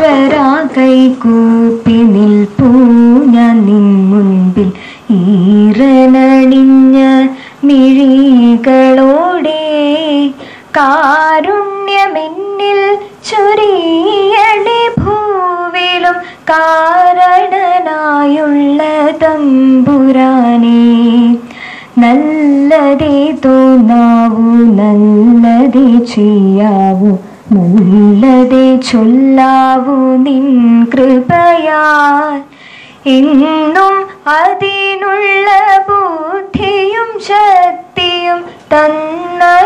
ഈശ്വരാ കൈകൂപ്പി നിൽപ്പൂ ഞാൻ നിൻ മുൻപിൽ ഈറനണിഞ്ഞ മിഴികളോടെ കാരുണ്യമെന്നിൽ ചൊരിയണേ ഭൂവിലും കാരണനായുള്ള തമ്പുരാനേ നല്ലതേ തോന്നാവൂ നല്ലതേ ചെയ്യാവൂ നല്ലതേ ചൊല്ലാവൂ നിൻ കൃപയാൽ എന്നും അതിനുള്ള ബുദ്ധിയും ശക്തിയും തന്നരുളിടണേ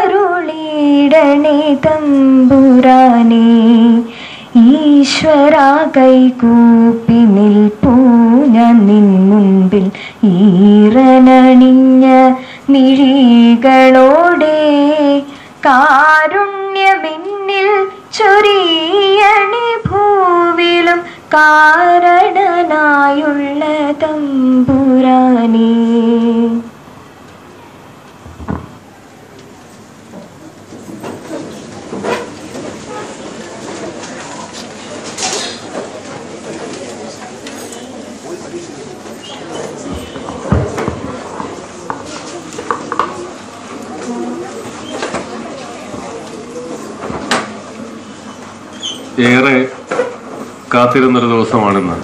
തമ്പുരാനേ ഈശ്വരാ കൈകൂപ്പി നിൽപ്പൂ ഞാൻ നിൻ മുൻപിൽ ഈറനണിഞ്ഞ മിഴികളോടെ കാരുണ്യമെന്നിൽ ചൊരിയണേ ഭൂവിലും കാരണനായുള്ള തമ്പുരാനേ. ഏറെ കാത്തിരുന്നൊരു ദിവസമാണിന്ന്.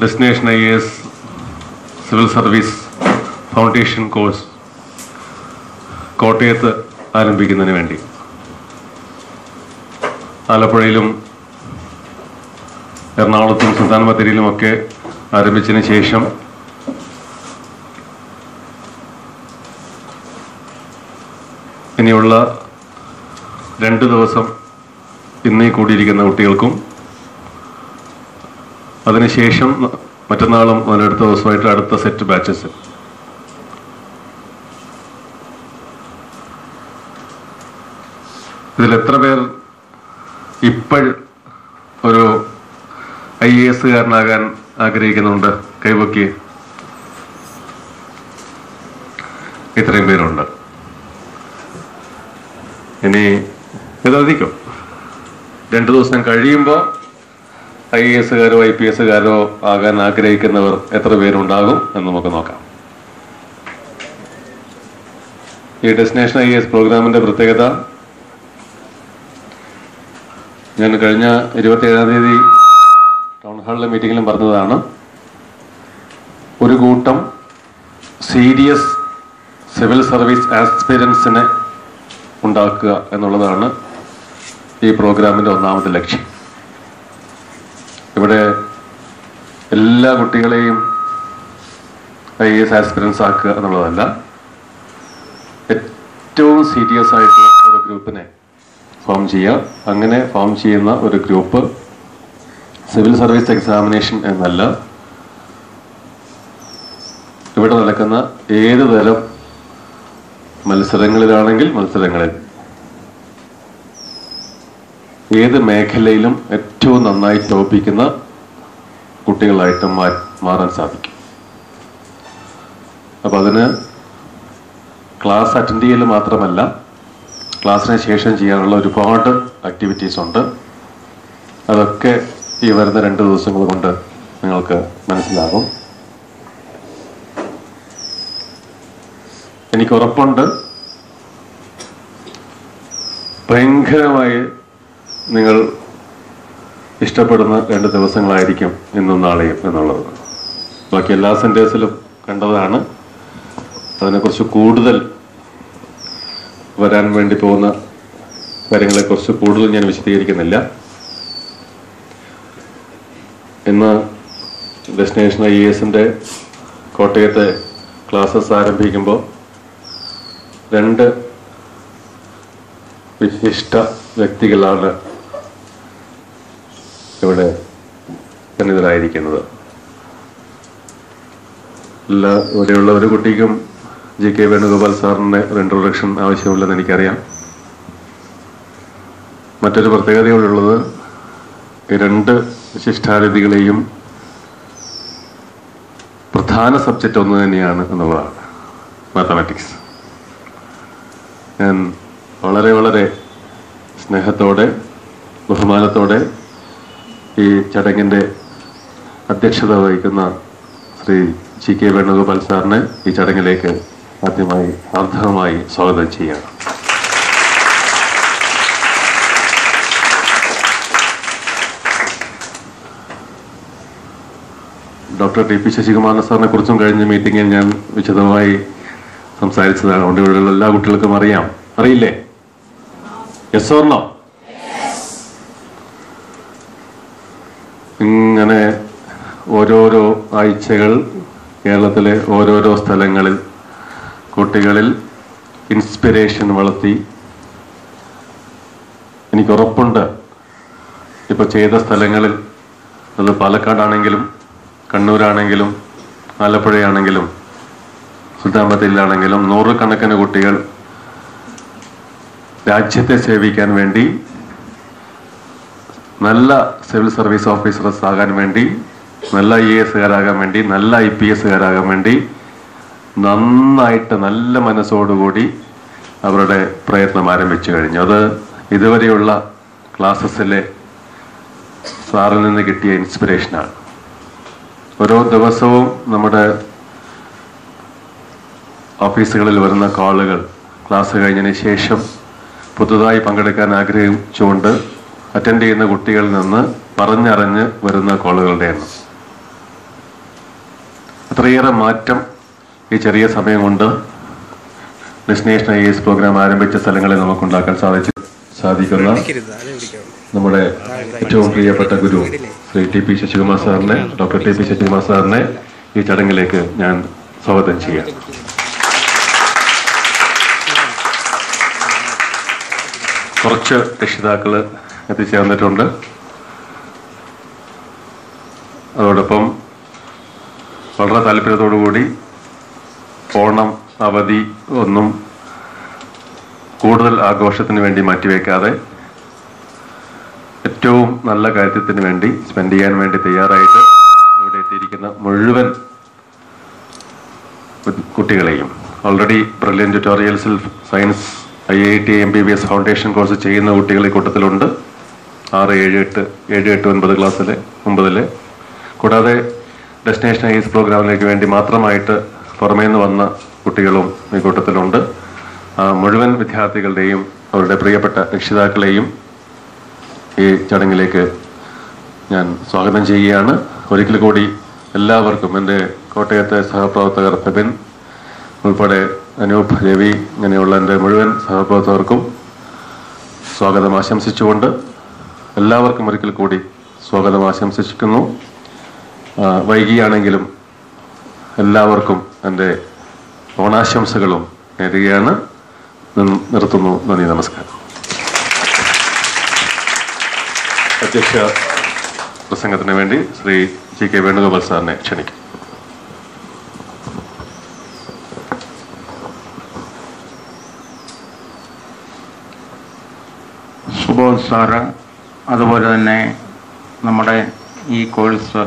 Destination IAS civil service foundation course കോട്ടയത്ത് ആരംഭിക്കുന്നതിന് വേണ്ടി ആലപ്പുഴയിലും എറണാകുളത്തും സുൽത്താൻ ബത്തേരിയിലുമൊക്കെ ആരംഭിച്ചതിന് ശേഷം ഇനിയുള്ള 2 ദിവസം ഇന്നീ കൂടിയിരിക്കുന്ന കുട്ടികൾക്കും അതിനുശേഷം മറ്റന്നാളും അതിനടുത്ത ദിവസമായിട്ട് അടുത്ത സെറ്റ് ബാച്ചസ്. ഇതിലെത്ര പേർ ഇപ്പോൾ ഒരു IAS-കാരനാകാൻ ആഗ്രഹിക്കുന്നുണ്ട്? കൈവക്കി. ഇത്രയും പേരുണ്ട്. ഇനി ഇതധികം 2 ദിവസം കഴിയുമ്പോൾ IAS-കാരോ IPS-കാരോ ആകാൻ ആഗ്രഹിക്കുന്നവർ എത്ര പേരുണ്ടാകും എന്ന് നമുക്ക് നോക്കാം. ഈ ഡെസ്റ്റിനേഷൻ IAS പ്രോഗ്രാമിന്റെ പ്രത്യേകത, ഞാൻ കഴിഞ്ഞ 27-ാം തീയതി ടൗൺ ഹാളിലെ മീറ്റിങ്ങിലും പറഞ്ഞതാണ്, ഒരു കൂട്ടം സീരിയസ് സിവിൽ സർവീസ് ആസ്പിരൻസിനെ ഉണ്ടാക്കുക എന്നുള്ളതാണ് ഈ പ്രോഗ്രാമിൻ്റെ ഒന്നാമത്തെ ലക്ഷ്യം. ഇവിടെ എല്ലാ കുട്ടികളെയും IAS ആസ്പിരൻസ് ആക്കുക എന്നുള്ളതല്ല, ഏറ്റവും സീരിയസ് ആയിട്ടുള്ള ഒരു ഗ്രൂപ്പിനെ ഫോം ചെയ്യുക. അങ്ങനെ ഫോം ചെയ്യുന്ന ഒരു ഗ്രൂപ്പ് സിവിൽ സർവീസ് എക്സാമിനേഷൻ എന്നല്ല, ഇവിടെ നടക്കുന്ന ഏത് തരം മത്സരങ്ങളിലാണെങ്കിൽ മത്സരങ്ങളിൽ, ഏത് മേഖലയിലും ഏറ്റവും നന്നായി തോൽപ്പിക്കുന്ന കുട്ടികളായിട്ട് മാറാൻ സാധിക്കും. അപ്പം അതിന് ക്ലാസ് അറ്റൻഡ് ചെയ്യൽ മാത്രമല്ല, ക്ലാസ്സിന് ശേഷം ചെയ്യാനുള്ള ഒരുപാട് ആക്ടിവിറ്റീസ് ഉണ്ട്. അതൊക്കെ ഈ വരുന്ന 2 ദിവസങ്ങൾ കൊണ്ട് നിങ്ങൾക്ക് മനസ്സിലാകും. എനിക്ക് ഉറപ്പുണ്ട്, ഭയങ്കരമായി നിങ്ങൾ ഇഷ്ടപ്പെടുന്ന 2 ദിവസങ്ങളായിരിക്കും ഇന്നും നാളെയും എന്നുള്ളത്. ബാക്കി എല്ലാ സെൻറ്റേഴ്സിലും കണ്ടതാണ്. അതിനെക്കുറിച്ച് കൂടുതൽ വരാൻ വേണ്ടി പോകുന്ന കാര്യങ്ങളെക്കുറിച്ച് കൂടുതൽ ഞാൻ വിശദീകരിക്കുന്നില്ല. ഇന്ന് ഡെസ്റ്റിനേഷൻ IAS-ന്റെ കോട്ടയത്തെ ക്ലാസ്സസ് ആരംഭിക്കുമ്പോൾ 2 വിശിഷ്ട വ്യക്തികളാണ് ഇവിടെ സന്നിധരായിരിക്കുന്നത്. ഇവിടെയുള്ള ഒരു കുട്ടിക്കും GK വേണുഗോപാൽ സാറിൻ്റെ ഒരു ഇൻട്രൊഡക്ഷൻ ആവശ്യമില്ലെന്ന് എനിക്കറിയാം. മറ്റൊരു പ്രത്യേകതയോടുള്ളത്, ഈ 2 വിശിഷ്ടാതിഥികളെയും പ്രധാന സബ്ജക്റ്റ് ഒന്ന് തന്നെയാണ് എന്നുള്ളതാണ്, മാത്തമാറ്റിക്സ്. ഞാൻ വളരെ വളരെ സ്നേഹത്തോടെ ബഹുമാനത്തോടെ ഈ ചടങ്ങിൻ്റെ അധ്യക്ഷത വഹിക്കുന്ന ശ്രീ GK വേണുഗോപാൽ സാറിനെ ഈ ചടങ്ങിലേക്ക് ആദ്യമായി ആർദ്രമായി സ്വാഗതം ചെയ്യുകയാണ്. DrTP ശശികുമാരൻ സാറിനെ കുറിച്ചും കഴിഞ്ഞ മീറ്റിങ്ങിൽ ഞാൻ വിശദമായി സംസാരിച്ചതാണ്. അതുകൊണ്ട് ഇവിടെയുള്ള എല്ലാ കുട്ടികൾക്കും അറിയാം. അറിയില്ലേ? Yes or no? ഇങ്ങനെ ഓരോരോ ആഴ്ചകൾ കേരളത്തിലെ ഓരോരോ സ്ഥലങ്ങളിൽ കുട്ടികളിൽ ഇൻസ്പിരേഷൻ വളർത്തി എനിക്കുറപ്പുണ്ട്. ഇപ്പോൾ ചെയ്ത സ്ഥലങ്ങളിൽ അത് പാലക്കാടാണെങ്കിലും കണ്ണൂരാണെങ്കിലും ആലപ്പുഴയാണെങ്കിലും സുൽത്താൻബത്തേരിയിലാണെങ്കിലും നൂറുകണക്കിന് കുട്ടികൾ രാജ്യത്തെ സേവിക്കാൻ വേണ്ടി, നല്ല സിവിൽ സർവീസ് ഓഫീസേഴ്സ് ആകാൻ വേണ്ടി, നല്ല IAS-കാരാകാൻ വേണ്ടി, നല്ല IPS-കാരാകാൻ വേണ്ടി നന്നായിട്ട് നല്ല മനസ്സോടുകൂടി അവരുടെ പ്രയത്നം ആരംഭിച്ചു കഴിഞ്ഞു. അത് ഇതുവരെയുള്ള ക്ലാസ്സസിലെ സാറിൽ നിന്ന് കിട്ടിയ ഇൻസ്പിറേഷനാണ്. ഓരോ ദിവസവും നമ്മുടെ ഓഫീസുകളിൽ വരുന്ന കോളുകൾ ക്ലാസ് കഴിഞ്ഞതിന് ശേഷം പുതുതായി പങ്കെടുക്കാൻ ആഗ്രഹിച്ചുകൊണ്ട് അറ്റൻഡ് ചെയ്യുന്ന കുട്ടികളിൽ നിന്ന് പറഞ്ഞറിഞ്ഞ് വരുന്ന കോളുകളുടെ എണ്ണം. അത്രയേറെ മാറ്റം ഈ ചെറിയ സമയം കൊണ്ട് ഡെസ്റ്റിനേഷൻ IAS പ്രോഗ്രാം ആരംഭിച്ച സ്ഥലങ്ങളിൽ നമുക്കുണ്ടാക്കാൻ സാധിക്കുന്ന നമ്മുടെ ഏറ്റവും പ്രിയപ്പെട്ട ഗുരു ശ്രീ TP ശശികുമാർ സാറിനെ, DrTP ശശികുമാർ സാറിനെ ഈ ചടങ്ങിലേക്ക് ഞാൻ സ്വാഗതം ചെയ്യാം. കുറച്ച് രക്ഷിതാക്കൾ എത്തിച്ചേർന്നിട്ടുണ്ട്. അതോടൊപ്പം വളരെ താല്പര്യത്തോടുകൂടി ഓണം അവധി ഒന്നും കൂടുതൽ ആഘോഷത്തിന് വേണ്ടി മാറ്റിവെക്കാതെ ഏറ്റവും നല്ല കാര്യത്തിന് വേണ്ടി സ്പെൻഡ് ചെയ്യാൻ വേണ്ടി തയ്യാറായിട്ട് ഇവിടെ എത്തിയിരിക്കുന്ന മുഴുവൻ കുട്ടികളെയും, ഓൾറെഡി ബ്രില്യൻ ട്യൂട്ടോറിയൽസിൽ science IIT MBBS foundation course ചെയ്യുന്ന കുട്ടികൾ ഈ കൂട്ടത്തിലുണ്ട്. 6, 7, 8, 9 ക്ലാസ്സിലെ 9 കൂടാതെ ഡെസ്റ്റിനേഷൻ IAS പ്രോഗ്രാമിലേക്ക് വേണ്ടി മാത്രമായിട്ട് പുറമേ നിന്ന് വന്ന കുട്ടികളും ഈ കൂട്ടത്തിലുണ്ട്. മുഴുവൻ വിദ്യാർത്ഥികളുടെയും അവരുടെ പ്രിയപ്പെട്ട രക്ഷിതാക്കളെയും ഈ ചടങ്ങിലേക്ക് ഞാൻ സ്വാഗതം ചെയ്യുകയാണ്. ഒരിക്കൽ കൂടി എല്ലാവർക്കും, എൻ്റെ കോട്ടയത്തെ സഹപ്രവർത്തകർ ഫെബിൻ ഉൾപ്പെടെ അനൂപ്, രവി, ഇങ്ങനെയുള്ള എൻ്റെ മുഴുവൻ സഹപ്രവർത്തകർക്കും സ്വാഗതം ആശംസിച്ചുകൊണ്ട് എല്ലാവർക്കും ഒരിക്കൽ കൂടി സ്വാഗതം ആശംസിക്കുന്നു. വൈകിയാണെങ്കിലും എല്ലാവർക്കും എൻ്റെ ഓണാശംസകളും നേരുകയാണ്. നിർത്തുന്നു. നന്ദി, നമസ്കാരം. അധ്യക്ഷ പ്രസംഗത്തിന് വേണ്ടി ശ്രീ GK വേണുഗോപാൽ സാറിനെ ക്ഷണിക്കും. സുബോധ് സാറ്, അതുപോലെ തന്നെ നമ്മുടെ ഈ കോഴ്സ്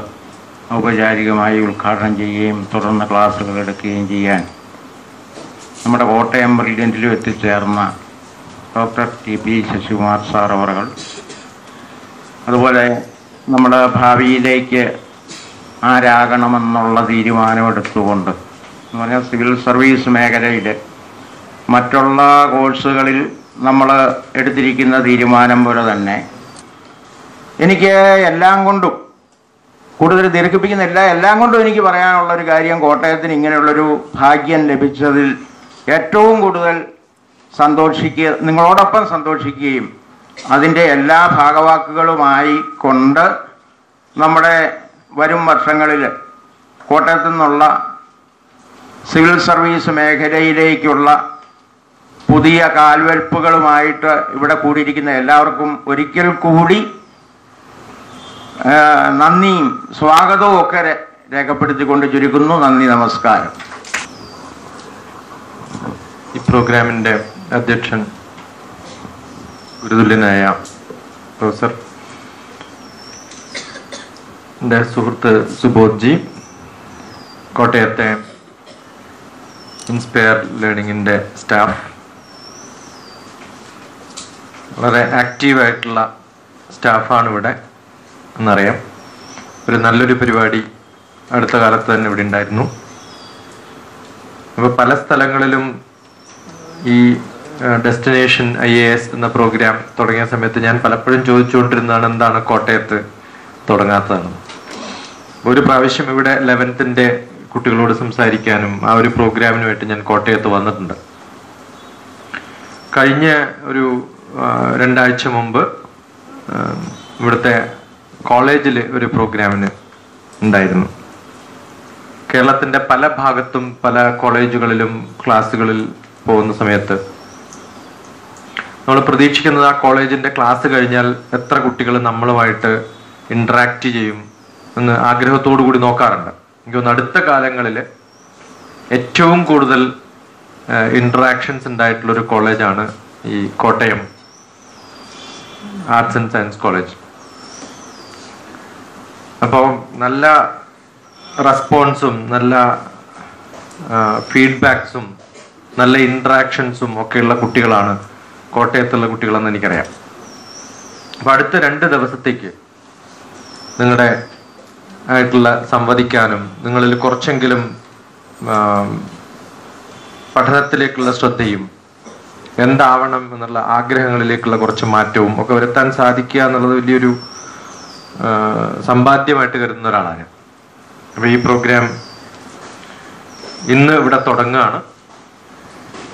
ഔപചാരികമായി ഉദ്ഘാടനം ചെയ്യുകയും തുടർന്ന് ക്ലാസ്സുകൾ എടുക്കുകയും ചെയ്യാൻ നമ്മുടെ കോട്ടയം ബ്രില്യൻറ്റിലും എത്തിച്ചേർന്ന DrTP ശശികുമാർ സാർ അവറുകൾ, അതുപോലെ നമ്മുടെ ഭാവിയിലേക്ക് ആരാകണമെന്നുള്ള തീരുമാനമെടുത്തുകൊണ്ട് എന്ന് പറഞ്ഞാൽ സിവിൽ സർവീസ് മേഖലയിൽ മറ്റുള്ള കോഴ്സുകളിൽ നമ്മൾ എടുത്തിരിക്കുന്ന തീരുമാനം പോലെ തന്നെ എനിക്ക് എല്ലാം കൊണ്ടും കൂടുതൽ ദീർഘിപ്പിക്കുന്നില്ല, എല്ലാം കൊണ്ടും എനിക്ക് പറയാനുള്ളൊരു കാര്യം, കോട്ടയത്തിന് ഇങ്ങനെയുള്ളൊരു ഭാഗ്യം ലഭിച്ചതിൽ ഏറ്റവും കൂടുതൽ നിങ്ങളോടൊപ്പം സന്തോഷിക്കുകയും അതിൻ്റെ എല്ലാ ഭാഗവാക്കുകളുമായി കൊണ്ട് നമ്മുടെ വരും വർഷങ്ങളിൽ കോട്ടയത്തു നിന്നുള്ള സിവിൽ സർവീസ് മേഖലയിലേക്കുള്ള പുതിയ കാൽവെൽപ്പുകളുമായിട്ട് ഇവിടെ കൂടിയിരിക്കുന്ന എല്ലാവർക്കും ഒരിക്കൽ കൂടി നന്ദിയും സ്വാഗതവും ഒക്കെ രേഖപ്പെടുത്തിക്കൊണ്ട് ചുരുക്കുന്നു. നന്ദി, നമസ്കാരം. ഈ പ്രോഗ്രാമിൻ്റെ അധ്യക്ഷൻ ഗുരുതുല്യനായ പ്രൊഫസർ എൻ്റെ സുഹൃത്ത് സുബോധ് ജി, കോട്ടയത്തെ ഇൻസ്പയർ ലേണിങ്ങിൻ്റെ സ്റ്റാഫ്, വളരെ ആക്റ്റീവായിട്ടുള്ള സ്റ്റാഫാണ് ഇവിടെ എന്നറിയാം. ഒരു നല്ലൊരു പരിപാടി അടുത്ത കാലത്ത് തന്നെ ഇവിടെ ഉണ്ടായിരുന്നു. അപ്പോൾ പല സ്ഥലങ്ങളിലും ഈ ഡെസ്റ്റിനേഷൻ IAS എന്ന പ്രോഗ്രാം തുടങ്ങിയ സമയത്ത് ഞാൻ പലപ്പോഴും ചോദിച്ചുകൊണ്ടിരുന്നതാണ് എന്താണ് കോട്ടയത്ത് തുടങ്ങാത്തതാണ്. ഒരു പ്രാവശ്യം ഇവിടെ 11th കുട്ടികളോട് സംസാരിക്കാനും ആ ഒരു പ്രോഗ്രാമിനുമായിട്ട് ഞാൻ കോട്ടയത്ത് വന്നിട്ടുണ്ട്. കഴിഞ്ഞ ഒരു 2 ആഴ്ച മുമ്പ് ഇവിടുത്തെ കോളേജിൽ ഒരു പ്രോഗ്രാമിന് ഉണ്ടായിരുന്നു. കേരളത്തിൻ്റെ പല ഭാഗത്തും പല കോളേജുകളിലും ക്ലാസ്സുകളിൽ പോകുന്ന സമയത്ത് നമ്മൾ പ്രതീക്ഷിക്കുന്നത് ആ കോളേജിൻ്റെ ക്ലാസ് കഴിഞ്ഞാൽ എത്ര കുട്ടികൾ നമ്മളുമായിട്ട് ഇൻട്രാക്ട് ചെയ്യും എന്ന് ആഗ്രഹത്തോടു കൂടി നോക്കാറുണ്ട്. എനിക്ക് തോന്നുന്നു അടുത്ത കാലങ്ങളിൽ ഏറ്റവും കൂടുതൽ ഇൻട്രാക്ഷൻസ് ഉണ്ടായിട്ടുള്ളൊരു കോളേജാണ് ഈ Kottayam arts and science college. അപ്പോൾ നല്ല റെസ്പോൺസും നല്ല ഫീഡ്ബാക്സും നല്ല ഇൻട്രാക്ഷൻസും ഒക്കെയുള്ള കുട്ടികളാണ് കോട്ടയത്തുള്ള കുട്ടികളെന്ന് എനിക്കറിയാം. അപ്പോൾ അടുത്ത 2 ദിവസത്തേക്ക് നിങ്ങളുടെ ആയിട്ടുള്ള സംവദിക്കാനും നിങ്ങളിൽ കുറച്ചെങ്കിലും പഠനത്തിലേക്കുള്ള ശ്രദ്ധയും എന്താവണം എന്നുള്ള ആഗ്രഹങ്ങളിലേക്കുള്ള കുറച്ച് മാറ്റവും ഒക്കെ വരുത്താൻ സാധിക്കുക എന്നുള്ളത് വലിയൊരു സമ്പാദ്യമായിട്ട് കരുതുന്ന ഒരാളാണ്. അപ്പോൾ ഈ പ്രോഗ്രാം ഇന്ന് ഇവിടെ തുടങ്ങുകയാണ്.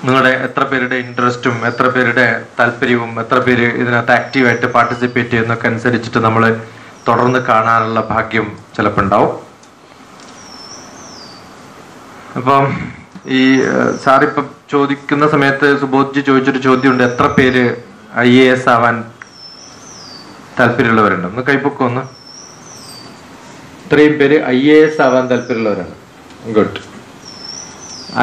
നിങ്ങളുടെ എത്ര പേരുടെ ഇൻട്രസ്റ്റും എത്ര പേരുടെ താല്പര്യവും എത്ര പേര് ഇതിനകത്ത് ആക്റ്റീവായിട്ട് പാർട്ടിസിപ്പേറ്റ് ചെയ്യുന്നൊക്കെ അനുസരിച്ചിട്ട് നമ്മൾ തുടർന്ന് കാണാനുള്ള ഭാഗ്യം ചിലപ്പോൾ ഉണ്ടാവും. അപ്പം ഈ സാറിപ്പം ചോദിക്കുന്ന സമയത്ത് സുബോധ്ജി ചോദിച്ചൊരു ചോദ്യമുണ്ട്, എത്ര പേര് IAS ആവാൻ താല്പര്യമുള്ളവരുണ്ട്? ഒന്ന് കൈപ്പൊക്കെ ഒന്ന്. ഇത്രയും പേര് IAS ആവാൻ താല്പര്യമുള്ളവരാണ്. ഗുഡ്.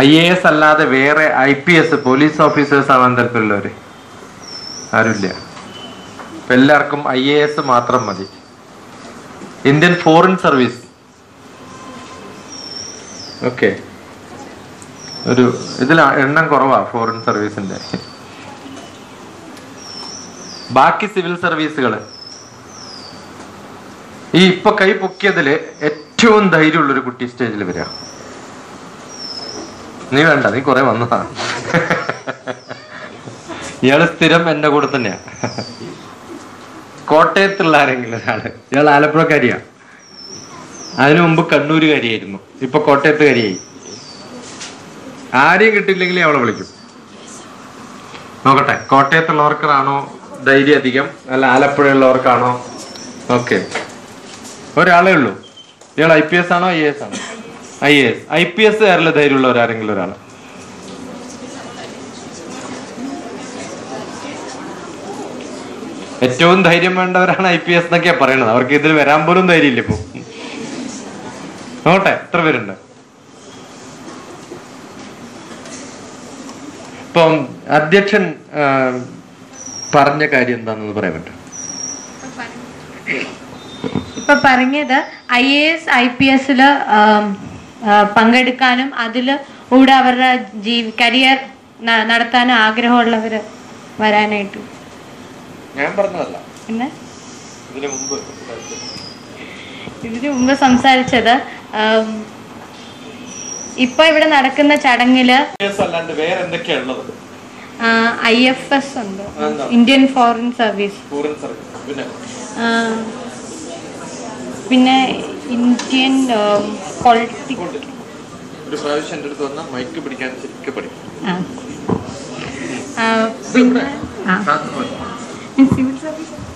IAS അല്ലാതെ വേറെ IPS പോലീസ് ഓഫീസേഴ്സ് ആവാൻ താല്പര്യമുള്ളവര് ആരുമില്ല. ഇപ്പൊ എല്ലാവർക്കും IAS മാത്രം മതി. ഇന്ത്യൻ ഫോറിൻ സർവീസ്, ഓക്കെ, ഒരു ഇതിൽ എണ്ണം കുറവാ ഫോറിൻ സർവീസിന്റെ. ബാക്കി സിവിൽ സർവീസുകൾ ഈ ഇപ്പൊ കൈ പൊക്കിയതില് ഏറ്റവും ധൈര്യമുള്ളൊരു കുട്ടി സ്റ്റേജിൽ വരിക. നീ വേണ്ട, നീ കുറെ വന്നതാ. ഇയാള് സ്ഥിരം എന്റെ കൂടെ തന്നെയാ. കോട്ടയത്തുള്ള ആരെങ്കിലും ഒരാള്, ഇയാൾ ആലപ്പുഴക്കാരിയാ, അതിനു മുമ്പ് കണ്ണൂരുകാരിയായിരുന്നു, ഇപ്പൊ കോട്ടയത്തുകാരിയായി. ആരെയും കിട്ടിയില്ലെങ്കിൽ അവളെ വിളിക്കും. നോക്കട്ടെ, കോട്ടയത്തുള്ളവർക്കാണോ ധൈര്യം അധികം അല്ല ആലപ്പുഴയുള്ളവർക്കാണോ? ഓക്കെ, ഒരാളേ ഉള്ളൂ. ഇയാൾ IPS ആണോ IAS ആണോ? IAS. IPS കാരിലെ ധൈര്യമുള്ളവർ ആരെങ്കിലും ഒരാൾ? ഏറ്റവും ധൈര്യം വേണ്ടവരാണ് IPS എന്നൊക്കെയാ പറയണത്. അവർക്ക് ഇതിൽ വരാൻ പോലും ധൈര്യമില്ല ഇപ്പൊ. നോട്ടെ എത്ര പേരുണ്ട്. ഇപ്പം അധ്യക്ഷൻ പറഞ്ഞ കാര്യം എന്താണെന്ന് പറയാൻ പറ്റും? ഇപ്പൊ പറഞ്ഞത് IAS IPS പങ്കെടുക്കാനും അതിലൂടെ അവരുടെ കരിയർ നടത്താനും ആഗ്രഹമുള്ളവര് വരാനായിട്ട്. ഞാൻ പറഞ്ഞതല്ല, പിന്നെ ഇതിനു മുമ്പ് സംസാരിച്ചത് ഇപ്പൊ ഇവിടെ നടക്കുന്ന ചടങ്ങില് അല്ലാണ്ട് വേറെ എന്തൊക്കെയാണുള്ളത്? IFS ഉണ്ട്, ഇന്ത്യൻ ഫോറിൻ സർവീസ്. പിന്നെ ഇന്ത്യൻ പൊളിറ്റിക്സ്. ഒരു പ്രാവശ്യം എൻ്റെ അടുത്ത് വന്നാൽ മൈക്ക് പിടിക്കാൻ ശരിക്കും പഠിക്കും.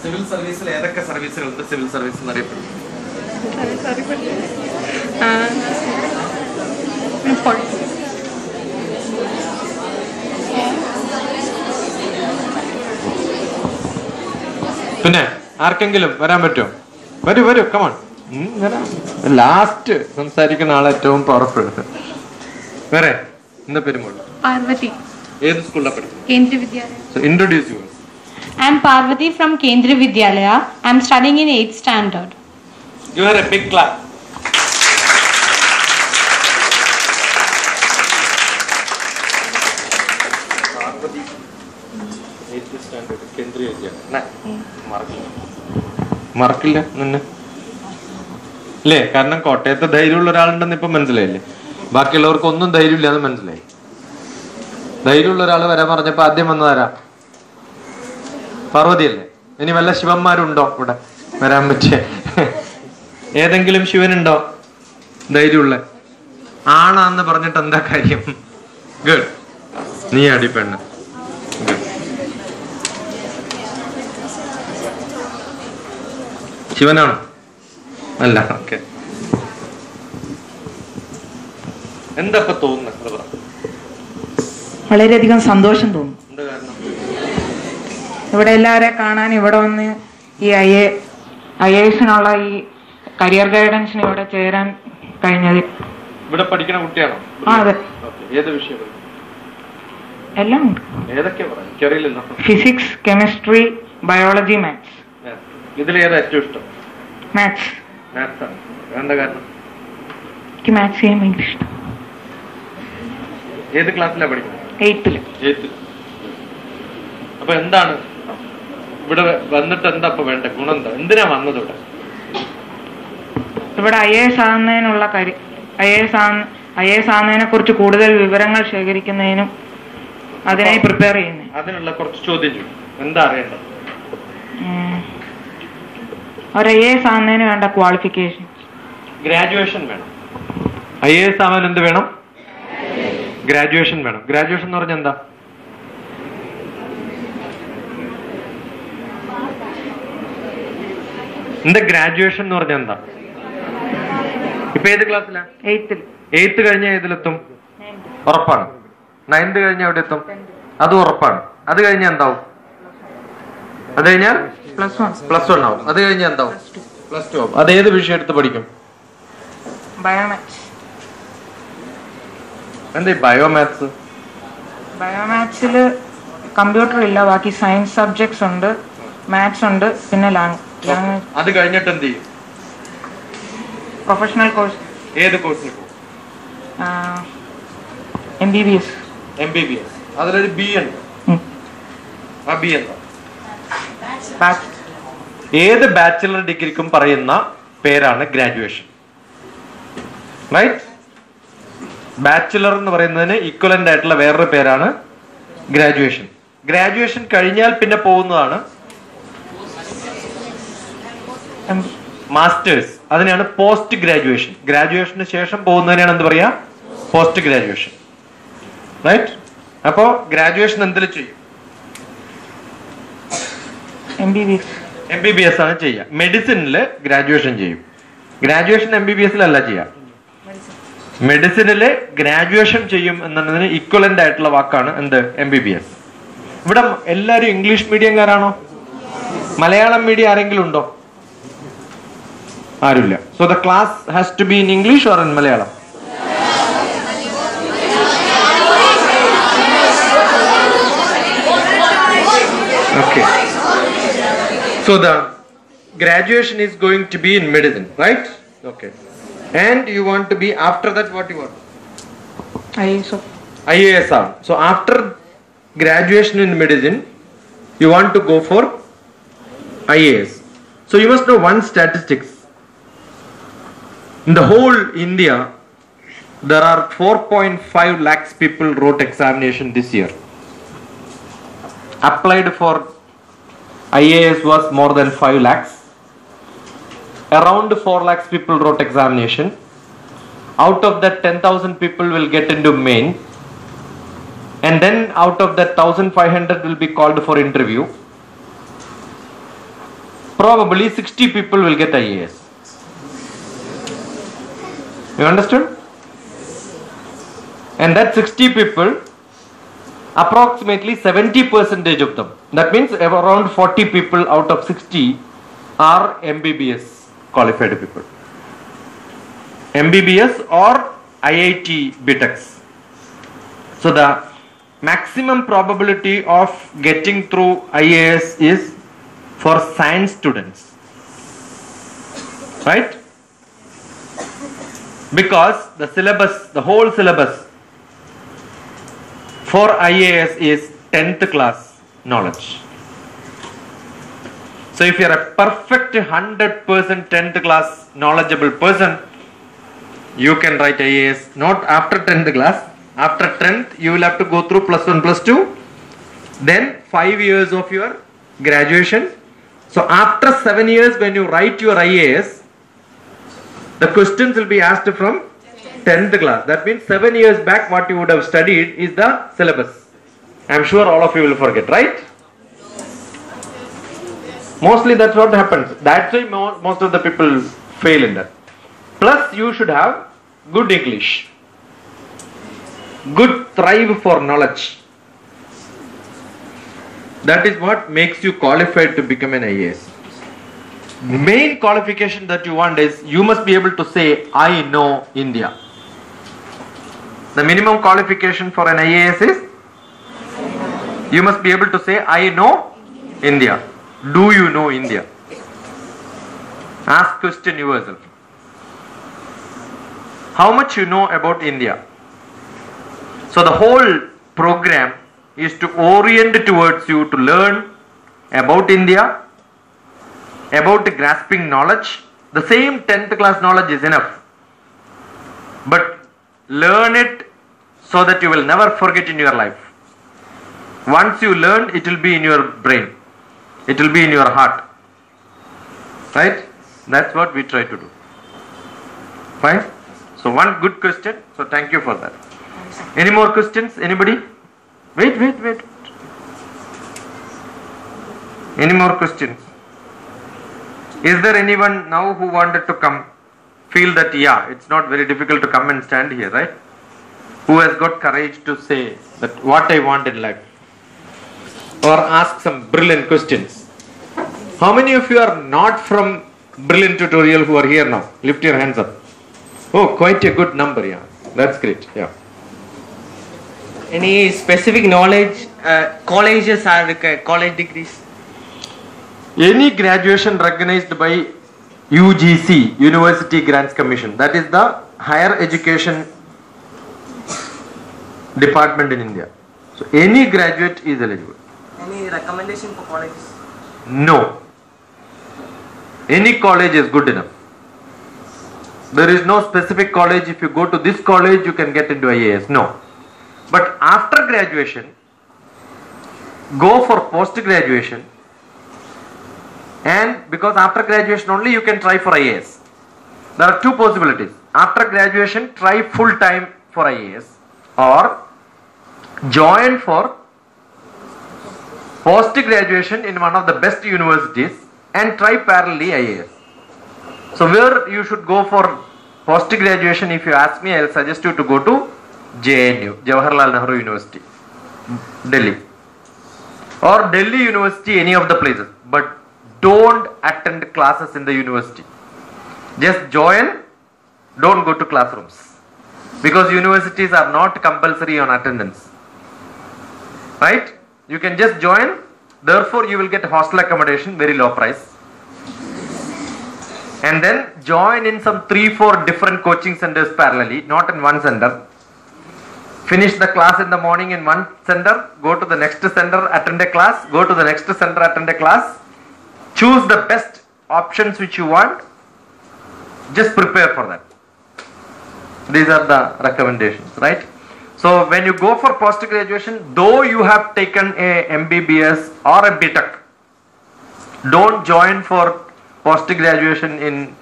സിവിൽ സർവീസിൽ ഏതൊക്കെ സർവീസുകളുണ്ട്? സിവിൽ സർവീസ് എന്നറിയപ്പെടുന്നു. പിന്നെ ആർക്കെങ്കിലും വരാൻ പറ്റുമോ? വരൂ വരൂ, കമോൺ. ലാസ്റ്റ് സംസാരിക്കുന്ന ആൾ ഏറ്റവും പവർഫുൾ. വേറെ എന്താ പേരുമ്പോൾ? പാർവതി. ഏത് സ്കൂളിലാണ് പഠിക്കുന്നത്? കേന്ദ്ര വിദ്യാലയ. Introduce you. I am Parvati from Kendriya Vidyalaya. I am studying in 8th standard. Give her a big clap. മറക്കില്ല നിന്നെ അല്ലേ? കാരണം കോട്ടയത്തെ ധൈര്യമുള്ള ഒരാളുണ്ടെന്ന് ഇപ്പൊ മനസ്സിലായില്ലേ? ബാക്കിയുള്ളവർക്ക് ഒന്നും ധൈര്യമില്ല എന്ന് മനസ്സിലായി. ധൈര്യമുള്ള ഒരാൾ വരാൻ പറഞ്ഞപ്പോ ആദ്യം വന്നതാരാ? പാർവതിയല്ലേ? ഇനി വല്ല ശിവന്മാരുണ്ടോ ഇവിടെ വരാൻ പറ്റിയ? ഏതെങ്കിലും ശിവനുണ്ടോ ധൈര്യമുള്ള? ആണാന്ന് പറഞ്ഞിട്ട് എന്താ കാര്യം? ഗുഡ്, നീ അടിപ്പെണ്ണ്. ശിവനാണോ? അല്ല. ഓക്കെ, എന്താ ഇപ്പൊ തോന്നുന്നത്? വളരെയധികം സന്തോഷം തോന്നുന്നു. എന്താ കാരണം? ഇവിടെ എല്ലാവരെയും കാണാൻ ഇവിടെ വന്ന് ഈ IAS-നുള്ള ഈ കരിയർ ഗൈഡൻസിന് ഇവിടെ ചേരാൻ കഴിഞ്ഞത്. ഇവിടെ പഠിക്കുന്ന കുട്ടിയാണോ? അതെ. ഏത് വിഷയം? എല്ലാം ഉണ്ട്. ഏതൊക്കെയാ പറയാം? എനിക്കറിയില്ലല്ലോ. Physics, chemistry, biology, maths. ഇതിലേതാ ഏറ്റവും ഇഷ്ടം? മാത്സ്. മാത്സ് ആണ്. എന്താ കാരണം? എനിക്ക് മാത്സ് ചെയ്യാൻ ഭയങ്കര ഇഷ്ടം. ഏത് ക്ലാസ്സിലാണ് പഠിക്കുന്നത്? 8th. അപ്പൊ എന്താണ് ഇവിടെ വന്നിട്ട് എന്താ ഇപ്പൊ വേണ്ട ഗുണം? എന്താ? എന്തിനാ വന്നത് ഇവിടെ? ഇവിടെ IAS ആകുന്നതിനുള്ള IAS ആകുന്നതിനെ കുറിച്ച് കൂടുതൽ വിവരങ്ങൾ ശേഖരിക്കുന്നതിനും അതിനായി പ്രിപ്പയർ ചെയ്യുന്നത്. അതിനുള്ള കുറച്ച് ചോദ്യം ചോദിക്കും. എന്താ അറിയേണ്ടത്? ഒരു IAS ആകുന്നതിന് വേണ്ട ക്വാളിഫിക്കേഷൻ. ഗ്രാജുവേഷൻ വേണം. IAS ആവാൻ എന്ത് വേണം? ഗ്രാജുവേഷൻ വേണം. ഗ്രാജുവേഷൻ എന്ന് പറഞ്ഞാൽ എന്താ? എന്താ ഗ്രാജുവേഷൻ എന്ന് പറഞ്ഞാൽ എന്താ? ഇപ്പൊ ഏത് ക്ലാസ്സിലാ? 8th കഴിഞ്ഞ ഏതിലെത്തും? ഉറപ്പാണ്. 9th കഴിഞ്ഞ എവിടെ എത്തും? അതും ഉറപ്പാണ്. അത് കഴിഞ്ഞ എന്താവും? അത് കഴിഞ്ഞാൽ +1 ആവും. അത് കഴിഞ്ഞ എന്താവും? +2 ആവും. അത് ഏത് വിഷയം എടുത്ത് പഠിക്കും? ബയോമാത്സ്. എന്താ ബയോമാത്സ്? ബയോമാത്സിൽ കമ്പ്യൂട്ടർ ഇല്ല, ബാക്കി സയൻസ് സബ്ജക്ട്സ് ഉണ്ട്, മാത്സ് ഉണ്ട്, പിന്നെ ലാംഗ്വേജ്. അത് കഴിഞ്ഞിട്ട് എന്ത് ചെയ്യും? Professional course. ഏത് കോഴ്സിന് പോകും? MBBS. അതിലൊരു B ഉണ്ട്. ആ B എന്താ? ഏത് ബാച്ചിലർ ഡിഗ്രിക്കും പറയുന്ന പേരാണ് ഗ്രാജുവേഷൻ. റൈറ്റ്? ബാച്ചിലർ എന്ന് പറയുന്നതിന് ഈക്വലന്റ് ആയിട്ടുള്ള വേറൊരു പേരാണ് ഗ്രാജുവേഷൻ. ഗ്രാജുവേഷൻ കഴിഞ്ഞാൽ പിന്നെ പോകുന്നതാണ് മാസ്റ്റേഴ്സ്. അതിനെയാണ് പോസ്റ്റ് ഗ്രാജുവേഷൻ. ഗ്രാജുവേഷന് ശേഷം പോകുന്നതിനാണ് എന്ത് പറയാ? Post graduation. റൈറ്റ്? അപ്പോ ഗ്രാജുവേഷൻ എന്തിൽ ചെയ്യും? MBBS ആണ് ചെയ്യുക. മെഡിസിനില് ഗ്രാജുവേഷൻ ചെയ്യും. ഗ്രാജുവേഷൻ MBBS-ലല്ല ചെയ്യുക. മെഡിസിനില് ഗ്രാജുവേഷൻ ചെയ്യും എന്നതിന് ഈക്വലന്റ് ആയിട്ടുള്ള വാക്കാണ് എന്ത്? MBBS. ഇവിടെ എല്ലാരും ഇംഗ്ലീഷ് മീഡിയംകാരാണോ? മലയാളം മീഡിയം ആരെങ്കിലും ഉണ്ടോ? ആരുമില്ല. So the class has to be in English or in Malayalam? Okay. So the graduation is going to be in medicine, right? Okay. And you want to be, after that what you want? IAS. So after graduation in medicine, you want to go for IAS. So you must know one statistics. In the whole India, there are 4.5 lakhs people wrote examination this year. Applied for IAS was more than 5 lakhs. Around 4 lakhs people wrote examination. Out of that, 10,000 people will get into main. And then out of that, 1,500 will be called for interview. Probably 60 people will get IAS. You understood? And that 60 people, approximately 70% of them, that means around 40 people out of 60 are MBBS qualified people. MBBS or IIT BTechs. So the maximum probability of getting through IAS is for science students, right? Because the syllabus, the whole syllabus for IAS is 10th class knowledge. So if you are a perfect 100% 10th class knowledgeable person, you can write IAS not after 10th class. After 10th, you will have to go through +1, +2, then 5 years of your graduation. So after 7 years, when you write your IAS, the questions will be asked from 10th class. That means 7 years back what you would have studied is the syllabus. I am sure all of you will forget, right? Mostly that's what happens. That's why most of the people fail in that. Plus you should have good English, good thrive for knowledge. That is what makes you qualified to become an IAS. Main qualification that you want is you must be able to say, I know India. The minimum qualification for an IAS is you must be able to say, I know India. Do you know India? Ask question yourself. How much you know about India? So the whole program is to orient towards you to learn about India, about grasping knowledge. The same 10th class knowledge is enough. But learn it so that you will never forget in your life. Once you learn, it will be in your brain. It will be in your heart. Right? That's what we try to do. Fine? So one good question. So thank you for that. Any more questions? Anybody? Wait. Any more questions? Is there anyone now who wanted to come? Feel that, yeah, it's not very difficult to come and stand here, right? Who has got courage to say that what I want in life? Or ask some brilliant questions. How many of you are not from brilliant tutorial who are here now? Lift your hands up. Oh, quite a good number, yeah. That's great, yeah. Any specific knowledge, colleges are college degrees? Any graduation recognized by UGC, University Grants Commission, that is the higher education department in India. So any graduate is eligible. Any recommendation for colleges? No. Any college is good enough. There is no specific college. If you go to this college, you can get into IAS. No. But after graduation, go for post-graduation, and because after graduation only you can try for IAS. There are two possibilities. After graduation, try full-time for IAS, or join for post-graduation in one of the best universities and try parallelly IAS. So where you should go for post-graduation, if you ask me, I will suggest you to go to JNU, Jawaharlal Nehru University, Delhi, or Delhi University, any of the places. But don't attend classes in the university. Just join, don't go to classrooms. Because universities are not compulsory on attendance. Right? You can just join, therefore you will get hostel accommodation, very low price. And then join in some 3-4 different coaching centers parallelly, not in one center. Finish the class in the morning in one center, go to the next center, attend a class, go to the next center, attend a class. Choose the best options which you want. Just prepare for that. These are the recommendations, right? So when you go for post-graduation, though you have taken a MBBS or a BTech, don't join for post-graduation in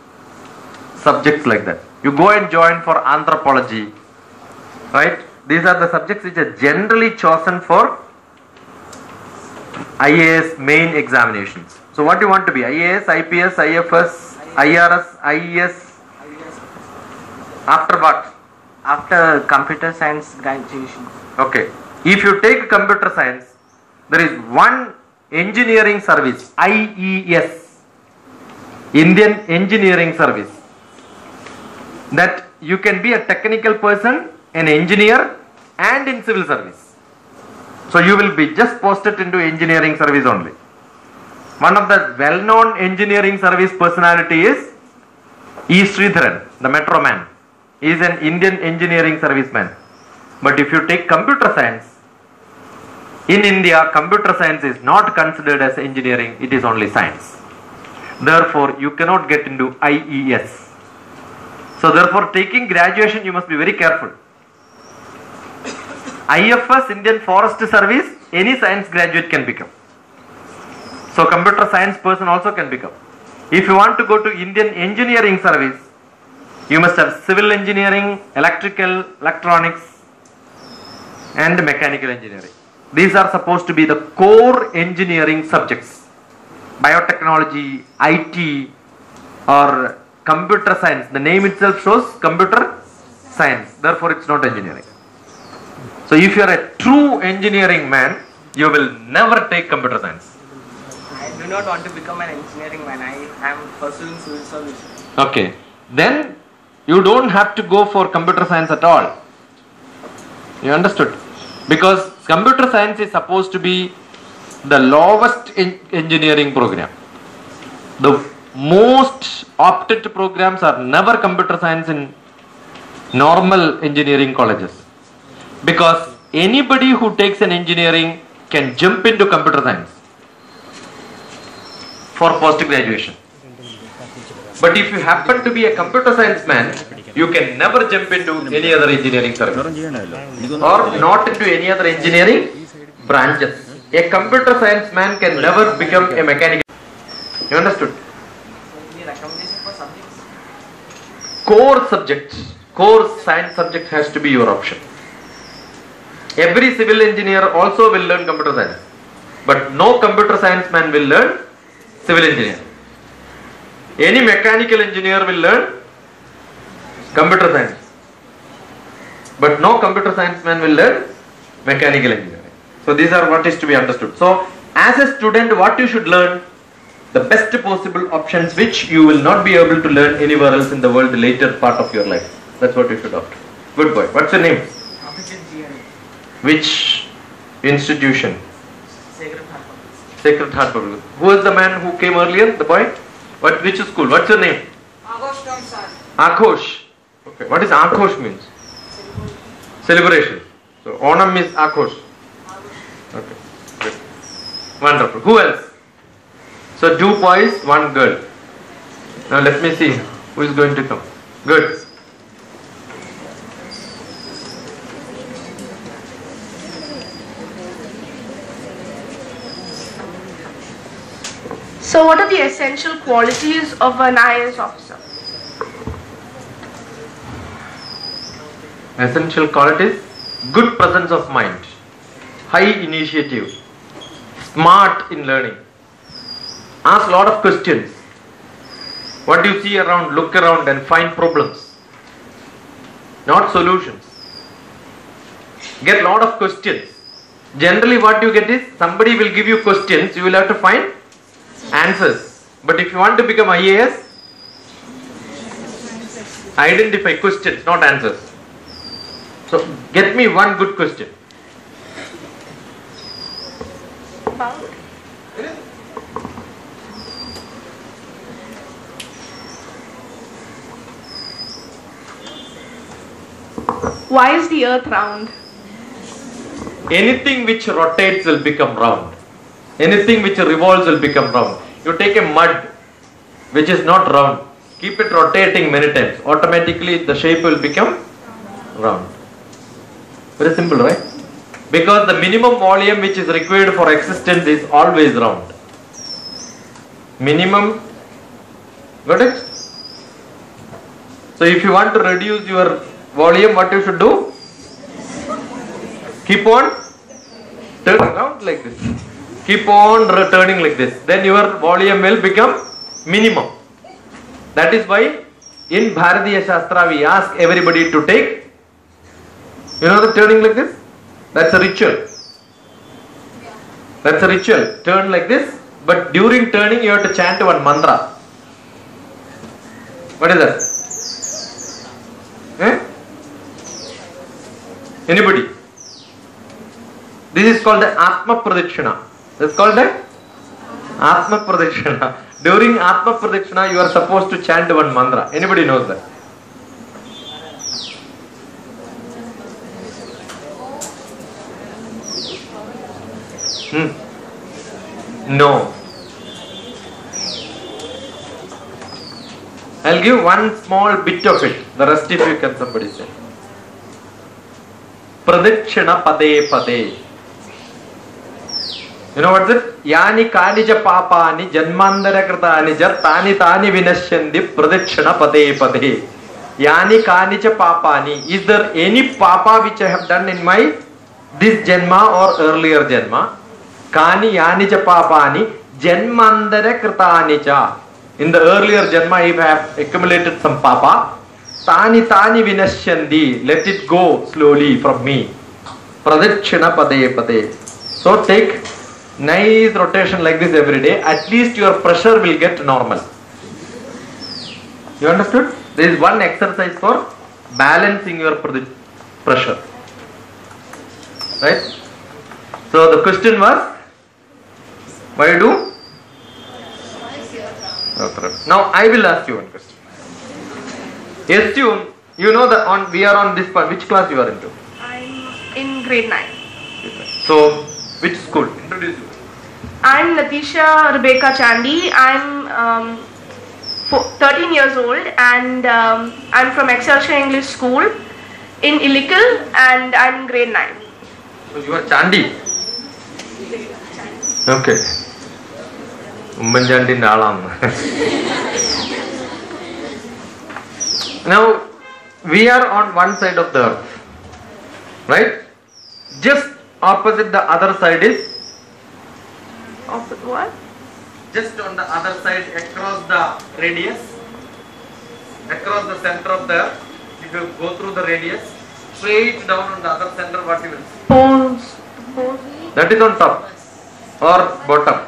subjects like that. You go and join for anthropology, right? These are the subjects which are generally chosen for IAS main examinations. So what do you want to be? IAS, IPS, IFS, IRS, IES? After what? After computer science graduation. Okay. If you take computer science, there is one engineering service, IES, Indian Engineering Service, that you can be a technical person, an engineer, and in civil service. So you will be just posted into engineering service only. One of the well-known engineering service personality is E. Sridharan, the Metro Man. He is an Indian engineering serviceman. But if you take computer science, In India, computer science is not considered as engineering, it is only science. Therefore, you cannot get into IES. So therefore, taking graduation, you must be very careful. IFS, Indian Forest Service, any science graduate can become. So computer science person also can become. If you want to go to Indian Engineering Service, you must have civil engineering, electrical, electronics, and mechanical engineering. These are supposed to be the core engineering subjects. Biotechnology, IT, or computer science. The name itself shows computer science. Therefore, it's not engineering. So if you are a true engineering man, you will never take computer science. I do not want to become an engineering man. I am pursuing civil service. Okay. Then you don't have to go for computer science at all. You understood? Because computer science is supposed to be the lowest engineering program. The most opted programs are never computer science in normal engineering colleges. Because anybody who takes an engineering can jump into computer science for post graduation. But if you happen to be a computer science man, you can never jump into any other engineering service or not into any other engineering branches. A computer science man can never become a mechanical. You understood? Core subjects, core science subject has to be your option. Every civil engineer also will learn computer science, but no computer science man will learn civil engineering. Any mechanical engineer will learn computer science, but no computer science man will learn mechanical engineering. So these are what is to be understood. So as a student, what you should learn, the best possible options which you will not be able to learn anywhere else in the world later part of your life. That's what you should opt. Good boy. What's your name? Which institution? Sacred Heart Public. Who was the man who came earlier? The boy? Which school? What's your name? Akhosh. Okay. What is Akhosh means? Celebration. So Onam is Akhosh. Okay. Good. Wonderful. Who else? So 2 boys, 1 girl. Now let me see who is going to come. Good. So what are the essential qualities of an IAS officer? Essential qualities: good presence of mind, high initiative, smart in learning, ask a lot of questions. What do you see around, look around and find problems, not solutions. Get a lot of questions. Generally what you get is, somebody will give you questions, you will have to find answers. But if you want to become IAS, identify questions, not answers. So get me one good question. Why is the earth round? Anything which rotates will become round. Anything which revolves will become round. You take a mud which is not round, keep it rotating many times, automatically the shape will become round. Very simple, right? Because the minimum volume which is required for existence is always round. Minimum, got it? So if you want to reduce your volume, what you should do? Keep on turning around like this. Keep on turning like this. Then your volume will become minimum. That is why in Bharatiya Shastra we ask everybody to take, you know, the turning like this? That's a ritual. That's a ritual. Turn like this, but during turning you have to chant one mantra. What is that? Eh? Anybody? This is called the Atma Pradikshina. This is called the Atma Pradikshina. During Atma Pradikshina, you are supposed to chant one mantra. Anybody knows that? No. I'll give one small bit of it. The rest if you can somebody say. Pradikshina pade pade. You know what's it? Yani kanija papani janmandara kritani ja tani tani vinashyandi pradikshina pade pade. Yani kanija papani. Is there any papa which I have done in my this janma or earlier janma? Kani yani cha papani janmandara kritani cha. In the earlier janma, if I have accumulated some papa, tani tani vinashyandi, let it go slowly from me. Pradikshina pade pade. So take nice rotation like this every day. At least your pressure will get normal. You understood? There is one exercise for balancing your pressure. Right? So the question was, why do? Now I will ask you one question. Assume you know that we are on this part. Which class you are into? I'm in grade 9. So which school? Introduce you. I'm Natisha Rebecca Chandy. I'm 13 years old and I'm from Excelsior English School in Illical and I'm in grade 9. So you are Chandy. Okay. Now we are on one side of the earth, right? Just opposite the other side is Opposite what? just on the other side across the radius, across the center of the earth. If you go through the radius, straight down on the other center, what you will see? Poles. That is on top or bottom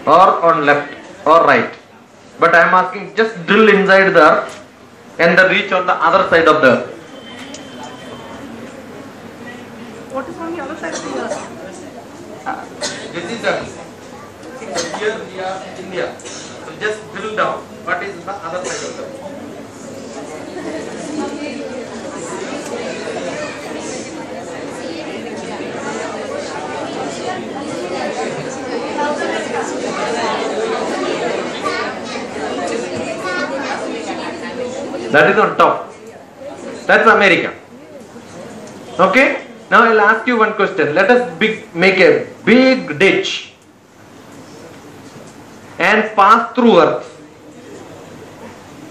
or on left or right. But I am asking, just drill inside the earth and the reach on the other side of the earth. What is on the other side of the earth? This is earth. Here we are India. So just drill down what is the other side of the earth. That is on top. That's America. Okay? Now I'll ask you one question. Let us make a big ditch and pass through earth.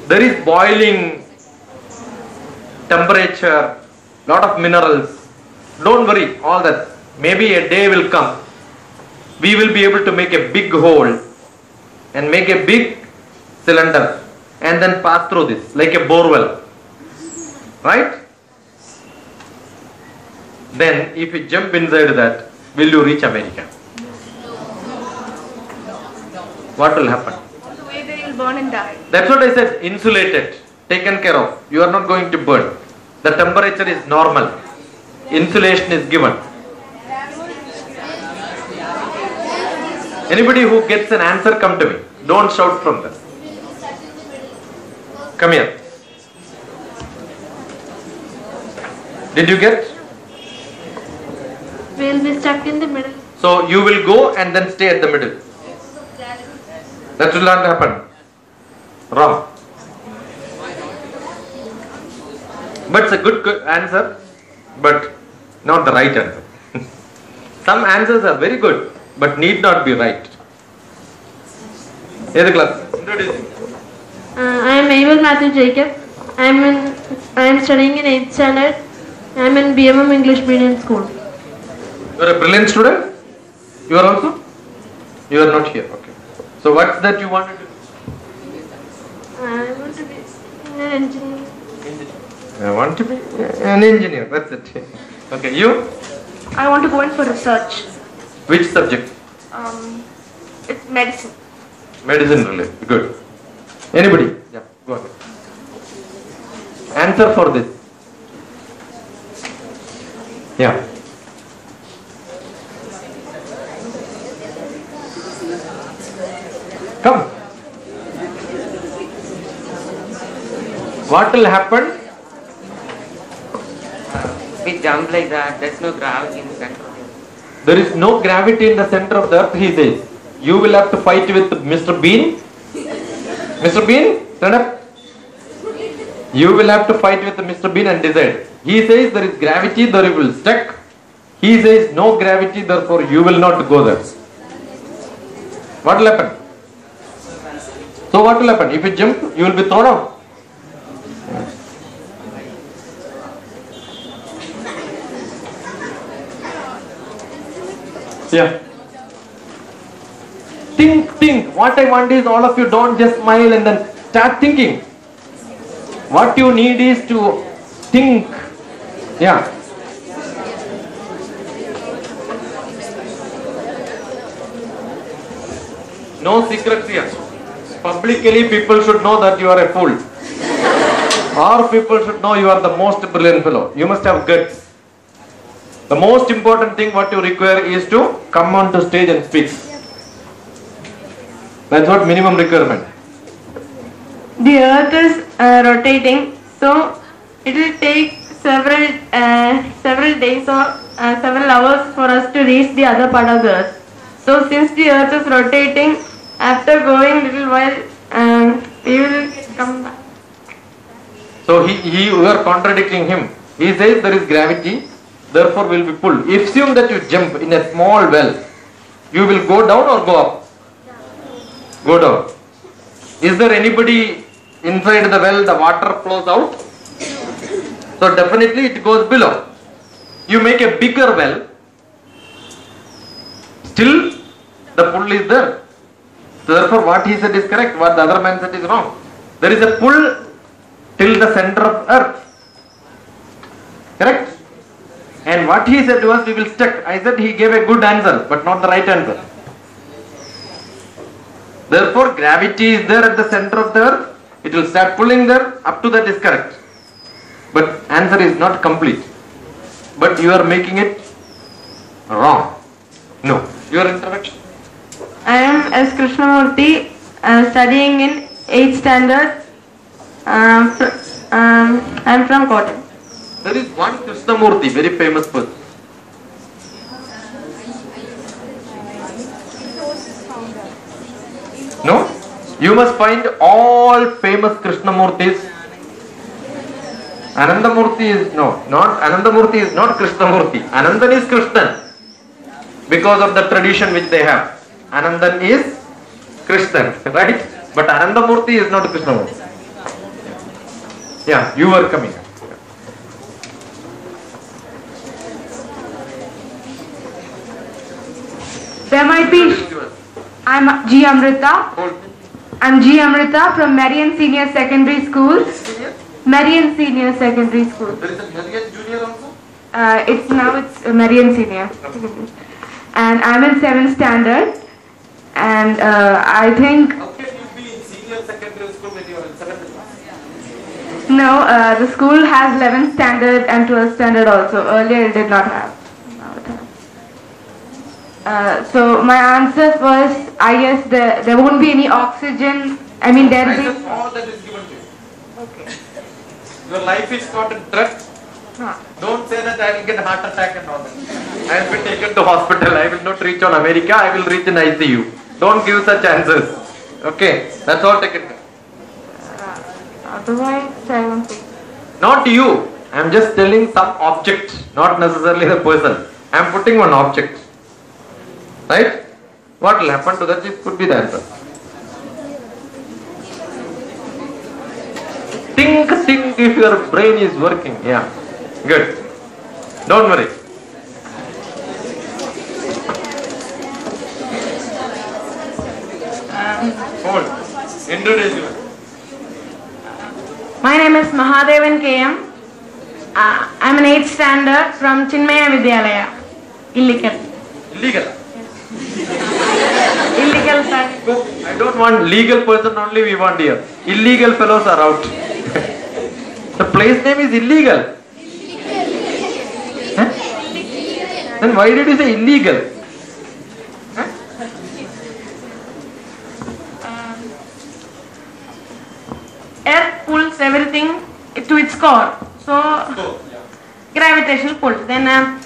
There is boiling temperature, lot of minerals. Don't worry, all that. Maybe a day will come. We will be able to make a big hole and make a big cylinder and then pass through this like a bore well. Right? Then if you jump inside that, will you reach America? What will happen? All the way they will burn and die. That's what I said, insulated, taken care of. You are not going to burn. The temperature is normal. Insulation is given. Anybody who gets an answer, come to me. Don't shout from there. Come here. Did you get? We'll be stuck in the middle. So you will go and then stay at the middle. That will not happen. Wrong. But it's a good answer, but not the right answer. Some answers are very good, but need not be right. Here the class. Introducing. I am Abel Matthew Jacob. I am studying in 8th standard. I am in BMM English Medium School. You are a brilliant student? You are also? You are not here. Okay. So what's that you wanted to do? I want to be an engineer. I want to be an engineer. That's it. Okay. You? I want to go in for research. Which subject? It's medicine. Medicine related. Good. Anybody? Yeah. Go ahead. Answer for this. Yeah. Come. What will happen? We jump like that, there's no gravity in the center. there is no gravity in the center of the earth, he says. You will have to fight with Mr. Bean. Mr. Bean, stand up. You will have to fight with Mr. Bean and decide. He says there is gravity, there you will stuck. He says no gravity, therefore you will not go there. What will happen? So what will happen? If you jump, you will be thrown out. Yeah. Think. What I want is all of you don't just smile and then start thinking. What you need is to think. Yeah. No secrets here. Publicly people should know that you are a fool. Or people should know you are the most brilliant fellow. You must have guts. The most important thing what you require is to come on to stage and speak. That's what minimum requirement. The earth is rotating, so it will take several days or several hours for us to reach the other part of the earth. So since the earth is rotating, after going little while, we will come back. So you are contradicting him. He says there is gravity, therefore will be pulled. Assume that you jump in a small well. You will go down or go up? Go down. Is there anybody inside the well, the water flows out? So definitely it goes below. You make a bigger well, still the pull is there. So therefore what he said is correct, what the other man said is wrong. There is a pull till the center of earth. Correct? And what he said was we will stuck. I said he gave a good answer, but not the right answer. Therefore gravity is there at the center of the earth. It will start pulling there. Up to that is correct. But answer is not complete. But you are making it wrong. No. Your introduction. I am S. Krishnamurthy, studying in 8th standard. I am from Kottayam. There is one Krishnamurthy, very famous person. No? You must find all famous Krishnamurtis. Anandamurti is not Anandamurti is not Krishnamurti. Anandan is Krishnan because of the tradition which they have. Anandan is Krishnan, right? But Anandamurti is not Krishnamurti. Yeah, you were coming. There might be. I'm G. Amrita. I'm G. Amrita from Marian Senior Secondary School. Marian Senior Secondary School. There is a Marian Junior also? It's Marian Senior. And I'm in 7th standard. And I think. How can you be in senior secondary school when you are in 7th class? No, the school has 11th standard and 12th standard also. Earlier it did not have. So my answer was, I guess there won't be any oxygen. I mean there will be. All that is given to you. Okay. Your life is not a drug. Don't say that I will get heart attack and all that. I will be taken to hospital. I will not reach on America. I will reach in ICU. Don't give such answers. Okay, that's all taken. Otherwise, I don't think. Not you. I am just telling some object, not necessarily the person. I am putting one object. Right? What will happen to that? It could be the answer. Think if your brain is working. Yeah. Good. Don't worry. Hold. Introduce you. My name is Mahadevan KM. I'm an 8th standard from Chinmaya Vidyalaya. Illegal. Illegal. Illegal, sir. I don't want legal person only we want here. Illegal fellows are out. The place name is illegal. Huh? Then why did you say illegal? Huh? Earth pulls everything to its core. So, gravitational pull. Then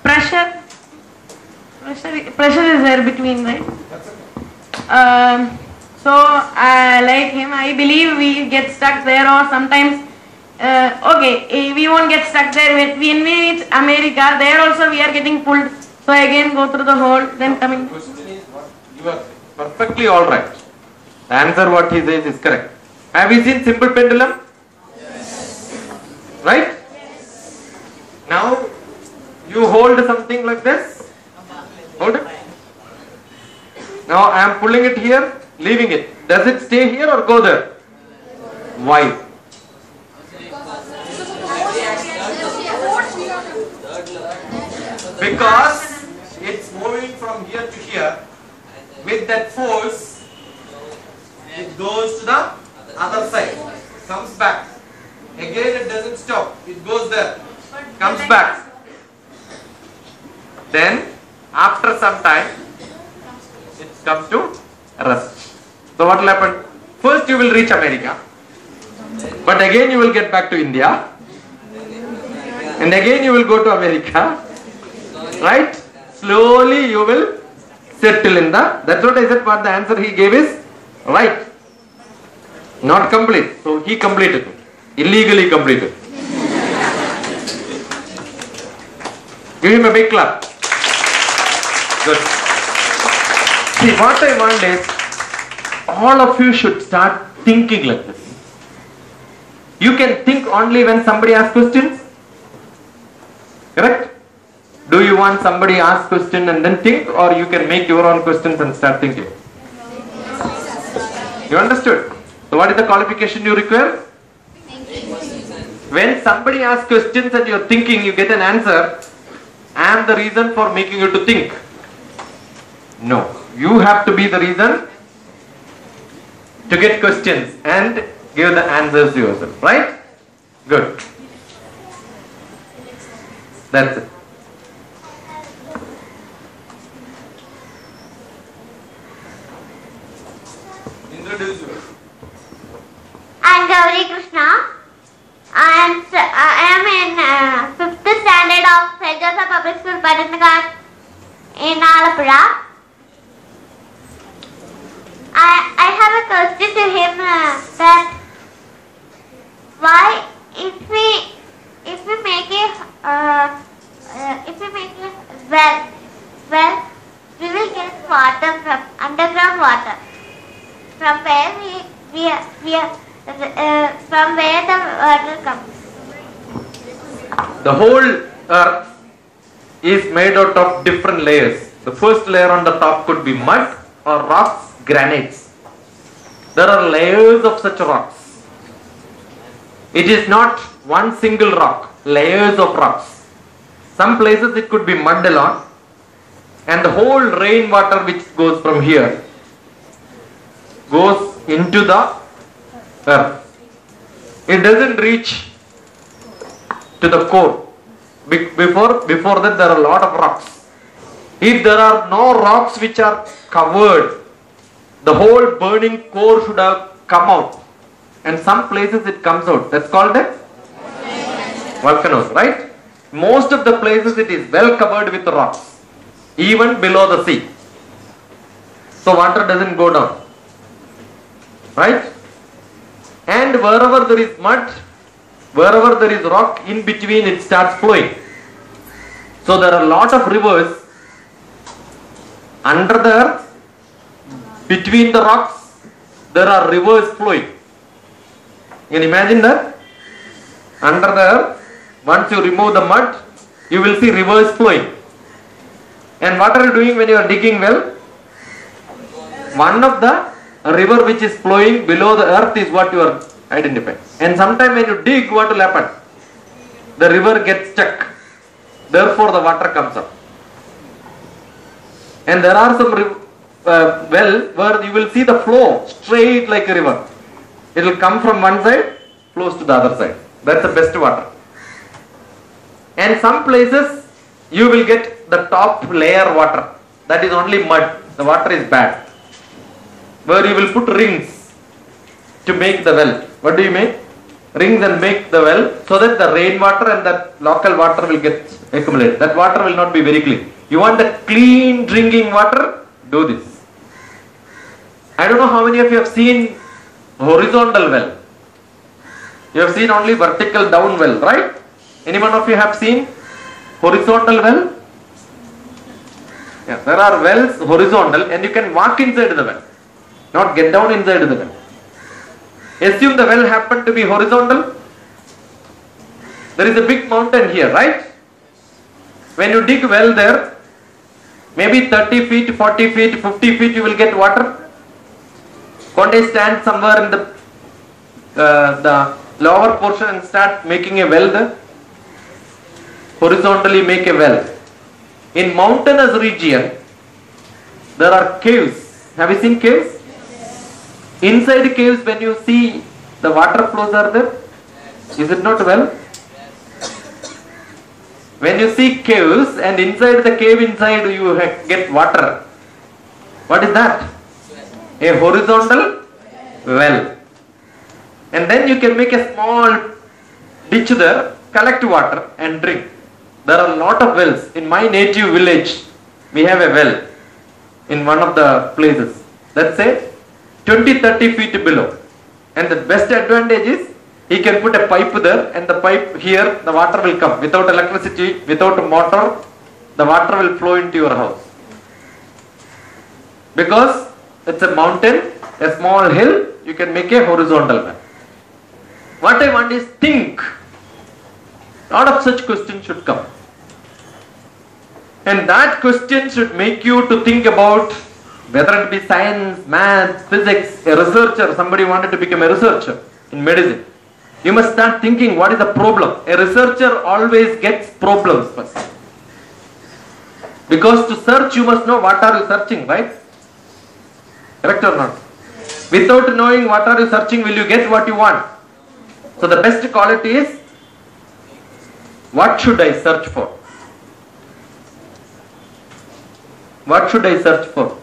pressure pressure is there between, right? So like him, I believe we get stuck there, or sometimes we won't get stuck there. When we reach America, there also we are getting pulled. So again go through the hole, then coming. You are perfectly all right. The answer what he says is correct. Have you seen simple pendulum? Yes. Right? Yes. Now you hold something like this. Hold it. Now I am pulling it here, leaving it. Does it stay here or go there? Why? Because it's moving from here to here. With that force, it goes to the other side, comes back. Again it doesn't stop, it goes there, comes back. Then after some time, it comes to rest. So what will happen? First you will reach America, but again you will get back to India, and again you will go to America, right? Slowly you will settle in the, that's what I said, what the answer he gave is right. Not complete. So he completed. Illegally completed. Give him a big clap. Good. See, what I want is, all of you should start thinking like this. You can think only when somebody asks questions. Correct? Do you want somebody ask question and then think, or you can make your own questions and start thinking? You understood? So what is the qualification you require? When somebody asks questions and you're thinking, you get an answer, I am the reason for making you to think. No, you have to be the reason to get questions and give the answers to yourself, right? Good. That's it. Introduce yourself. I'm Gauri Krishna. I am in 5th standard of St. Joseph Public School, Padanagar in Alapura. I have a question to him that why if we make it well we will get water from underground water. From where from where the water comes? The whole earth is made out of different layers. The first layer on the top could be mud or rocks, granites. There are layers of such rocks. It is not one single rock, layers of rocks. Some places it could be mud alone, and the whole rainwater which goes from here goes into the earth. It doesn't reach to the core. Before that there are a lot of rocks. If there are no rocks which are covered, the whole burning core should have come out. And some places it comes out. That's called a volcanoes, right? Most of the places it is well covered with rocks, even below the sea. So water doesn't go down. Right? And wherever there is mud, wherever there is rock, in between it starts flowing. So there are a lot of rivers under the earth. Between the rocks, there are rivers flowing. You can imagine that? Under the earth, once you remove the mud, you will see rivers flowing. And what are you doing when you are digging well? One of the river which is flowing below the earth is what you are identifying. And sometimes when you dig, what will happen? The river gets stuck. Therefore the water comes up. And there are some well where you will see the flow straight like a river. It will come from one side, flows to the other side. That's the best water. And some places you will get the top layer water. That is only mud. The water is bad. Where you will put rings to make the well. What do you make? rings and make the well so that the rainwater and that local water will get accumulated. That water will not be very clean. You want the clean drinking water? Do this. I don't know how many of you have seen horizontal well. You have seen only vertical down well, right? Anyone of you have seen horizontal well? Yeah, there are wells horizontal and you can walk inside the well, not get down inside the well. Assume the well happened to be horizontal. There is a big mountain here, right? When you dig well there, maybe 30 feet, 40 feet, 50 feet you will get water. Can't they stand somewhere in the lower portion and start making a well there? Horizontally make a well. In mountainous region, there are caves. Have you seen caves? Inside caves, when you see the water flows are there, is it not well? When you see caves and inside the cave inside you get water, what is that? A horizontal well. And then you can make a small ditch there, collect water and drink. There are a lot of wells. In my native village, we have a well in one of the places. Let's say 20-30 feet below. And the best advantage is he can put a pipe there and the pipe here, the water will come. Without electricity, without a motor, the water will flow into your house. Because it's a mountain, a small hill, you can make a horizontal well. What I want is think. A lot of such questions should come. And that question should make you to think about whether it be science, maths, physics, a researcher, somebody wanted to become a researcher in medicine. You must start thinking what is the problem. A researcher always gets problems first. Because to search you must know what are you searching, right? Correct or not? Without knowing what are you searching, will you get what you want? So the best quality is, what should I search for? What should I search for?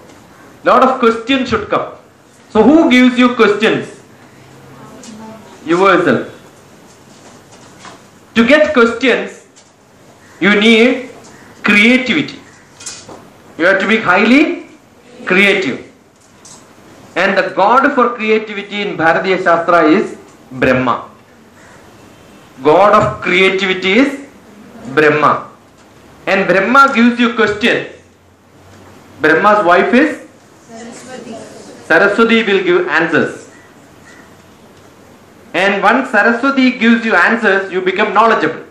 Lot of questions should come. So who gives you questions? Yourself. To get questions, you need creativity. You have to be highly creative. And the god for creativity in Bharatiya Shastra is Brahma. God of creativity is Brahma. And Brahma gives you questions. Brahma's wife is Saraswati will give answers. And once Saraswati gives you answers, you become knowledgeable.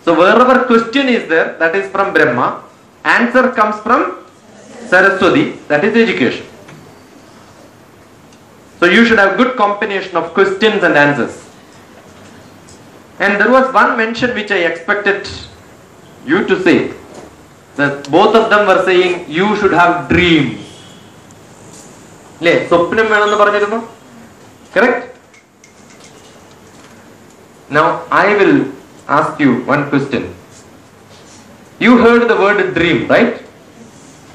So wherever question is there, that is from Brahma. Answer comes from Saraswati, that is education. So you should have good combination of questions and answers. And there was one mention which I expected you to say. That both of them were saying you should have dreams. Correct? Now I will ask you one question. You heard the word dream, right?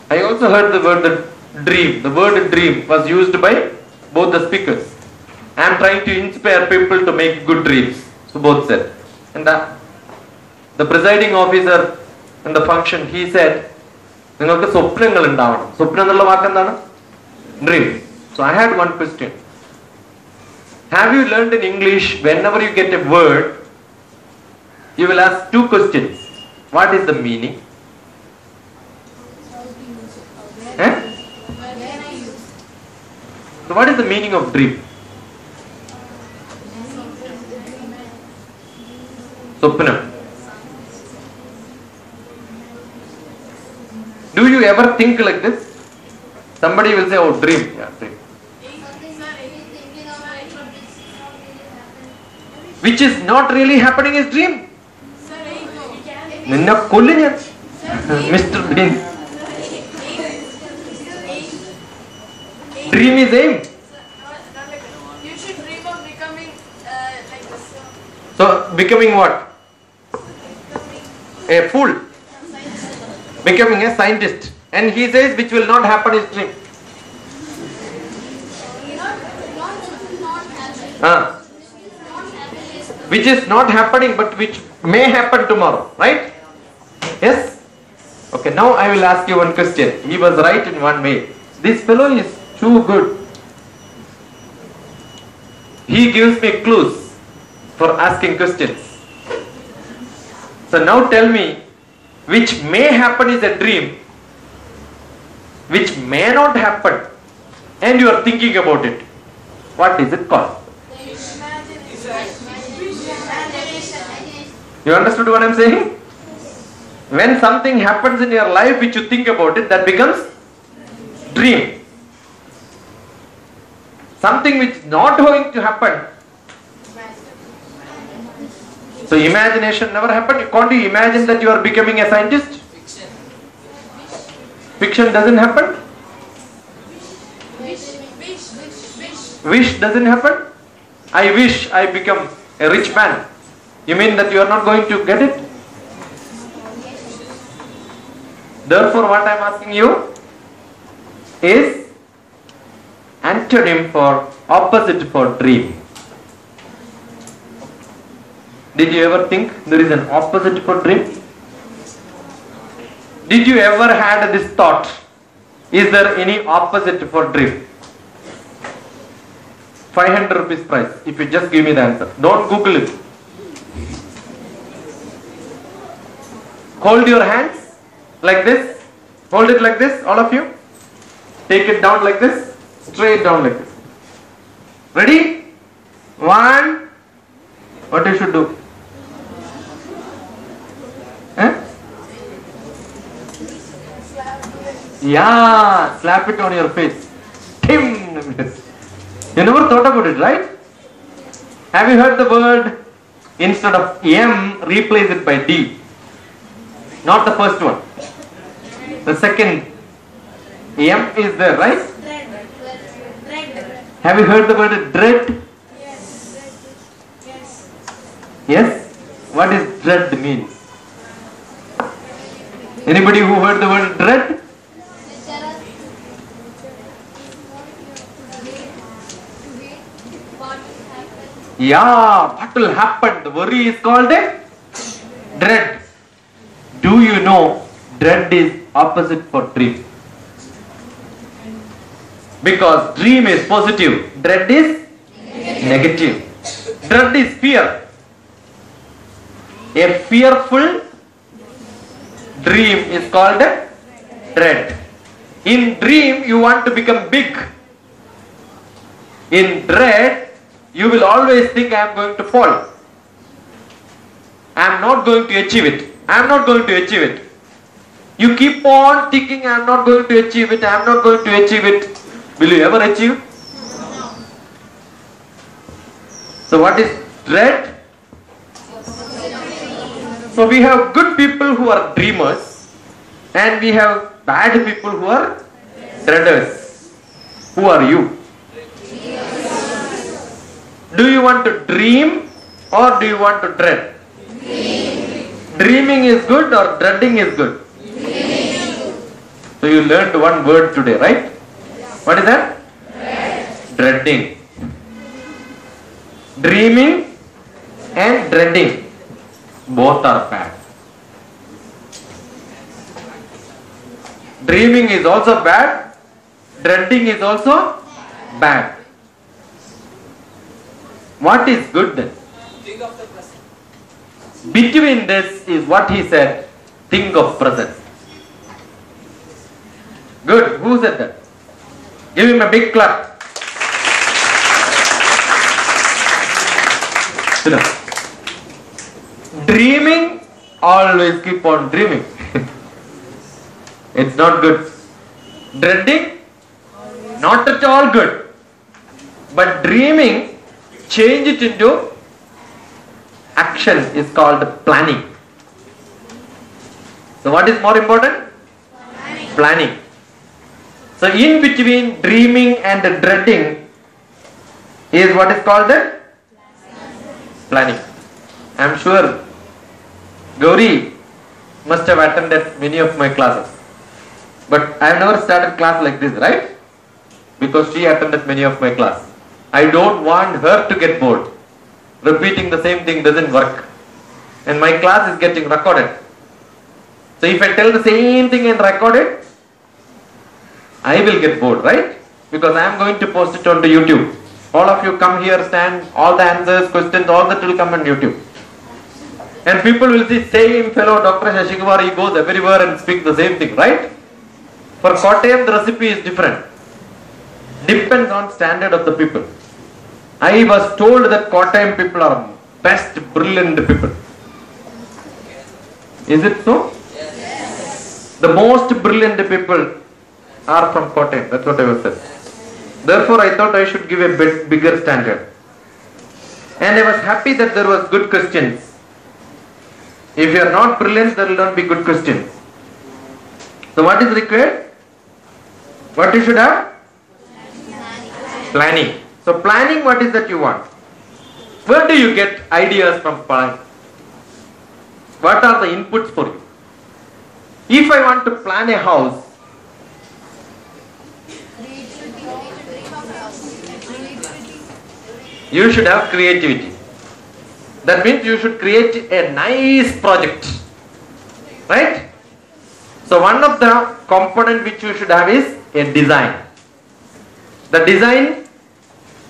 I also heard the word dream. The word dream was used by both the speakers. I am trying to inspire people to make good dreams. So both said. And the presiding officer in the function, he said, നിങ്ങൾക്ക് സ്വപ്നങ്ങൾ ഉണ്ടാവണം. സ്വപ്നം എന്നുള്ള വാക്ക് എന്താണ്? Dream. So I had one question. Have you learned in English, whenever you get a word, you will ask two questions. What is the meaning? So what is the meaning of dream? Swapnam. Do you ever think like this? Somebody will say, oh, dream. Yeah, dream. Which is not really happening is dream. Ninna kollinya. Mr. Bean. Dream is aim. You should dream of becoming like this. So, becoming what? A fool. Becoming a scientist. And he says which will not happen is dream. which is not happening but which may happen tomorrow, right? Yes? Okay, now I will ask you one question. He was right in one way. This fellow is too good. He gives me clues for asking questions. So now tell me, which may happen is a dream, which may not happen, and you are thinking about it. What is it called? You understood what I am saying? When something happens in your life which you think about it, that becomes dream. Something which is not going to happen. So imagination never happened. Can't you imagine that you are becoming a scientist? Fiction doesn't happen. Wish doesn't happen. I wish I become a rich man. You mean that you are not going to get it? Therefore, what I am asking you is antonym for opposite for dream. Did you ever think there is an opposite for dream? Did you ever had this thought? Is there any opposite for dream? 500 rupees price if you just give me the answer. Don't Google it. Hold your hands like this. Hold it like this, all of you. Take it down like this. Straight down like this. Ready? 1. What you should do? Yeah, slap it on your face. Tim. You never thought about it, right? Have you heard the word instead of M, replace it by D? Not the first one. The second M is there, right? Have you heard the word dread? Yes? What does dread mean? Anybody who heard the word dread? Yeah, what will happen? The worry is called a dread. Do you know dread is opposite for dream? Because dream is positive, dread is negative. Dread is fear. A fearful dream is called a dread. In dream, you want to become big. In dread, you will always think, I am going to fall. I am not going to achieve it. I am not going to achieve it. You keep on thinking, I am not going to achieve it. I am not going to achieve it. Will you ever achieve? So what is dread? So we have good people who are dreamers and we have bad people who are dreaders. Who are you? Do you want to dream or do you want to dread? Dreaming is good or dreading is good? So you learned one word today, right? What is that? Dreading. Dreaming and dreading, both are bad. Dreaming is also bad, dreading is also bad. What is good then? Think of the present. Between this is what he said, think of present. Good. Who said that? Give him a big clap. Dreaming, always keep on dreaming. It's not good. Dreading, not at all good. But dreaming, change it into action is called planning. So what is more important? Planning. So in between dreaming and dreading is what is called the planning. I am sure Gauri must have attended many of my classes. But I have never started class like this, right? Because she attended many of my class. I don't want her to get bored. repeating the same thing doesn't work. And my class is getting recorded. So if I tell the same thing and record it, I will get bored, right? Because I am going to post it onto YouTube. All of you come here, stand, all the answers, questions, all that will come on YouTube. And people will see same fellow Dr. Shashikumar, he goes everywhere and speaks the same thing, right? For Kottayam, the recipe is different. Depends on standard of the people. I was told that Kottayam people are best, brilliant people. Is it so? Yes. The most brilliant people are from Kottayam. That's what I was said. Therefore, I thought I should give a bit bigger standard. And I was happy that there was good questions. If you are not brilliant, there will not be good questions. So what is required? What you should have? Planning. So planning, what is that you want? Where do you get ideas from planning? What are the inputs for you? If I want to plan a house, you should have creativity. That means you should create a nice project. Right? So one of the component which you should have is a design. The design,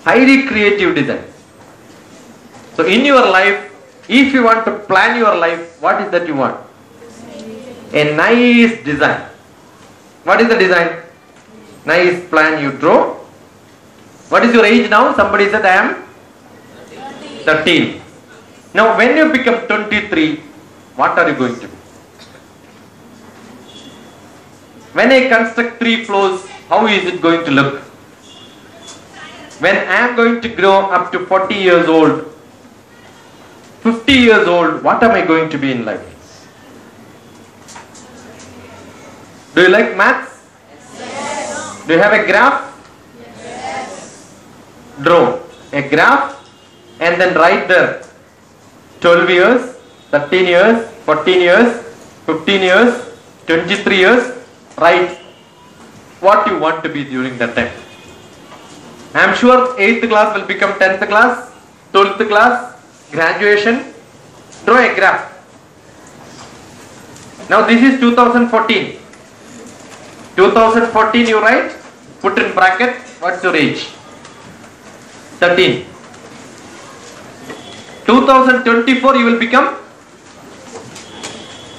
highly creative design. So in your life, if you want to plan your life, what is that you want? A nice design. What is the design? Nice plan you draw. What is your age now? Somebody said I am 13. Now when you become 23, what are you going to do? When I construct 3 floors, how is it going to look? When I am going to grow up to 40 years old, 50 years old, what am I going to be in life? Do you like maths? Yes. Do you have a graph? Yes. Draw a graph and then write there 12 years, 13 years, 14 years, 15 years, 23 years. Write what you want to be during that time. I am sure 8th class will become 10th class, 12th class, graduation. Draw a graph. Now this is 2014. 2014 you write, put in bracket, what's your age? 13. 2024 you will become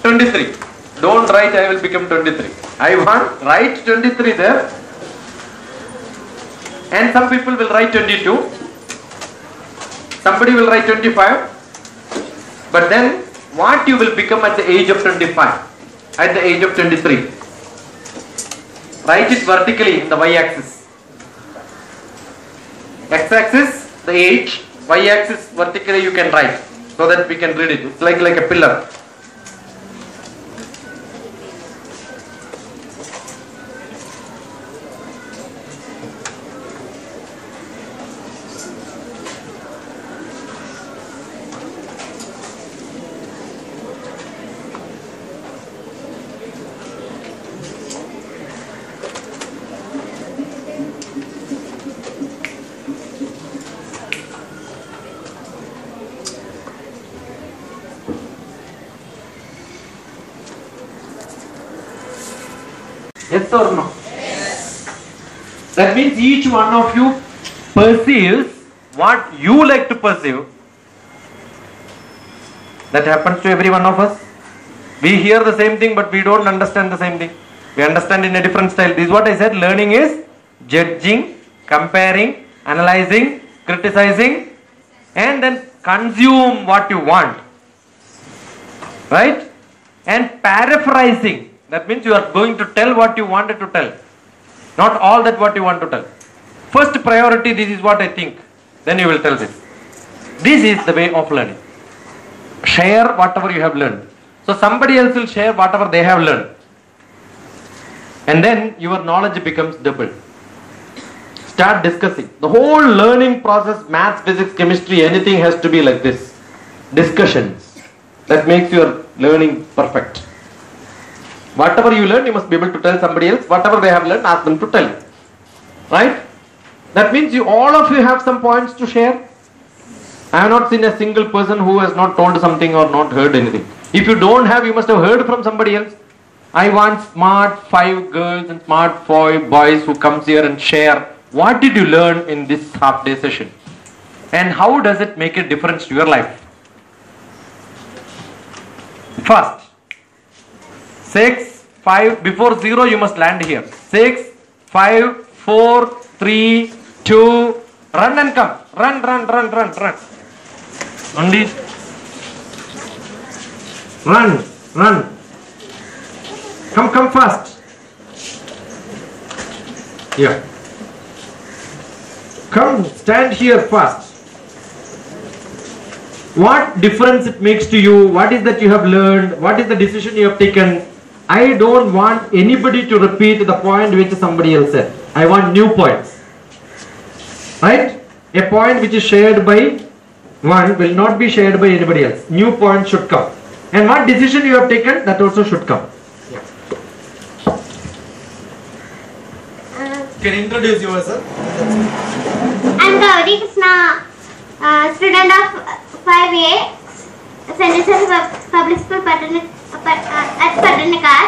23. Don't write I will become 23. I want write 23 there. And some people will write 22. Somebody will write 25. But then what you will become at the age of 25? At the age of 23? Write it vertically in the y-axis. X-axis, the age. Y-axis, vertically you can write. So that we can read it. It's like a pillar. Yes or no? Yes. That means each one of you perceives what you like to perceive. That happens to every one of us. We hear the same thing but we don't understand the same thing. We understand in a different style. This is what I said. Learning is judging, comparing, analyzing, criticizing, and then consume what you want. Right? And paraphrasing. That means you are going to tell what you wanted to tell. Not all that what you want to tell. First priority, this is what I think. Then you will tell this. This is the way of learning. Share whatever you have learned. So somebody else will share whatever they have learned. And then your knowledge becomes double. Start discussing. The whole learning process, maths, physics, chemistry, anything has to be like this. Discussions. That makes your learning perfect. Whatever you learn, you must be able to tell somebody else. Whatever they have learned, ask them to tell you. Right? That means all of you have some points to share. I have not seen a single person who has not told something or not heard anything. If you don't have, you must have heard from somebody else. I want smart 5 girls and smart 5 boys who comes here and share what did you learn in this half day session and how does it make a difference to your life. First, 6, 5, before 0 you must land here. 6, 5, 4, 3, 2, run and come. Run. Only run. Come fast. Yeah. Come, stand here fast. What difference it makes to you? What is that you have learned? What is the decision you have taken? I don't want anybody to repeat the point which somebody else said. I want new points. Right? A point which is shared by one will not be shared by anybody else. New points should come. And what decision you have taken, that also should come. Can you introduce yourself? I'm Gauri Krishna, student of 5A, St. Joseph's Public School at Patanagar.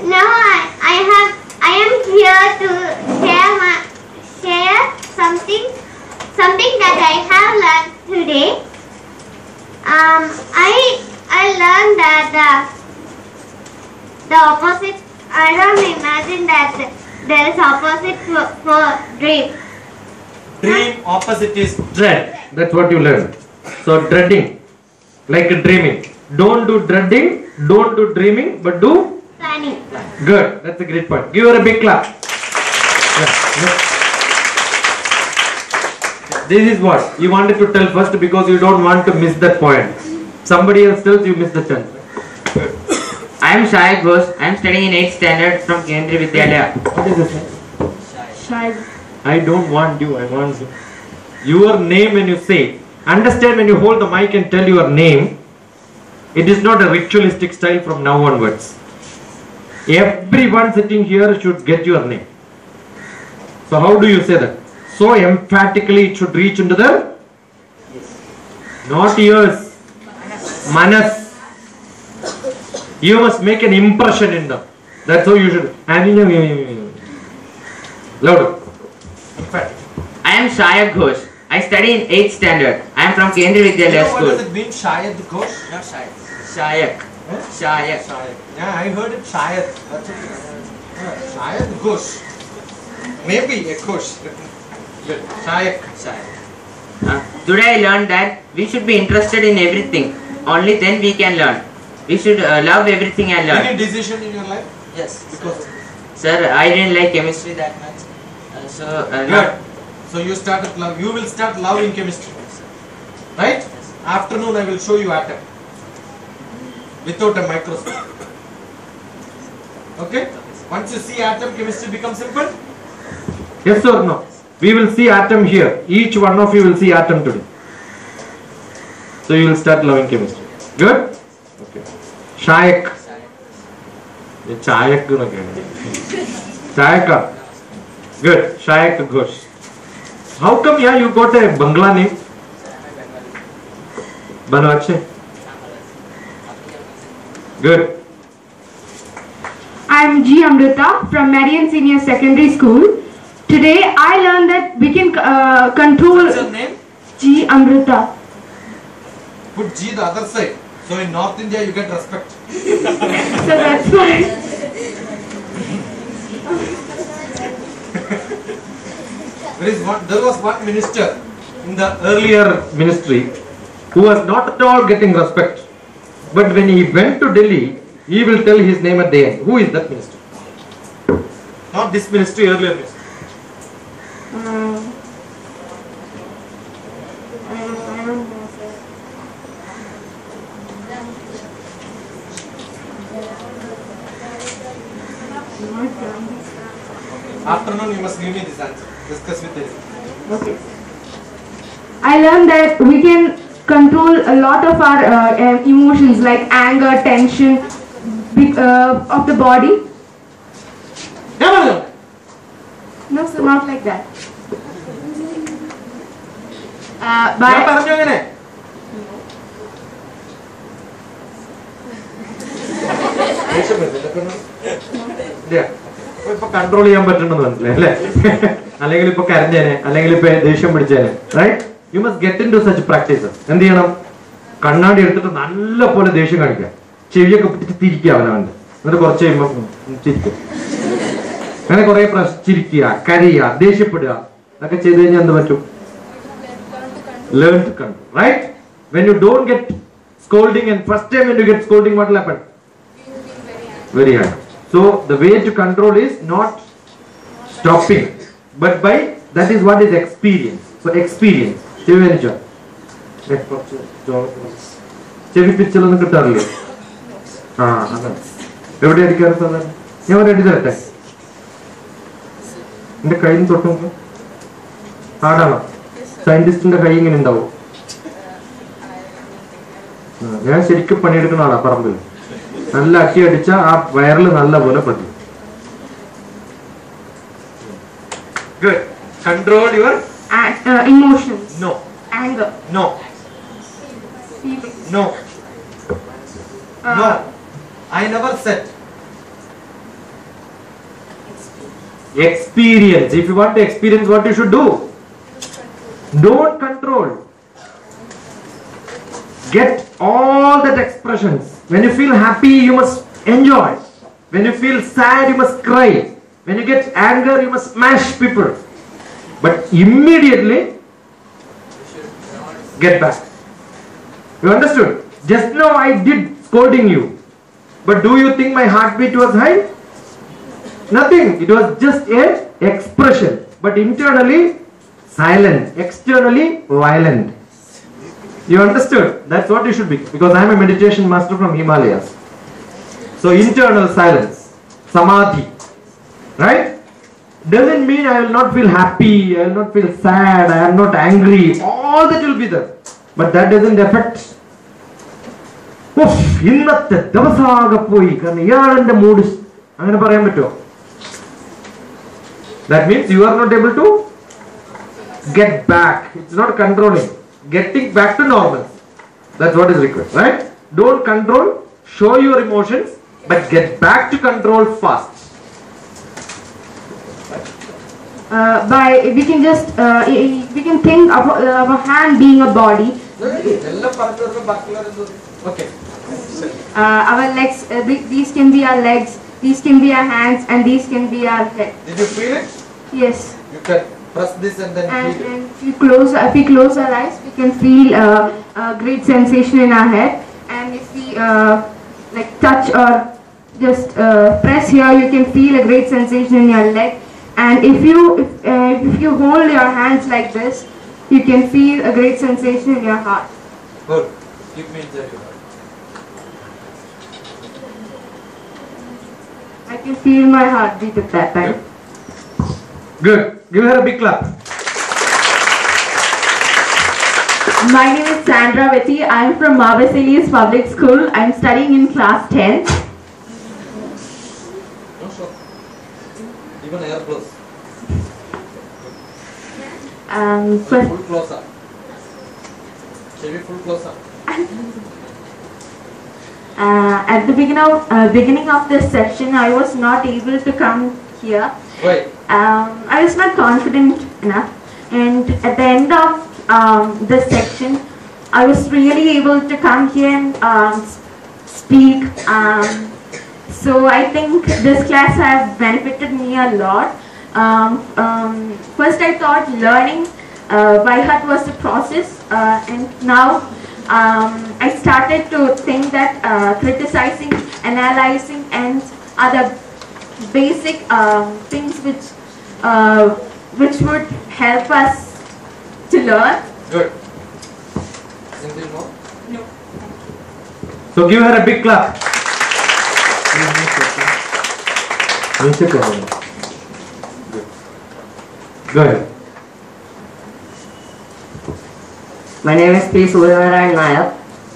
Now I am here to share something that I have learned today. I learned that the opposite. I don't imagine that there is opposite for dream. Dream opposite is Dread. That's what you learned. So dreading, like dreaming. Don't do dreading, don't do dreaming, but do Planning. good. That's a great point. Give her a big clap. Yeah. This is what you wanted to tell first because you don't want to miss that point. Somebody else tells you miss the chance. I am Shai Ghosh. I am studying in 8th standard from Kendriya Vidyalaya. What is this? Shai. I don't want you, I want you. Your name when you say. Understand when you hold the mic and tell your name, it is not a ritualistic style from now onwards. Everyone sitting here should get your name. So how do you say that? So emphatically it should reach into the not ears, manas. You must make an impression in them. That's how you should. Louder. I am Shai Ghosh. I study in 8th standard. I am from Kendriya Vidyalaya What school. does it mean? Shayad Ghosh? Not Shayad. Shayak. Huh? Shayak. Shayad. Yeah, I heard it Shayad. That's it. Shayad Ghosh. Maybe a Ghosh. Good. Shayak. Today I learned that we should be interested in everything. Only then we can learn. We should love everything and learn. Any decision in your life? Yes. Because Sir, I didn't like chemistry that much. good. So you started love. You will start loving chemistry, right? Afternoon I will show you atom without a microscope. Okay. Once you see atom, chemistry becomes simple. Yes or no? We will see atom here. Each one of you will see atom today. So you will start loving chemistry. Good? Okay. Shayak. Chayak. Chayaka. Good. Shayak Ghosh. How come you got a Bangla name? Banache. Good. I am G. Amrita from Marian Senior Secondary School. Today I learned that we can control. What's your name? G. Amrita. Put G the other side. So in North India you get respect. So that's why. There was one minister In the earlier ministry who was not at all getting respect. But when he went to Delhi, he will tell his name at the end. Who is that minister? Not this ministry, earlier ministry. Afternoon you must give me this answer. Discuss with him. Okay. I learned that we can control a lot of our emotions like anger, tension of the body. No, sir, not like that. ഇപ്പൊ control ചെയ്യാൻ പറ്റുന്നത് മനസ്സിലായി അല്ലേ? അല്ലെങ്കിൽ ഇപ്പൊ കരഞ്ഞേനെ, അല്ലെങ്കിൽ ഇപ്പൊ ദേഷ്യം പിടിച്ചേനെ. Right? You must get in to such practices. എന്ത് ചെയ്യണം? കണ്ണാടി എടുത്തിട്ട് നല്ല പോലെ ദേഷ്യം കാണിക്കുക, ചെവിയൊക്കെ പിടിച്ച് തിരിക്കുക അവനവന്റെ, എന്നിട്ട് കുറച്ച് കഴിയുമ്പോ ചിരിക്കുക. അങ്ങനെ കുറെ ചിരിക്കുക, കരയുക, ദേഷ്യപ്പെടുക, അതൊക്കെ ചെയ്ത് കഴിഞ്ഞാൽ എന്ത് പറ്റും? Learn to control. Right? When you don't get scolding, and first time when you get scolding, what will happen? Very hard. So the way to control is not stopping, but by that is what is experience. So experience. ചെവി പിച്ചലൊന്നും കിട്ടാറില്ല. അതാണ് എവിടെ അടിക്കാറ് സാധാരണ? ഞാൻ ഒരു അടി തരട്ടെ? എന്റെ കയ്യിൽ നിന്ന് തൊട്ട് നോക്കും. ഹാർഡാണോ? സയന്റിസ്റ്റിന്റെ കൈ ഇങ്ങനെ ഉണ്ടാവും. ഞാൻ ശരിക്കും പണിയെടുക്കുന്ന ആളാ പറമ്പിൽ. നല്ല അക്കി അടിച്ച ആ വയറിൽ നല്ല പോലെ പറ്റും. Good. Control your emotions. No. Anger. No. Feelings. No. No. I never said. Experience. If you want to experience, what you should do? Don't control. Get all that expressions. When you feel happy, you must enjoy. When you feel sad, you must cry. When you get anger, you must smash people. But immediately get back. You understood? Just now I did scolding you. But do you think my heartbeat was high? Nothing. It was just a expression. But internally silent, externally violent. You understood? That's what you should be. Because I am a meditation master from Himalayas. So internal silence, samadhi, right? Doesn't mean I will not feel happy, I will not feel sad, I am not angry. All that will be there. But that doesn't affect. ഇന്നത്തെ ദിവസമാകെ പോയി കാരണം ഇയാളെന്റെ mood അങ്ങനെ പറയാൻ പറ്റുമോ? That means you are not able to get back. It's not controlling. Getting back to normal. That's what is required, right? Don't control, show your emotions, but get back to control fast. By we can just we can think of our hand being a body. Okay. Our legs, these can be our legs, these can be our hands, and these can be our head. Did you feel it? Yes. You can press this and then feel it. And if we close our eyes, we can feel a great sensation in our head. And if we like touch or just press here, you can feel a great sensation in your leg. And if you hold your hands like this, you can feel a great sensation in your heart. Good. Give me that. I can feel my heartbeat at that time. Good. Give her a big clap. My name is Sandra Vetti. I am from Mabasilius Public School. I am studying in class 10. No, sure. Even air close. Full closer. Maybe full closer. At the beginning of this session, I was not able to come here. Why? I was not confident enough, and at the end of this section, I was really able to come here and speak. So I think this class has benefited me a lot. First I thought learning by heart was the process, and now I started to think that criticizing, analyzing, and other basic things which would help us to learn. Good. Anything more? No. So give her a big clap. Go ahead. My name is P. Suryanarayan Nair.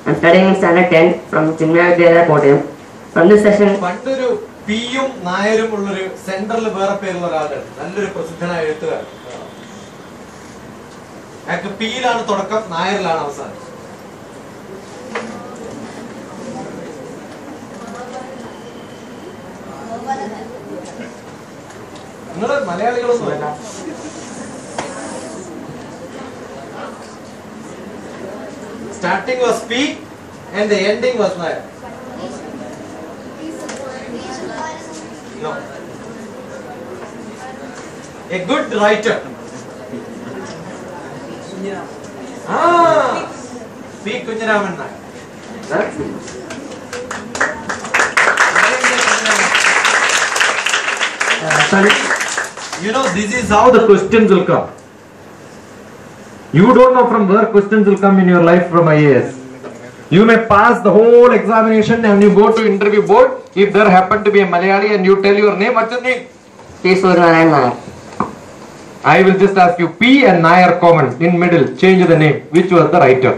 I am studying in standard 10 from Chinmaya Kottayam. From this session, പണ്ടൊരു പിയും നായരും ഉള്ളൊരു central വേറെ പേരുള്ള ഒരാളുണ്ട്, നല്ലൊരു പ്രസിദ്ധനായ എഴുത്തുകാരൻ. അയാൾക്ക് പിയിലാണ് തുടക്കം, നായരിലാണ് അവസാനം. നിങ്ങള് മലയാളികളൊന്നും അല്ല. Starting was P and the ending was Nair. No. A good writer. P. Kunjaraman Nair. That's it. You know, this is how the questions will come. You don't know from where questions will come in your life from IAS. You may pass the whole examination and you go to interview board. If there happen to be a Malayali and you tell your name, what's your name? P. Suryanarayan Nair. I will just ask you P and Nair common in middle. Change the name. Which was the writer?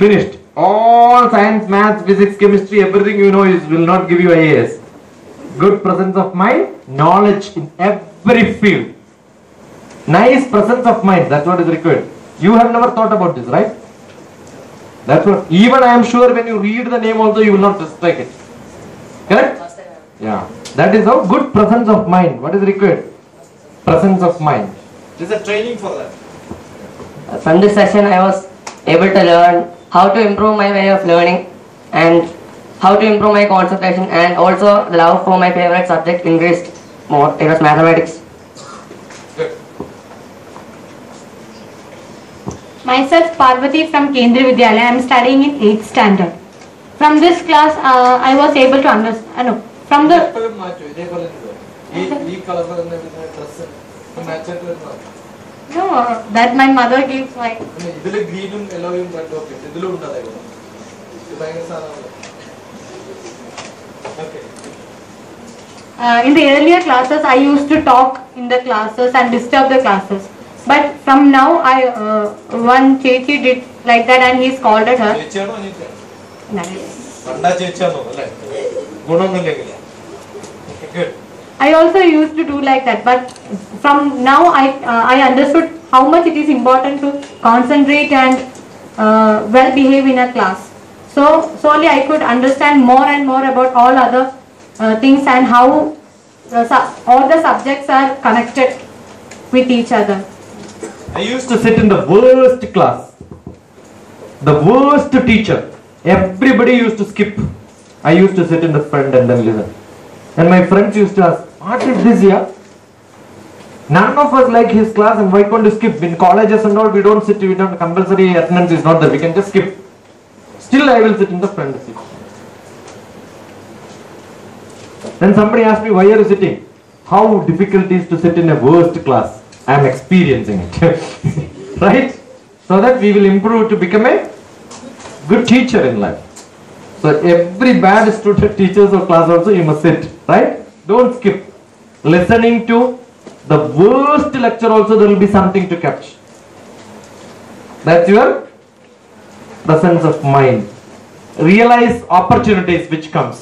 Finished. All science, maths, physics, chemistry, everything you know will not give you IAS. Good presence of mind, knowledge in every field. Nice presence of mind. That's what is required. You have never thought about this, right? That's what. Even I am sure when you read the name also you will not dislike it. Correct? Yeah. That is how good presence of mind. What is required? Presence of mind. There is a training for that. From this session I was able to learn how to improve my way of learning and how to improve my concentration, and also the love for my favorite subject increased more. It was mathematics. Myself Parvati from Kendriya Vidyalaya. I am studying in 8th standard. From this class I was able to understand. From the no, that my mother gives my. In the earlier classes, I used to talk in the classes and disturb the classes. But from now, one Chechi did like that and he scolded her. I also used to do like that, but from now I understood how much it is important to concentrate and well behave in a class. So slowly I could understand more and more about all other things and how all the subjects are connected with each other. I used to sit in the worst class, the worst teacher. Everybody used to skip. I used to sit in the front and then listen. And my friends used to ask, what is this here? None of us like his class and why can't you skip? In colleges and all, we don't sit, we don't, compulsory attendance is not there, we can just skip. Still I will sit in the front seat. Then somebody asked me, why are you sitting? How difficult it is to sit in a worst class. I am experiencing it. Right? So that we will improve to become a good teacher in life. So every bad student, teachers or class also you must sit. Right? Don't skip. Listening to the worst lecture also there will be something to catch. That's your presence of mind. Realize opportunities which comes.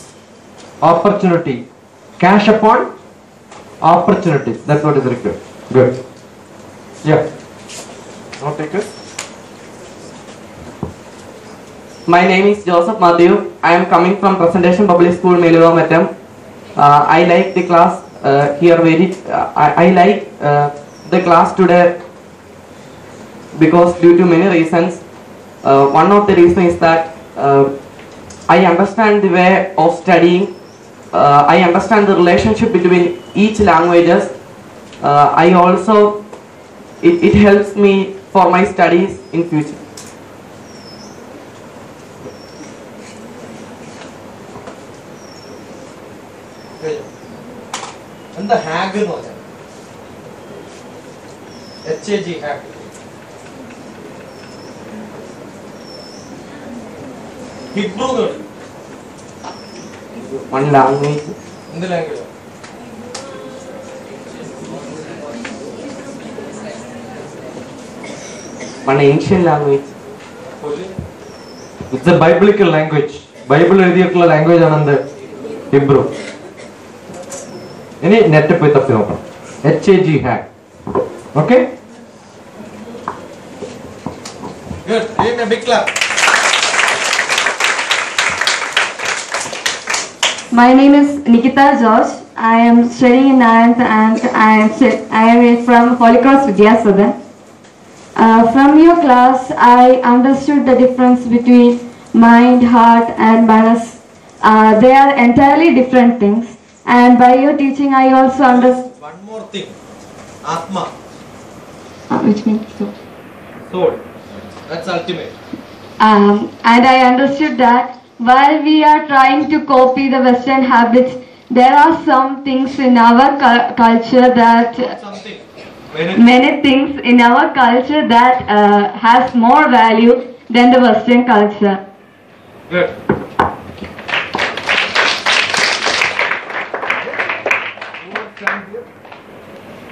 Opportunity. Cash upon opportunities. That's what is required. Good. Yeah. Now take it. My name is Joseph Matthew. I am coming from Presentation Public School, Meluvamattam. I like the class here very. I like the class today because due to many reasons. One of the reasons is that I understand the way of studying. I understand the relationship between each languages. I also it helps me for my studies in future. And the hag no HAG hag. Hebrew no. One language. In the language. One ancient language. It's a biblical language. Bible എഴുതിയിട്ടുള്ള language ആണ് Hebrew. ഇനി net പോയി തപ്പി നോക്കണം. HAG hag. Okay? Good. Give him a big clap. My name is Nikita George. I am studying in 9th and I am from Holy Cross Vidyasadan. From your class, I understood the difference between mind, heart and manas. They are entirely different things. And by your teaching, I also understood. One more thing. Atma. Which means soul. Soul. That's ultimate. And I understood that while we are trying to copy the Western habits, there are some things in our culture that many things in our culture that has more value than the Western culture. Good.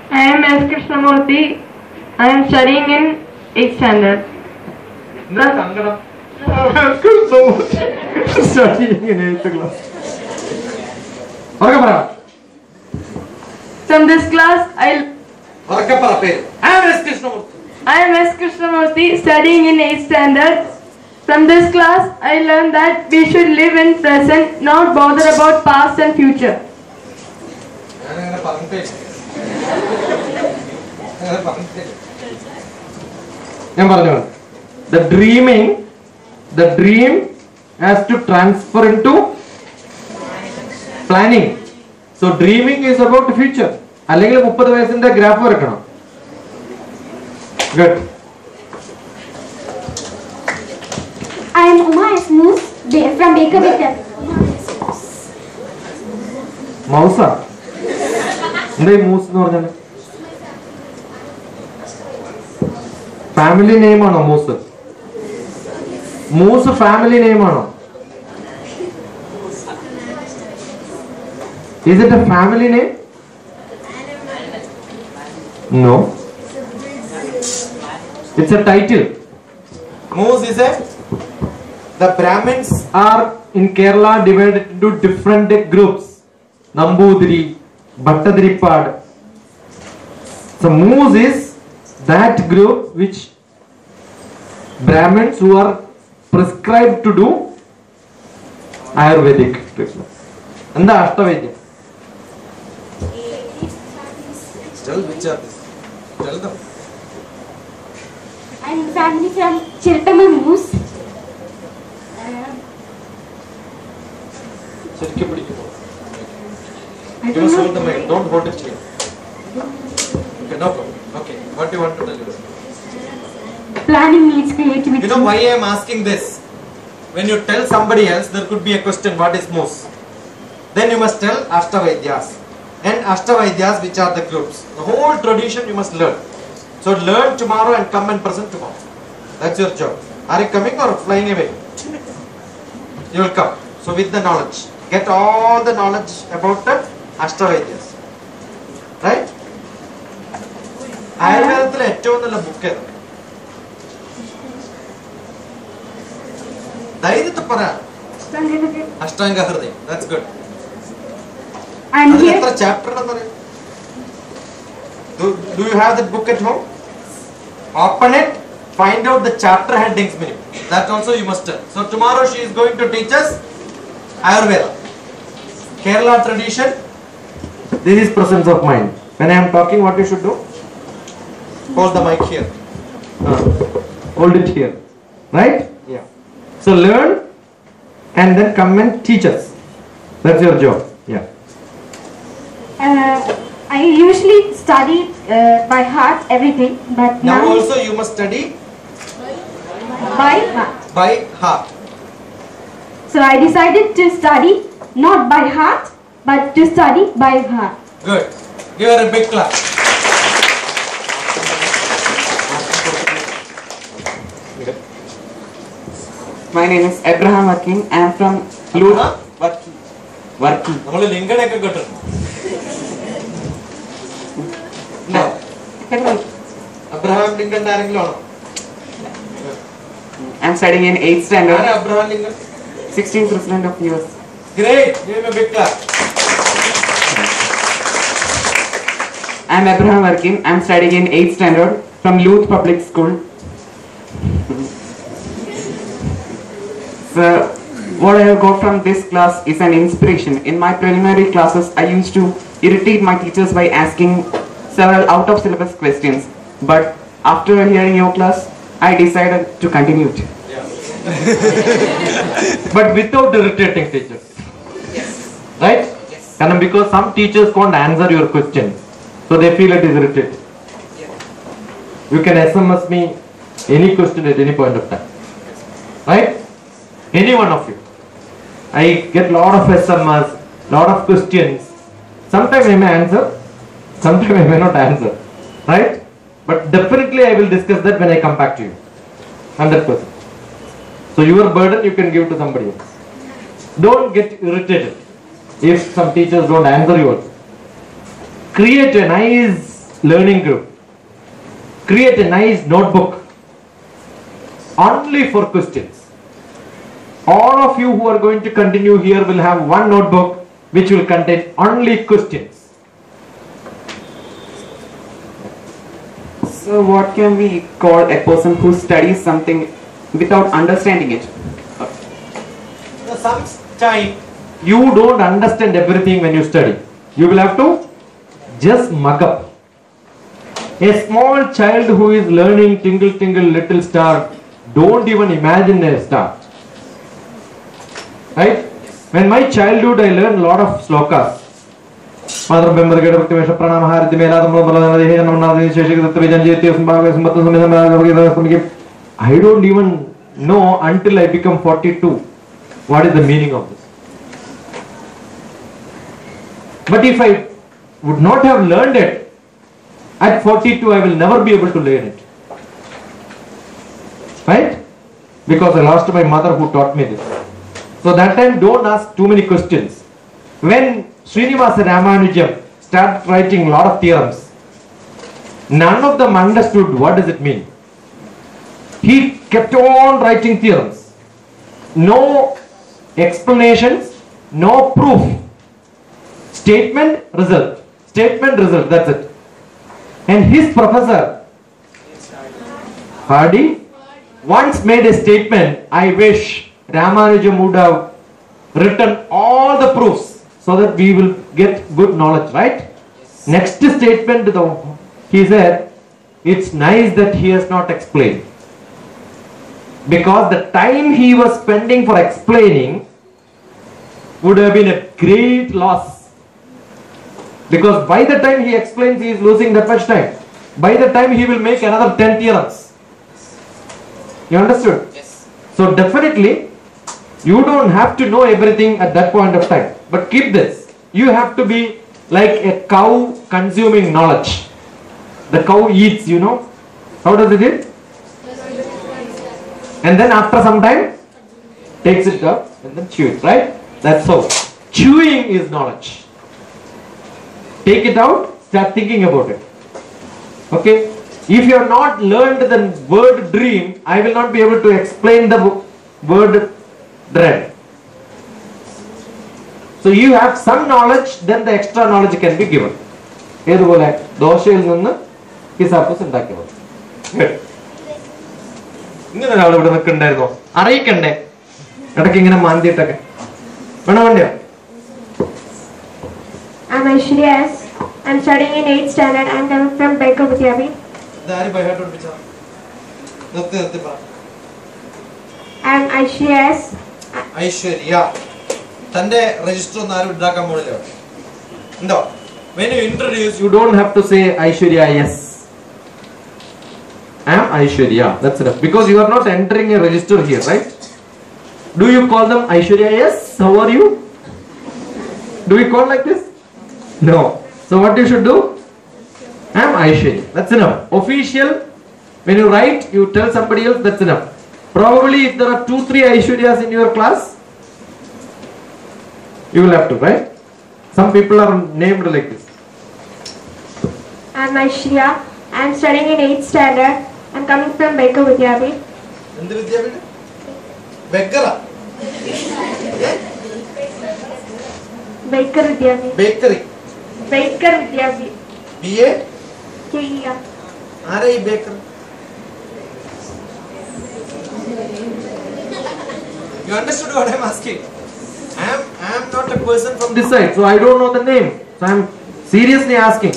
I am S. Krishnamurthy. I am studying in 8th standard. Studying in 8th class. From this class, I am S. Krishnamurthy studying in 8th standard. From this class, I learned that we should live in present, not bother about past and future. The dream has to transfer into planning. So dreaming is about the future. അല്ലെങ്കിൽ 30 വയസ്സിന്റെ graph വരക്കണം. Good. I am Uma S. Moose from Baker Victor. മൗസാ എന്താ ഈ Moose എന്ന് പറഞ്ഞാൽ? Family name ആണോ Moose? Moose family name ആണോ? Is it a family name? No. It's a title. Moose is a. The Brahmins are in Kerala divided into different groups. Nambudiri, Bhattadiripad. So Moose is that group which Brahmins who are prescribed to do Ayurvedic treatment. And the Ashtavedya. Tell which are this? Tell them. I am family from Chirtama Moose. You must hold the mic. Don't hold it here. Okay, no problem. Okay, what do you want to tell us? Planning needs creativity. You know why I am asking this? When you tell somebody else, there could be a question, what is Moose? Then you must tell Ashtavadyas. And Ashtavadyas, which are the groups. The whole tradition you must learn. So learn tomorrow and come and present tomorrow. That's your job. Are you coming or flying away? You will come. So with the knowledge. Get all the knowledge about the Ashtavadyas. Right? ആയുർവേദത്തിലെ ഏറ്റവും നല്ല book ഏതാ? ധൈര്യത്തിൽ പറ. അഷ്ടാംഗ ഹൃദയം. That's good. അതിൽ എത്ര chapter ഉണ്ടെന്ന് അറിയാം? Do you have that book at home? Open it, find out the chapter headings minimum. That also you must tell. So tomorrow she is going to teach us Ayurveda. Kerala tradition. This is presence of mind. When I am talking, what you should do? Hold the mic here. Hold it here. Right? Yeah. So learn and then come and teach us. That's your job. Yeah. I usually study by heart everything, but Now also you must study by heart. by heart. So I decided to study not by heart, but to study by heart. Good. Give her a big clap. My name is Abraham Working. I am from Luth. Working. നമ്മൾ ലിങ്കണൊക്കെ കേട്ടിട്ടുണ്ട്. Abraham Lincoln ആരെങ്കിലും ആണോ? I am studying in 8th standard. ആരാ Abraham Lincoln? 16th president of US. Great. Give him a big clap. I am Abraham Working. I am studying in 8th standard from Luth Public School. So, what I have got from this class is an inspiration. In my preliminary classes, I used to irritate my teachers by asking several out-of-syllabus questions. But after hearing your class, I decided to continue it. But without irritating teachers. Right? And because some teachers can't answer your questions, so they feel it is irritating. You can SMS me any question at any point of time. Right? Any one of you. I get lot of SMS, lot of questions. Sometimes I may answer, sometimes I may not answer. Right? But definitely I will discuss that when I come back to you. 100%. So your burden you can give to somebody else. Don't get irritated if some teachers don't answer you. Create a nice learning group. Create a nice notebook only for questions. All of you who are going to continue here will have one notebook which will contain only questions. So what can we call a person who studies something without understanding it? Sometimes you don't understand everything when you study. You will have to just mug up. A small child who is learning tingle tingle little star, don't even imagine a star. Right? When my childhood I learned a lot of slokas. I don't even know until I become 42 what is the meaning of this. But if I would not have learned it, at 42 I will never be able to learn it. Right? Because I lost my mother who taught me this. So that time don't ask too many questions. When Srinivasa Ramanujam started writing a lot of theorems, none of them understood what does it mean. He kept on writing theorems. No explanations, no proof. Statement, result. Statement, result, that's it. And his professor, Hardy, once made a statement, I wish Ramanujam would have written all the proofs so that we will get good knowledge, right? Next statement, he said, it's nice that he has not explained. Because the time he was spending for explaining would have been a great loss. Because by the time he explains, he is losing that much time. By the time he will make another 10 theorems. You understood? Yes. So definitely, you don't have to know everything at that point of time. But keep this. You have to be like a cow consuming knowledge. The cow eats, you know. How does it eat? And then after some time, takes it up and then chew it, right? That's how. Chewing is knowledge. Take it out, start thinking about it. Okay? If you have not learned the word dream, I will not be able to explain the word dread. So you have some knowledge, then the extra knowledge can be given. ഏതുപോലെ ദോശയിൽ നിന്ന് ഹിസാപ്പൂസ് ഉണ്ടാക്കി മതി. ഇങ്ങനെ ഒരാൾ ഇവിടെ നിൽക്കണ്ടായിരുന്നോ? അറിയിക്കണ്ടേ? ഇടയ്ക്ക് ഇങ്ങനെ മാന്തിയിട്ടൊക്കെ വേണോ വേണ്ടിയോ? I'm Aishwarya S. I'm studying in 8th standard. I'm coming from Baker Kottayam. I'm Aishwarya S. Aishwarya. Tande register on the Draka model. No. When you introduce, you don't have to say Aishwarya yes. I am Aishwarya. That's enough. Because you are not entering a register here, right? Do you call them Aishwarya yes? How are you? Do we call like this? No. So what you should do? I am Aishwarya. That's enough. Official. When you write, you tell somebody else. That's enough. Probably if there are 2-3 Aishwaryas in your class, you will have to, right? Some people are named like this. I'm Aishwarya. I'm studying in 8th standard. I'm coming from Baker Kottayam. Baker. Baker Kottayam. Bakery. Baker Kottayam. B.A. K.E.R. R.I. Baker. You understood what I am asking? I am not a person from this side, so I don't know the name. So I am seriously asking.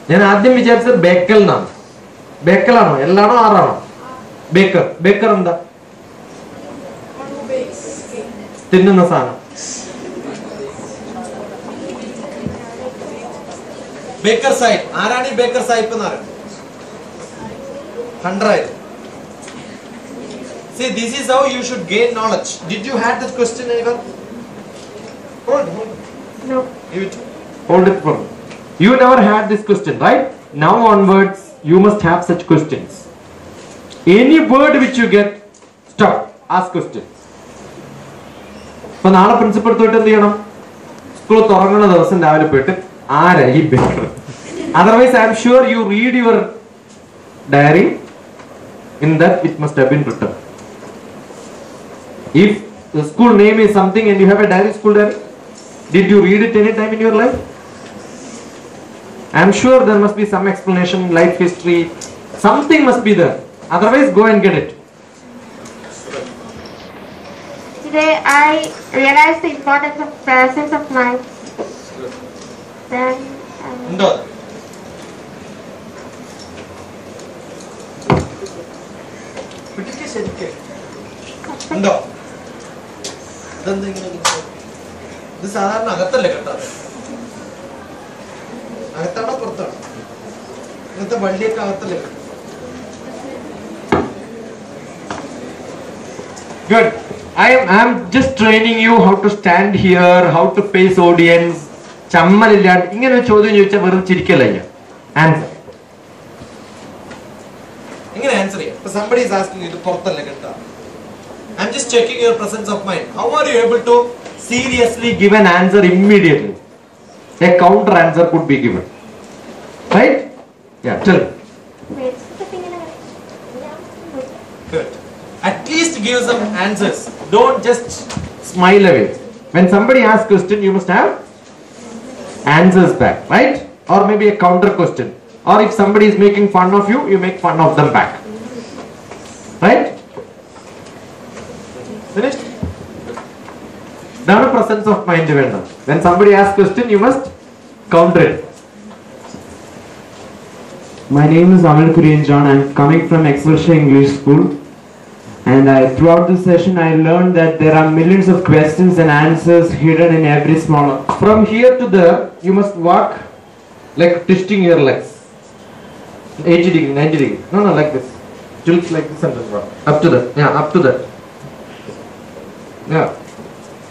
ഞാൻ ആദ്യം വിചാരിച്ചത് ബേക്കൽ എന്നാണ്. ബേക്കലാണോ? എല്ലാണോ ആറാണോ? Baker. Baker എന്താ? തിന്നുന്ന സാധനം. Baker Sahib. ആരാണ് ഈ Baker Sahib എന്ന് അറിയാം? 100. See, this is how you should gain knowledge. Did you have this question, anyone? Hold. No. Give it. Hold it for me. You never had this question, right? Now onwards, you must have such questions. Any word which you get, stop. Ask questions. So, നാളെ principal തൊട്ട് എന്ത് ചെയ്യണം? School തുറങ്ങുന്ന ദിവസം രാവിലെ പോയിട്ട് ആരാ ഈ Baker? Otherwise, I am sure you read your diary. In that, it must have been written. If the school name is something and you have a diary, school diary, did you read it any time in your life? I am sure there must be some explanation, life history, something must be there. Otherwise, go and get it. Today I realized the importance of presence of mind. Then No. ഉണ്ടോ? ഇത് സാധാരണ അകത്തല്ലേ കെട്ടാറ്? അകത്താണോ പുറത്താണോ? ഇങ്ങനത്തെ വള്ളിയൊക്കെ അകത്തല്ലേ? Good. I am just training you how to stand here, how to face audience. ചമ്മലില്ലാണ്ട് ഇങ്ങനെ ഒരു ചോദ്യം ചോദിച്ചാൽ വെറുതെ ചിരിക്കല്ല. Answer. എങ്ങനെ ആൻസർ ചെയ്യാം? ഇപ്പൊ somebody is asking you ഇത് പുറത്തല്ലേ കെട്ടാ? I'm just checking your presence of mind. How are you able to Seriously give an answer immediately? A counter answer could be given. Right? Yeah, tell me. Good. At least give some answers. Don't just Smile away. When somebody asks question, you must have answers back, right? Or maybe a counter question. Or if somebody is making fun of you, you make fun of them back. Right? Finished? That's presence of mind. When somebody asks question, you must counter it. My name is Amal Kurian John. I'm coming from Excelsior English School. And throughout this session, I learned that there are millions of questions and answers hidden in every small. From here to there, you must walk like twisting your legs. 80 degree, 90 degree. No, like this. Tilt like this and then walk. Up to that. Yeah, up to that. Yeah.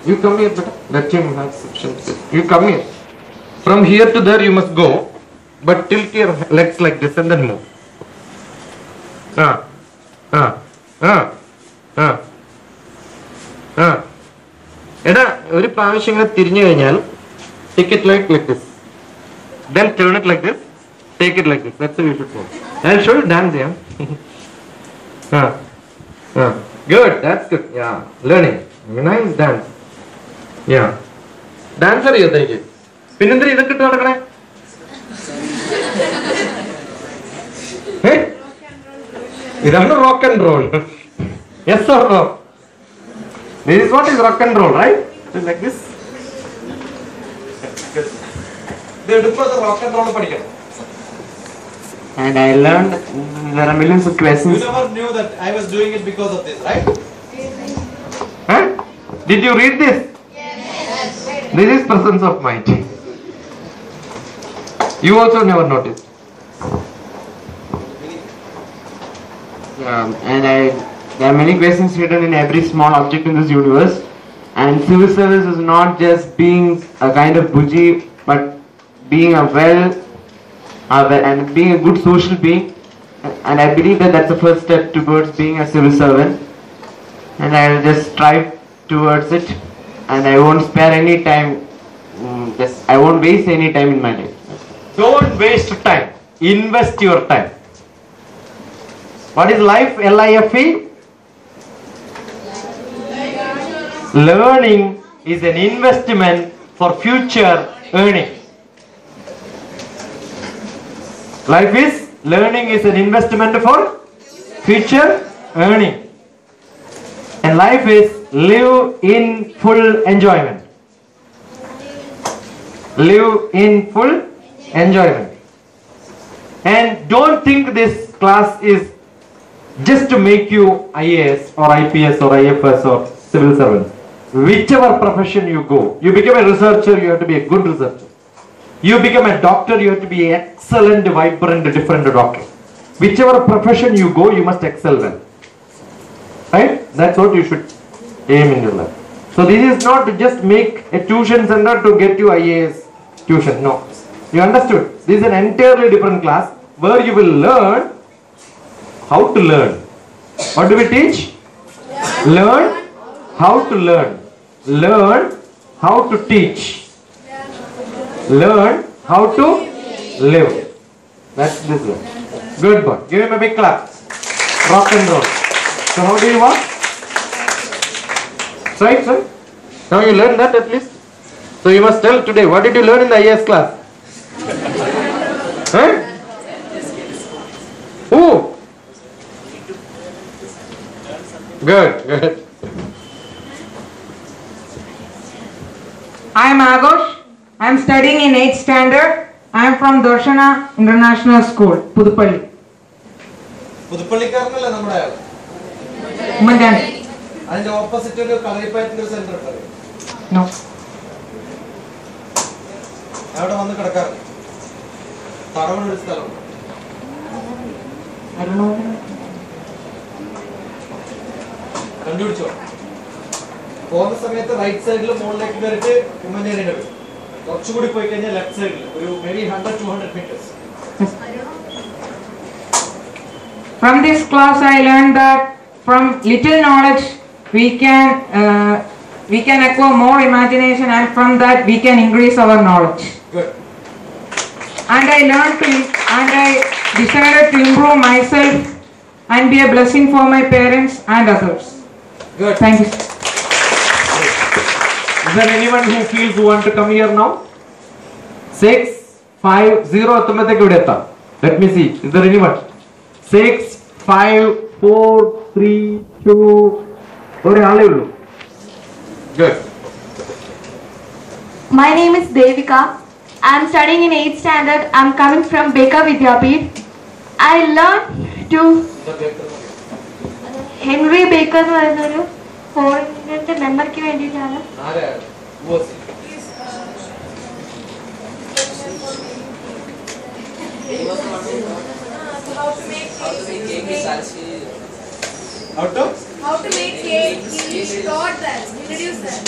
You come here, better. Let him have section. You come here. From here to there, you must go. But tilt your legs like this and then move. എടാ ഒരു പ്രാവശ്യം ഇങ്ങനെ തിരിഞ്ഞു കഴിഞ്ഞാൽ take it like this, then turn it like this, take it like this. That's how you should go. I'll show you dance. Good, that's good. Yeah, learning. Nice dance. Yeah, dancer അറിയോ തനിക്ക്? പിന്നെന്താ ഇതൊക്കെ ഇട്ട് നടക്കണേ? ഇതാണ് rock and roll. Yes or no? This is what is rock and roll, right? Like this. rock and roll പഠിക്കണം. And I learned there are millions of questions. You never knew that I was doing it because of this, right? Huh? Did you read this? Yes. This is presence of mind. You also never noticed. And there are many questions hidden in every small object in this universe. And civil service is not just being a kind of bougie, but being and being a good social being. And I believe that that's the first step towards being a civil servant. And I will just strive towards it. And I won't spare any time. I won't waste any time in my life. Don't waste time. Invest your time. What is life? L-I-F-E? Learning is an investment for future earning. Life is learning is an investment for future earning. And life is live in full enjoyment. Live in full enjoyment. And don't think this class is just to make you IAS or IPS or IFS or civil servant. Whichever profession you go, you become a researcher, you have to be a good researcher. You become a doctor, you have to be an excellent, vibrant, different doctor. Whichever profession you go, you must excel well. Right? That's what you should aim in your life. So this is not to just make a tuition center to get you IAS tuition. No. You understood? This is an entirely different class where you will learn how to learn. What do we teach? Learn how to learn. Learn how to teach. Learn how to live. That's this one. Good boy. Give him a big clap. Rock and roll. So how do you walk? Right, sir? Now you learn that at least. So you must tell today, what did you learn in the IAS class? Huh? Who? Good, good. I am Agosh. I am studying in 8th standard. I am from Darshana International School, Pudupalli. പുതുപ്പള്ളിക്കാരനല്ലേ നമ്മുടെ ആള്? Mandani. അതിന്റെ opposite ഒരു കളരിപ്പയറ്റിന്റെ ഒരു centre ഉണ്ട്. No. അവിടെ വന്ന് കിടക്കാറ്. തറവണ ഒരു സ്ഥലമുണ്ട്. I don't know. കണ്ടുപിടിച്ചോ? പോകുന്ന സമയത്ത് റൈറ്റ് സൈഡിൽ മുകളിലേക്ക് കയറിയിട്ട് ഉമ്മഞ്ചേരിയുടെ വരും. കുറച്ചുകൂടി പോയി കഴിഞ്ഞാൽ ലെഫ്റ്റ് സൈഡിൽ ഒരു maybe 100-200 meters. From this class I learned that from little knowledge we can acquire more imagination, and from that we can increase our knowledge. Good. And I decided to improve myself and be a blessing for my parents and others. Good. Thank you. Is there anyone who feels who want to come here now? 6, 5, 0 എത്തുമ്പോഴത്തേക്ക് ഇവിടെ എത്താം. Let me see. Is there anyone? 6, 5, 4, 3, 2. ഒരാളേ ഉള്ളൂ. Good. My name is Devika. I am studying in 8th standard. I am coming from Beka Vidyapeeth. I learned to Henry Baker എന്ന് പറയുന്നൊരു ഫോറിനറിന്റെ മെമ്പർക്ക് വേണ്ടിയിട്ടാണ്. How to make cake. He taught that. He introduced that.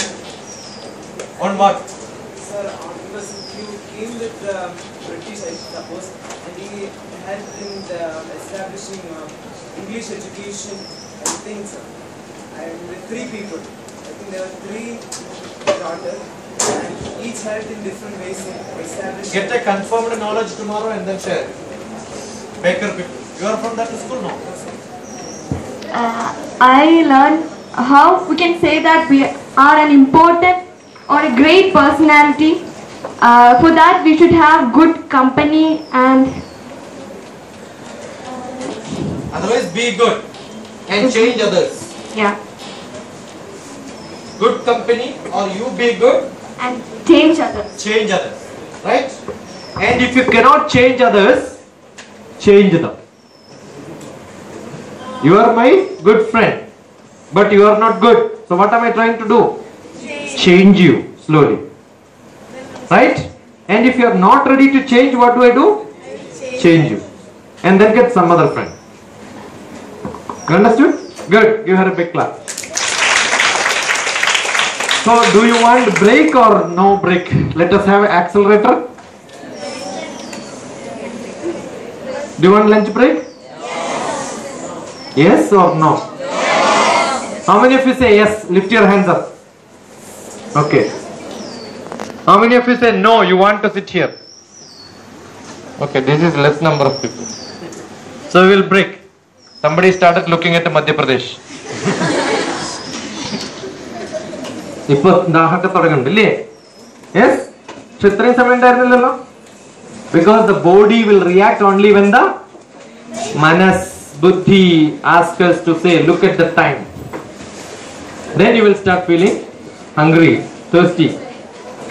On what? Sir, because you came with the British, I suppose, and he helped in establishing English education and things. And with 3 people, I think there were 3 daughters, and each helped in different ways in establishing. Get a confirmed knowledge tomorrow and then share. Baker people. You are from that school now? I learned how we can say that we are an important or a great personality. For that we should have good company and Otherwise be good and change others. Yeah. Good company or you be good And change others. Change others. Right? And if you cannot change others, change them. You are my good friend, but you are not good. So what am I trying to do? Change you slowly. Right? And if you are not ready to change, what do I do? Change you. And then get some other friend. You understood? Good. Give her a big clap. So do you want break or no break? Let us have an accelerator. Do you want lunch break? Yes or no? How many of you say yes? Lift your hands up. Okay. How many of you say no, you want to sit here? Okay, this is less number of people. So we will break. Somebody started looking at Madhya Pradesh. ഇപ്പൊ ദാഹൊക്കെ തുടങ്ങുന്നുണ്ടല്ലേ? Yes? പക്ഷെ ഇത്രയും സമയം ഉണ്ടായിരുന്നില്ലല്ലോ? Because the body will react only when the manas, buddhi asks us to say, look at the time. Then you will start feeling hungry, thirsty.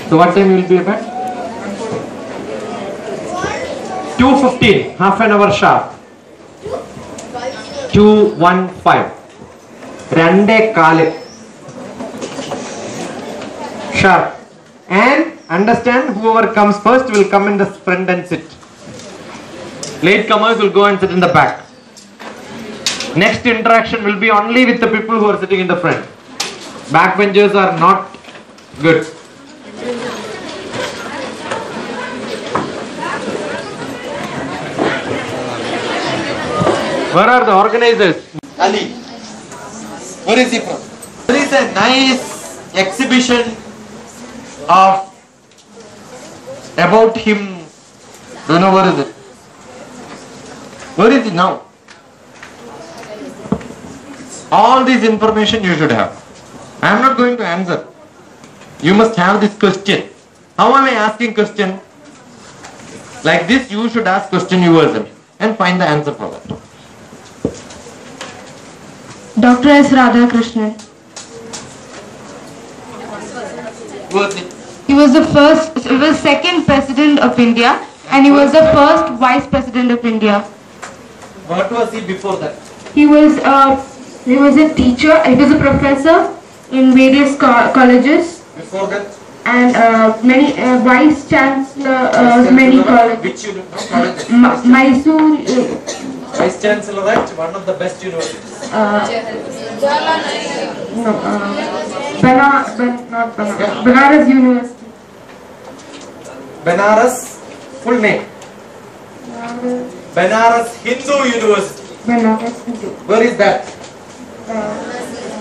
So what time you will be at bed? 2:15, half an hour sharp. 2:15. 2:15 sharp. And understand, whoever comes first will come in the front and sit. Late comers will go and sit in the back. Next interaction will be only with the people who are sitting in the front. Backbenchers are not good. Where are the organizers? Ali. Where is he from? There is a nice exhibition of about him. Don't know where is it. Where is it now? All this information you should have. I am not going to answer. You must have this question. How am I asking question? Like this, you should ask question yourself and find the answer for that. Dr. S. Radhakrishnan. He was the second president of India, and he was the first vice president of India. What was he before that? He was a teacher. He was a professor in various colleges. Before that? And many vice chancellor many colleges. Which college? Mysore. Vice chancellor at one of the best universities. Banaras University. Banaras, full name. Banaras Hindu University. Banaras Hindu. Where is that?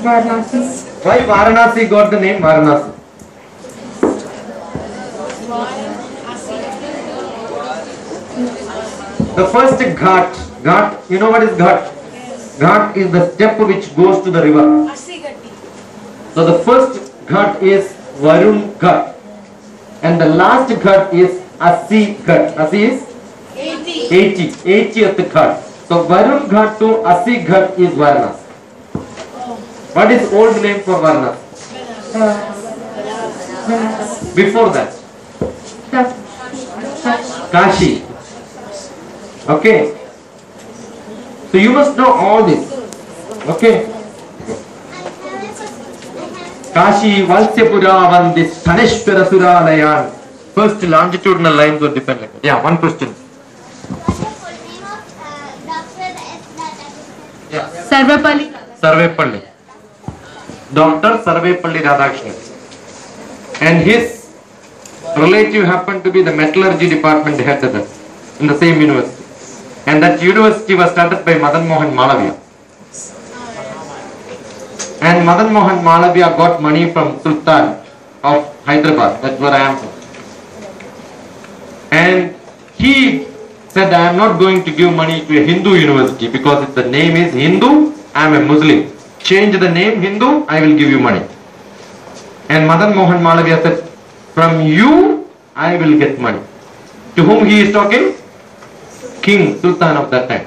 Varanasi. Why Varanasi got the name Varanasi? The first ghat, you know what is ghat? Ghat is the step which goes to the river. So the first ghat is Varun Ghat, and the last ghat is Asi Ghat. Asi is 80th ghat. So Varun Ghat to Asi Ghat is Varanasi. What is old name for Varanasi? Before that? Kashi. Okay. So you must know all this. Okay. Kashi Valsyapura Vandis Taneshwara Suralayan. First longitudinal lines were dependent. Yeah, one question. Yeah. Sarvepalli. Dr. Sarvepalli Radhakrishnan. And his relative happened to be the metallurgy department head in the same university. And that university was started by Madan Mohan Malaviya. And Madan Mohan Malaviya got money from Sultan of Hyderabad. That's where I am from. And he said, I am not going to give money to a Hindu university because if the name is Hindu, I am a Muslim. Change the name Hindu, I will give you money. And Madan Mohan Malaviya said, from you, I will get money. To whom he is talking? King, Sultan of that time.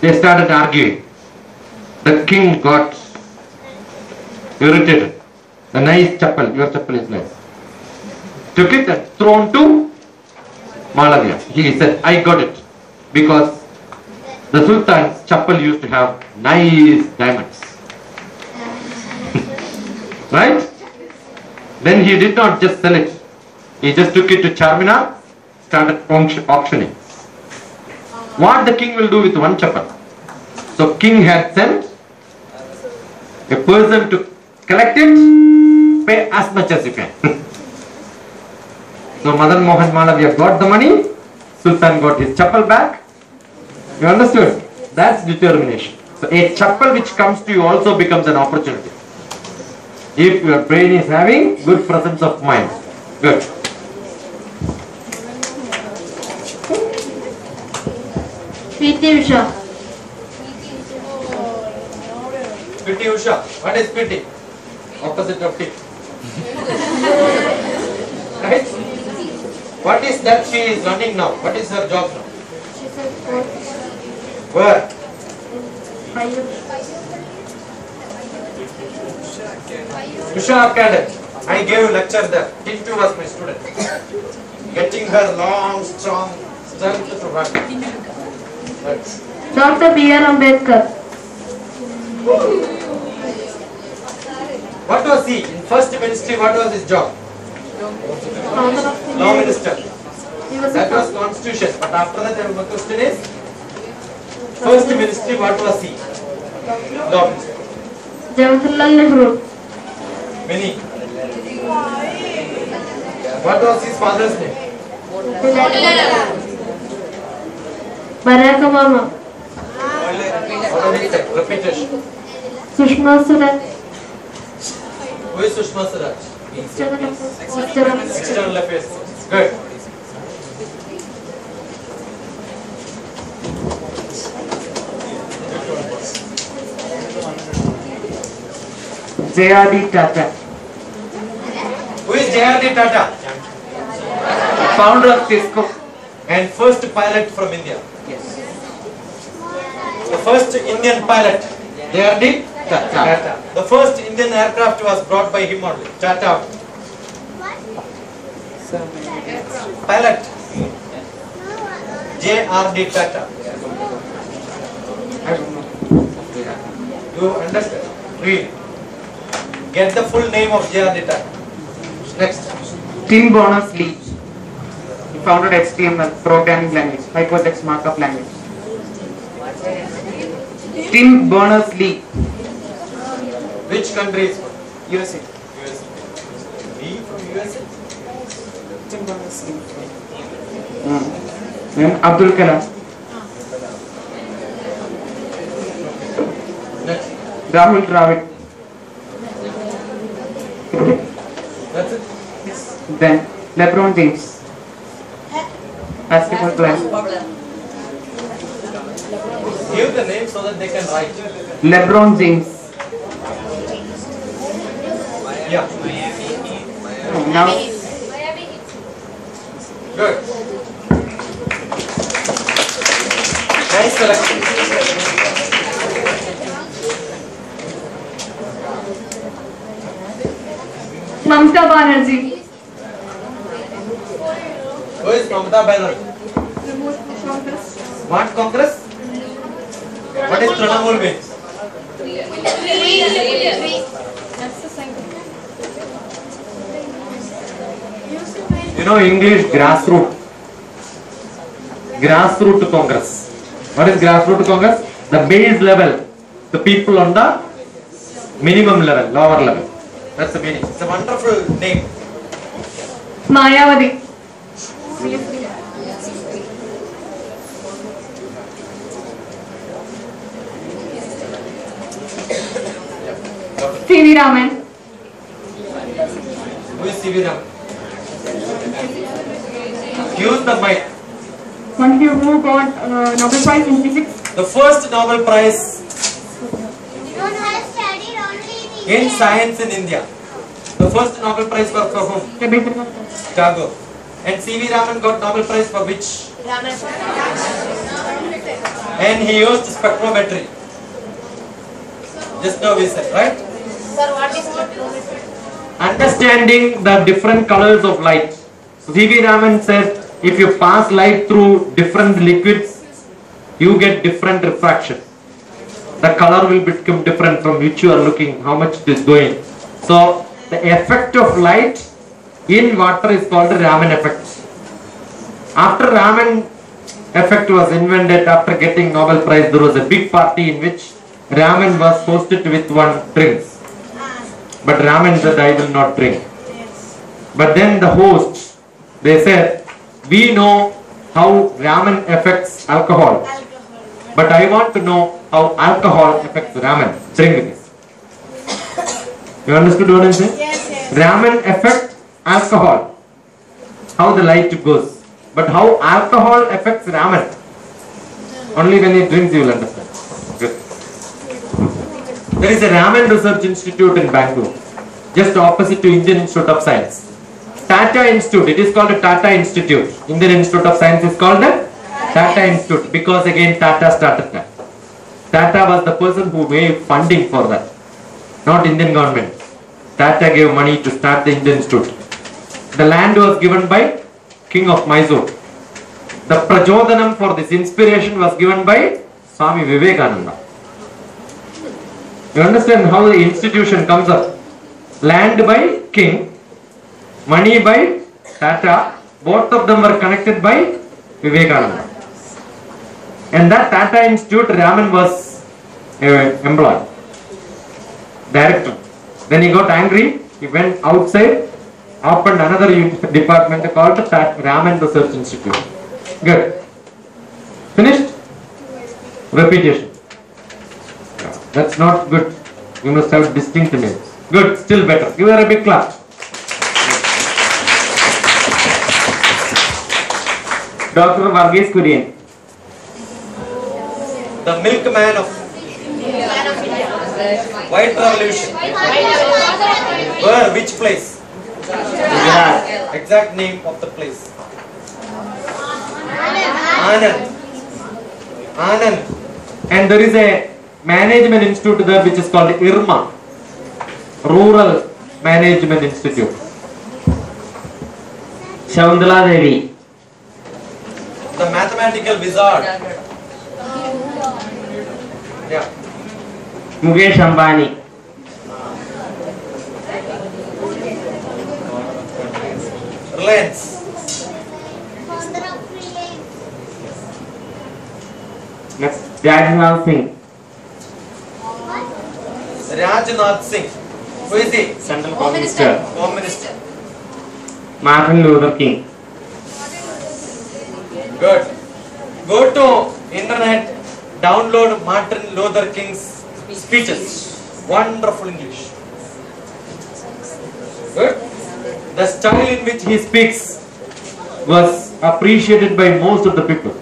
They started arguing. The king got irritated. The nice chappal, your chappal is nice. Took it and thrown to Malaviya. He said, I got it. Because the Sultan's chappal used to have nice diamonds. Right? Then he did not just sell it. He just took it to Charminar, started auctioning. What the king will do with one chappal? So king had sent a person to collect it, pay as much as you can. So Madan Mohan Malaviya got the money, Sultan got his chappal back. You understood? That's determination. So a chappal which comes to you also becomes an opportunity. If your brain is having good presence of mind. Good. PT Usha. PT Usha. What is PT? Opposite of T. Right? What is that she is running now? What is her job now? She's a coach. Where? Tusha Academy. I gave a lecture there. Tintu was my student. Getting her long, strong strength to run. Dr. B.R. Ambedkar. What was he? In first ministry, what was his job? Law minister. That was constitution. But after that, the question is, first ministry, what was he? Law minister. Jawaharlal Nehru. Many. What was his father's name? Barack Obama. What was his name? Repetition. Sushma Swaraj. Who is Sushma Swaraj? External affairs. Good. J.R.D. Tata. Who is J.R.D. Tata? Founder of Cisco. And first pilot from India. Yes. The first Indian pilot. J.R.D. Tata. The first Indian aircraft was brought by him only. Tata. Pilot. J.R.D. Tata. You understand? Read. Get the full name of J.R.D. Tata. Next. Tim Berners-Lee. He founded HTML, programming language, hypertext markup language. Tim Berners-Lee. Which country is from? USA. USA. Me from USA? Tim Berners-Lee. Then Abdul Kalam. Next. Rahul Dravid. That's it. Then LeBron James. Basketball player. Give the name so that they can write. LeBron James. Yeah. Now. Good. Nice selection. Mamata Banerjee. Who is Mamata Banerjee? What Congress? What is Trinamool means? You know English grassroots. Grassroots Congress. What is grassroots Congress? The base level. The people on the minimum level, lower level. That's the meaning. It's a wonderful name. Mayawati. C.V. Raman. Who is C.V. Raman? Use the mic. One who got Nobel Prize in Physics. The first Nobel Prize in science in India. The first Nobel Prize for whom? Tagore. And C.V. Raman got Nobel Prize for which? And he used spectrometry. Just now we said, right? Sir, what is spectrometry? Understanding the different colors of light. C.V. Raman said, if you pass light through different liquids, you get different refraction. The color will become different from which you are looking, how much it is going. So, the effect of light in water is called the Raman effect. After Raman effect was invented, after getting Nobel Prize, there was a big party in which Raman was hosted with one drinks. But Raman said, I will not drink. But then the host, they said, we know how Raman affects alcohol. But I want to know how alcohol affects Raman. Drink this. You understood what I'm saying? Yes, yes. Raman affects alcohol. How the light goes. But how alcohol affects Raman. Only when he drinks you will understand. Good. There is a Raman Research Institute in Bangalore. Just opposite to Indian Institute of Science. Tata Institute. It is called a Tata Institute. Indian Institute of Science is called a Tata Institute. Because again Tata started that. Tata was the person who made funding for that. not Indian government. Tata gave money to start the Indian Institute. The land was given by King of Mysore. The prajodanam for this inspiration was given by Swami Vivekananda. You understand how the institution comes up? Land by King, money by Tata, both of them were connected by Vivekananda. And that Tata Institute, Raman was employed, director. Then he got angry, he went outside, opened another department called Raman Research Institute. Good. Finished? Repetition. That's not good. You must have distinct names. Good, still better. Give her a big clap. Dr. Varghese Kurian. The milkman of White Revolution. Where? Which place? Gujarat. Exact name of the place. Anand. Anand. And there is a management institute there which is called IRMA, Rural Management Institute. Shaundala Devi. The mathematical wizard. Yeah. Mukesh Ambani. Reliance. Next, Rajnath Singh. Rajnath Singh. Who is he? Central Home Minister. Home Minister. Martin Luther King. Good. Go to internet, download Martin Luther King's speeches. Wonderful English. Good. The style in which he speaks was appreciated by most of the people.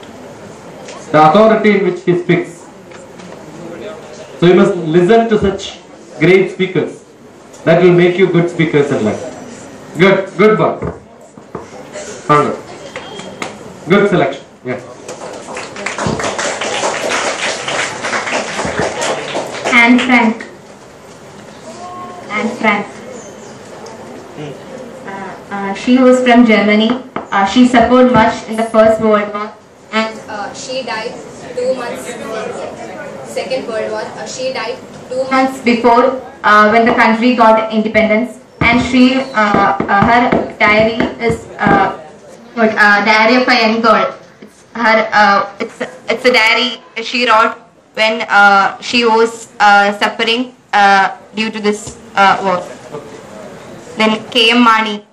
The authority in which he speaks. So you must listen to such great speakers. That will make you good speakers in life. Good, good work. Good selection. Yeah. Anne Frank. Anne Frank. She was from Germany. She suffered much in the First World War, and she died 2 months before Second World War. She died 2 months before when the country got independence. And she, her diary is Diary of a Young Girl. It's a diary she wrote when she was suffering due to this war. Then K.M. Mani,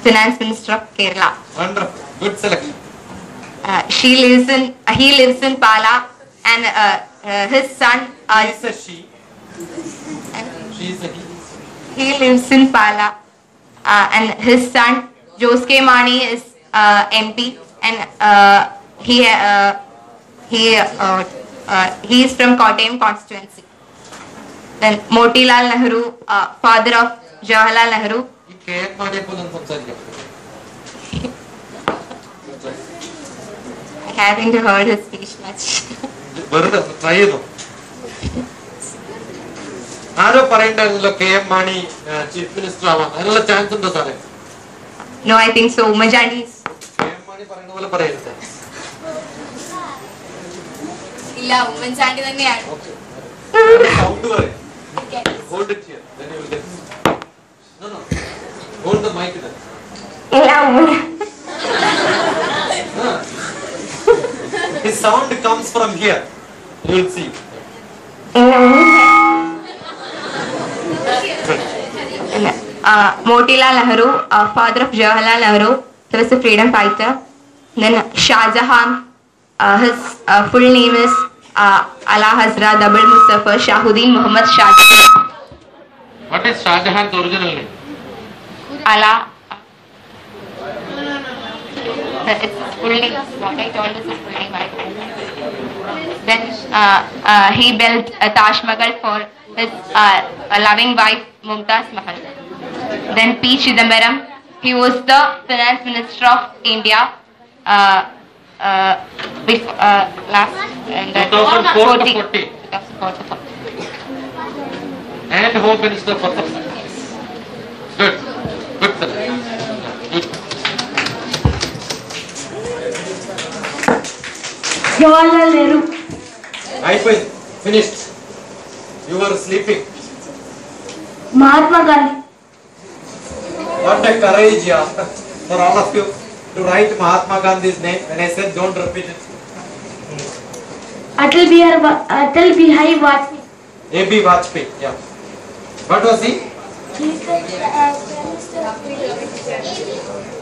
Finance Minister of Kerala. Wonderful. Good selection. He lives in Pala, and his son. He is a she. She is a he. He lives in Pala, and his son Joske Mani is MP, and he is from Kottayam constituency. Then Motilal Nehru, father of Jawaharlal Nehru. I haven't heard his speech much. Arrow പറയണ്ടായിരുന്നല്ലോ KM Mani chief minister ആവാൻ അതിനുള്ള chance ഉണ്ടോ സാറേ? No, I think so. Majority is. KM Mani പറയുന്ന പോലെ പറയരുത്. ഇല്ല, ഉമ്മൻചാണ്ടി തന്നെയാണ്. Sound പറയ്. Hold it here. Then you will get. No. Hold the mic there. His sound comes from here. You will see. Motilal Nehru, father of Jawaharlal Nehru, he was a freedom fighter. Then Shah Jahan, his full name is Ala Hazra Double Mustafa Shahuddin Muhammad Shah Jahan. What is Shah Jahan's original name? Ala. It's full name. What I told is his full name. Then he built a Taj Mahal for his loving wife Mumtaz Mahal. Then P. Chidambaram, he was the finance minister of India last 2004 to 40. and Home Minister for some time. Good. Good selection. Good. Jawaharlal Nehru. I finished. You were sleeping. Mahatma Gandhi. What a courage, yeah, for all of you to write Mahatma Gandhi's name. When I said don't repeat it. Atal Bihari Vajpayee. A.B. Vajpayee, yeah. What was he?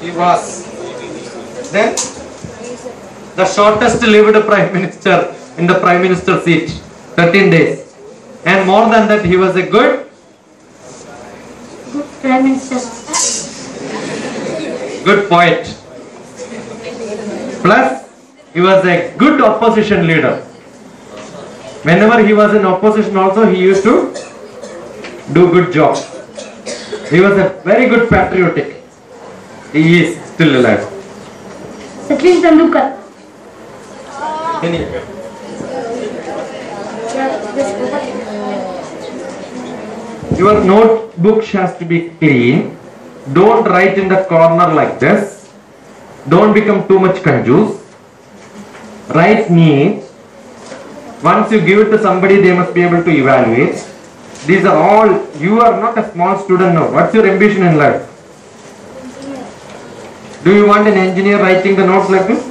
He was. Then the shortest lived Prime Minister in the Prime Minister seat, 13 days. And more than that, he was a good Prime Minister. Good poet. Plus, he was a good opposition leader. Whenever he was in opposition also, he used to do good job. He was a very good patriotic. He is still alive. Sachin Tendulkar. Your notebook has to be clean. Don't write in the corner like this. Don't become too much confused. Write neat. Once you give it to somebody, they must be able to evaluate. These are all, you are not a small student now. What's your ambition in life? Do you want an engineer writing the notes like this?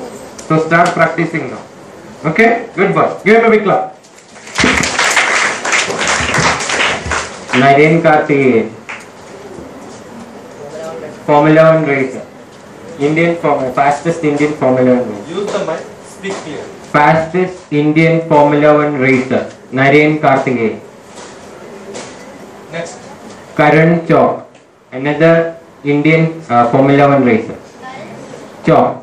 So start practicing now. Okay? Good boy. Give him a big clap. Naren Karthikeyan, Formula 1 racer, fastest Indian Formula 1 racer. Use the mic. Speak clear. Fastest Indian Formula 1 racer, Naren Karthikeyan. Next. Karan Chok, another Indian Formula 1 racer. Chok.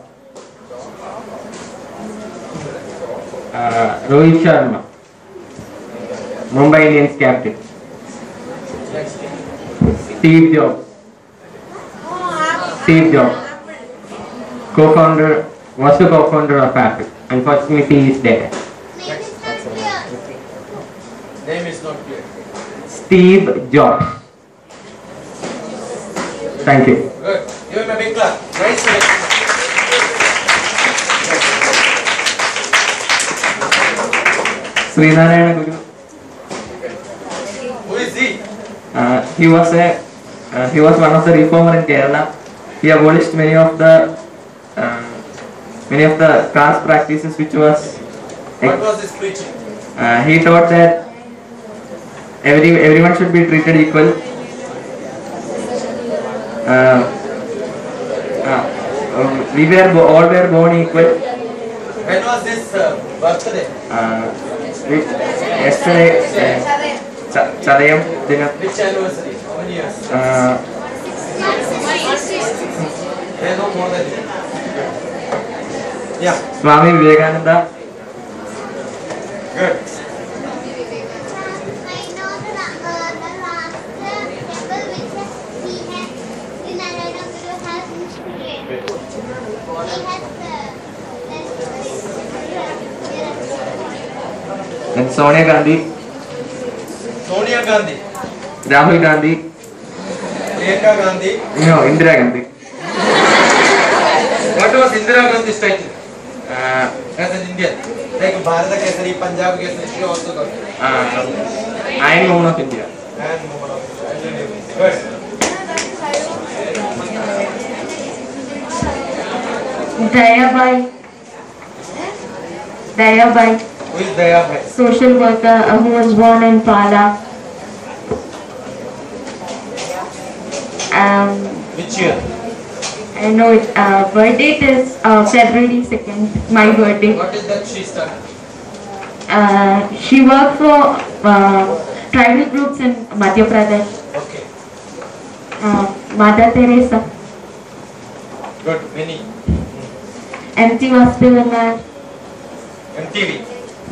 Rohit Sharma, Mumbai Indians captain. Steve Jobs. Co-founder, was the co-founder of Apple. Unfortunately, he is dead. Name is not clear. Steve Jobs. Thank you. Good. Give him a big clap. Nice selection. Srinarayana Guru. Who is he? He was one of the reformer in Kerala. He abolished many of the caste practices which was. What was his preaching? He taught that everyone should be treated equal. We were all were born equal. When was his birthday? Yesterday, Kottayam dinner. Which anniversary? How many years? They know more than you. Yeah. Swami Vivekananda. Good. And Sonia Gandhi. Sonia Gandhi. Rahul Gandhi. Priyanka Gandhi. No, Indira Gandhi. What was Indira Gandhi's title? As an Indian. Like Bharata Kesari, Punjab Kesari, she also got it. Iron Woman of India. And Woman of India. Good. Dayabai. Who is Dayabai? Social worker who was born in Pala. Which year? I know it. Birth date is February 2nd. My birthday. What is that she started? She worked for tribal groups in Madhya Pradesh. Okay. Mother Teresa. Good. Many. MT was still in there. MTV.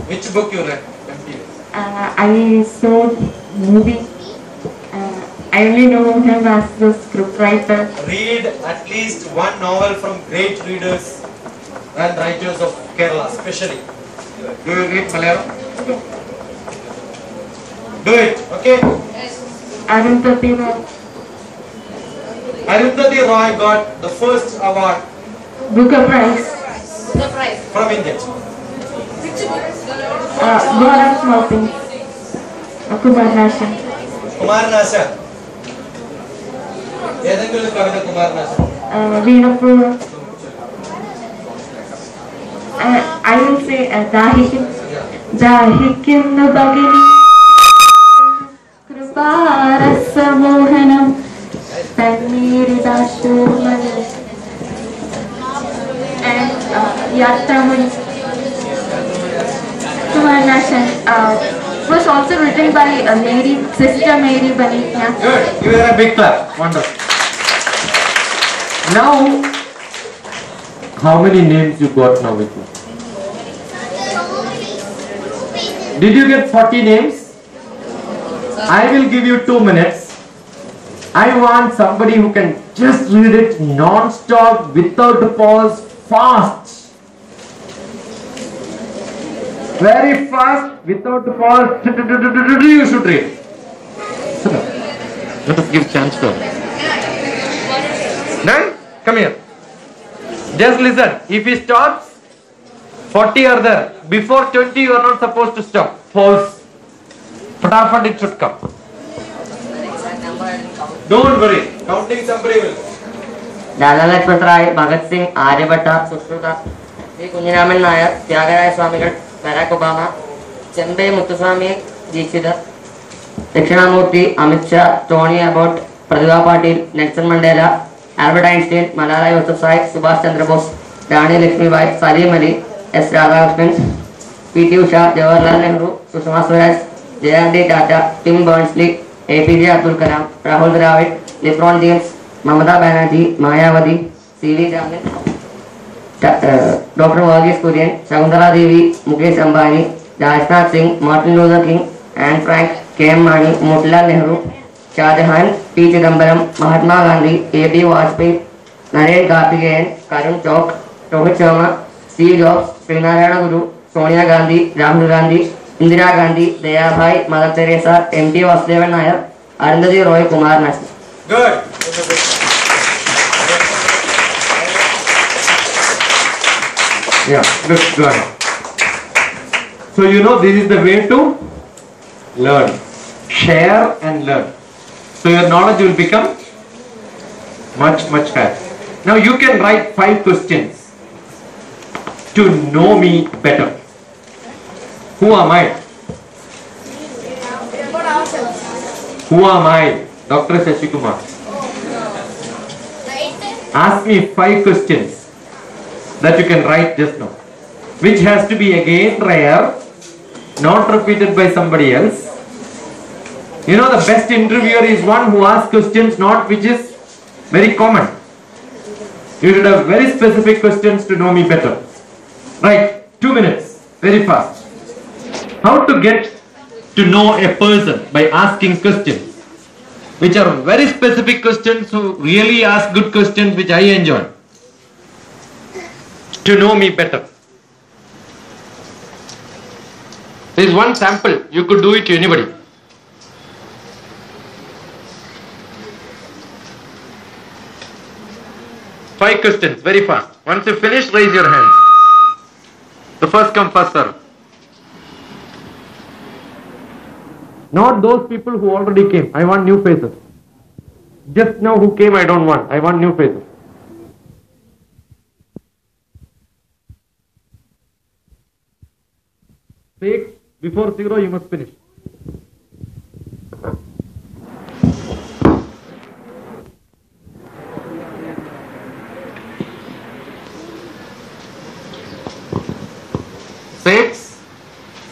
Which book you read? MTV. I saw movie. I only know him as the scriptwriter. Read at least one novel from great readers and writers of Kerala, especially. Do you read Malayalam? Do it, okay? Arundhati Roy. Arundhati Roy got the first award. Booker Prize. From India. God of Small Things. Kumar Nasha. Kumaranasha. ഏതെങ്കിലും കവിത കുമാരനാശ. Veerapur. I will say ദാഹിക്കുന്ന പകലി കൃപാരസമോഹനം തന്നീരിതാശൂമനം and Yatramani. Kumaranashan was also written by Mary, Sister Mary Banitya. Good. Give her a big clap. Wonderful. Now, how many names you got now with you? Did you get 40 names? I will give you 2 minutes. I want somebody who can just read it non-stop, without pause, fast. Very fast, without pause. You should read. Let us give chance to her. Done? Come here. Just listen. If he stops, 40 are there. Before 20, you are not supposed to stop. Pause. Fatafat it should come. Don't worry. Counting somebody will. Lala Lajpat Rai, Bhagat Singh, Aryabhatta, Sushruta, Sri Kunjiraman Nair, Tyagaraja Swamigal, Barack Obama, Chembe Muthuswamy Dikshita, Dakshinamurthy, Amit Shah, Tony Abbott, Pratibha Patil, Nelson Mandela, Albert Einstein, Malala Yousafzai, Subhash Chandra Bose, Rani Lakshmibai, Salim Ali, S. Radhakrishnan, P.T. Usha, Jawaharlal Nehru, Sushma Swaraj, J.R.D. Tata, Tim Berners-Lee, A.P.J. Abdul Kalam, Rahul Dravid, LeBron James, Mamata Banerjee, Mayawati, C.V. Raman, Dr. Varghese Kurian, Shakuntala Devi, Mukesh Ambani, Rajnath Singh, Martin Luther King, Anne Frank, K.M. Mani, Motilal Nehru, Shah Jahan, P. Chidambaram, Mahatma Gandhi, A.B. Vajpayee, Naren Karthikeyan, Karun Chowk, Rohit Sharma, Steve Jobs, Srinarayana Guru, Sonia Gandhi, Rahul Gandhi, Indira Gandhi, Dayabhai, Mother Teresa, M.T. Vasudevan Nair, Arundhati Roy, Kumaranashan. Good. Yeah, good. So you know this is the way to learn. Share and learn. So your knowledge will become much higher. Now you can write 5 questions to know me better. Who am I? Who am I? Dr. Shashikumar. Ask me 5 questions that you can write just now, which has to be again rare, not repeated by somebody else. You know, the best interviewer is one who asks questions not which is very common. You should have very specific questions to know me better. Right, 2 minutes, very fast. How to get to know a person? By asking questions, which are very specific questions, who really ask good questions, which I enjoy. To know me better. There is one sample, you could do it to anybody. Five questions, very fast. Once you finish, raise your hand. The first come, first serve. Not those people who already came. I want new faces. Just now who came, I don't want. I want new faces. Take before 0, you must finish. Six,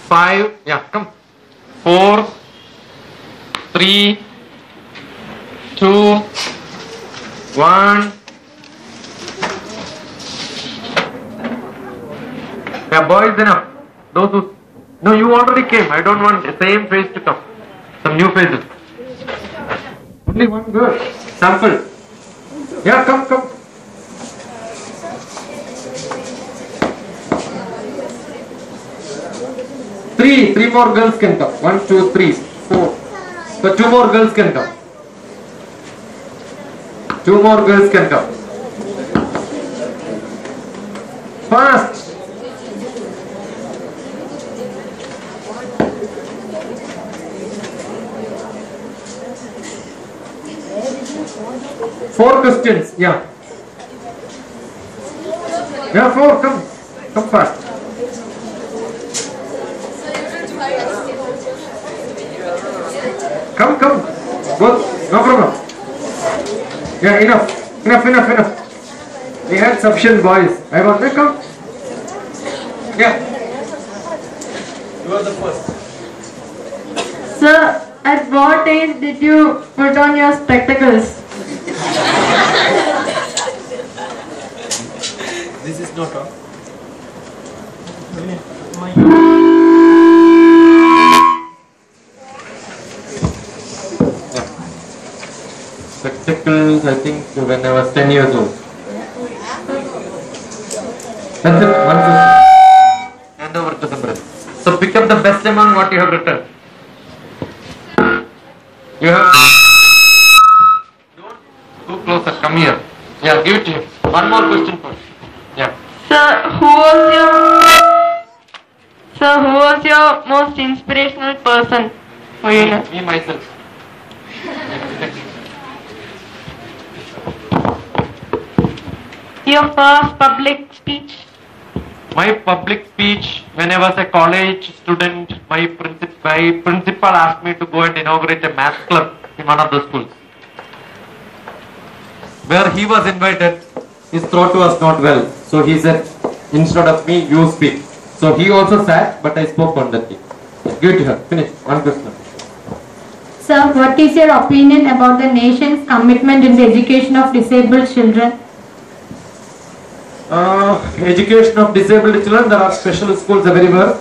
5, yeah, come. 4, 3, 2, 1. Yeah, boys, enough. Those who, no, you already came. I don't want the same face to come. Some new faces. Only one girl. Sample. Yeah, come. Three more girls can come. 1, 2, 3, 4. So 2 more girls can come. 2 more girls can come. Fast. Four questions. Yeah. Yeah, 4. Come. Come fast. Come. Both. No problem. Yeah, enough. We had sufficient boys. I want to come. Yeah. You are the first. Sir, at what age did you put on your spectacles? This is not on. Spectacles, I think when I was 10 years old. That's it. One question. Hand over to the brother. So pick up the best among what you have written. You have. Don't go closer. Come here. Yeah, give it to him. One more question first. Yeah. Sir, who was your most inspirational person? Me myself. Your first public speech? My public speech when I was a college student, my principal asked me to go and inaugurate a math club in one of the schools. Where he was invited, his throat was not well. So he said, instead of me, you speak. So he also sat, but I spoke on that day. Give it to her. Finish. One question. Sir, what is your opinion about the nation's commitment in the education of disabled children? Education of disabled children, there are special schools everywhere.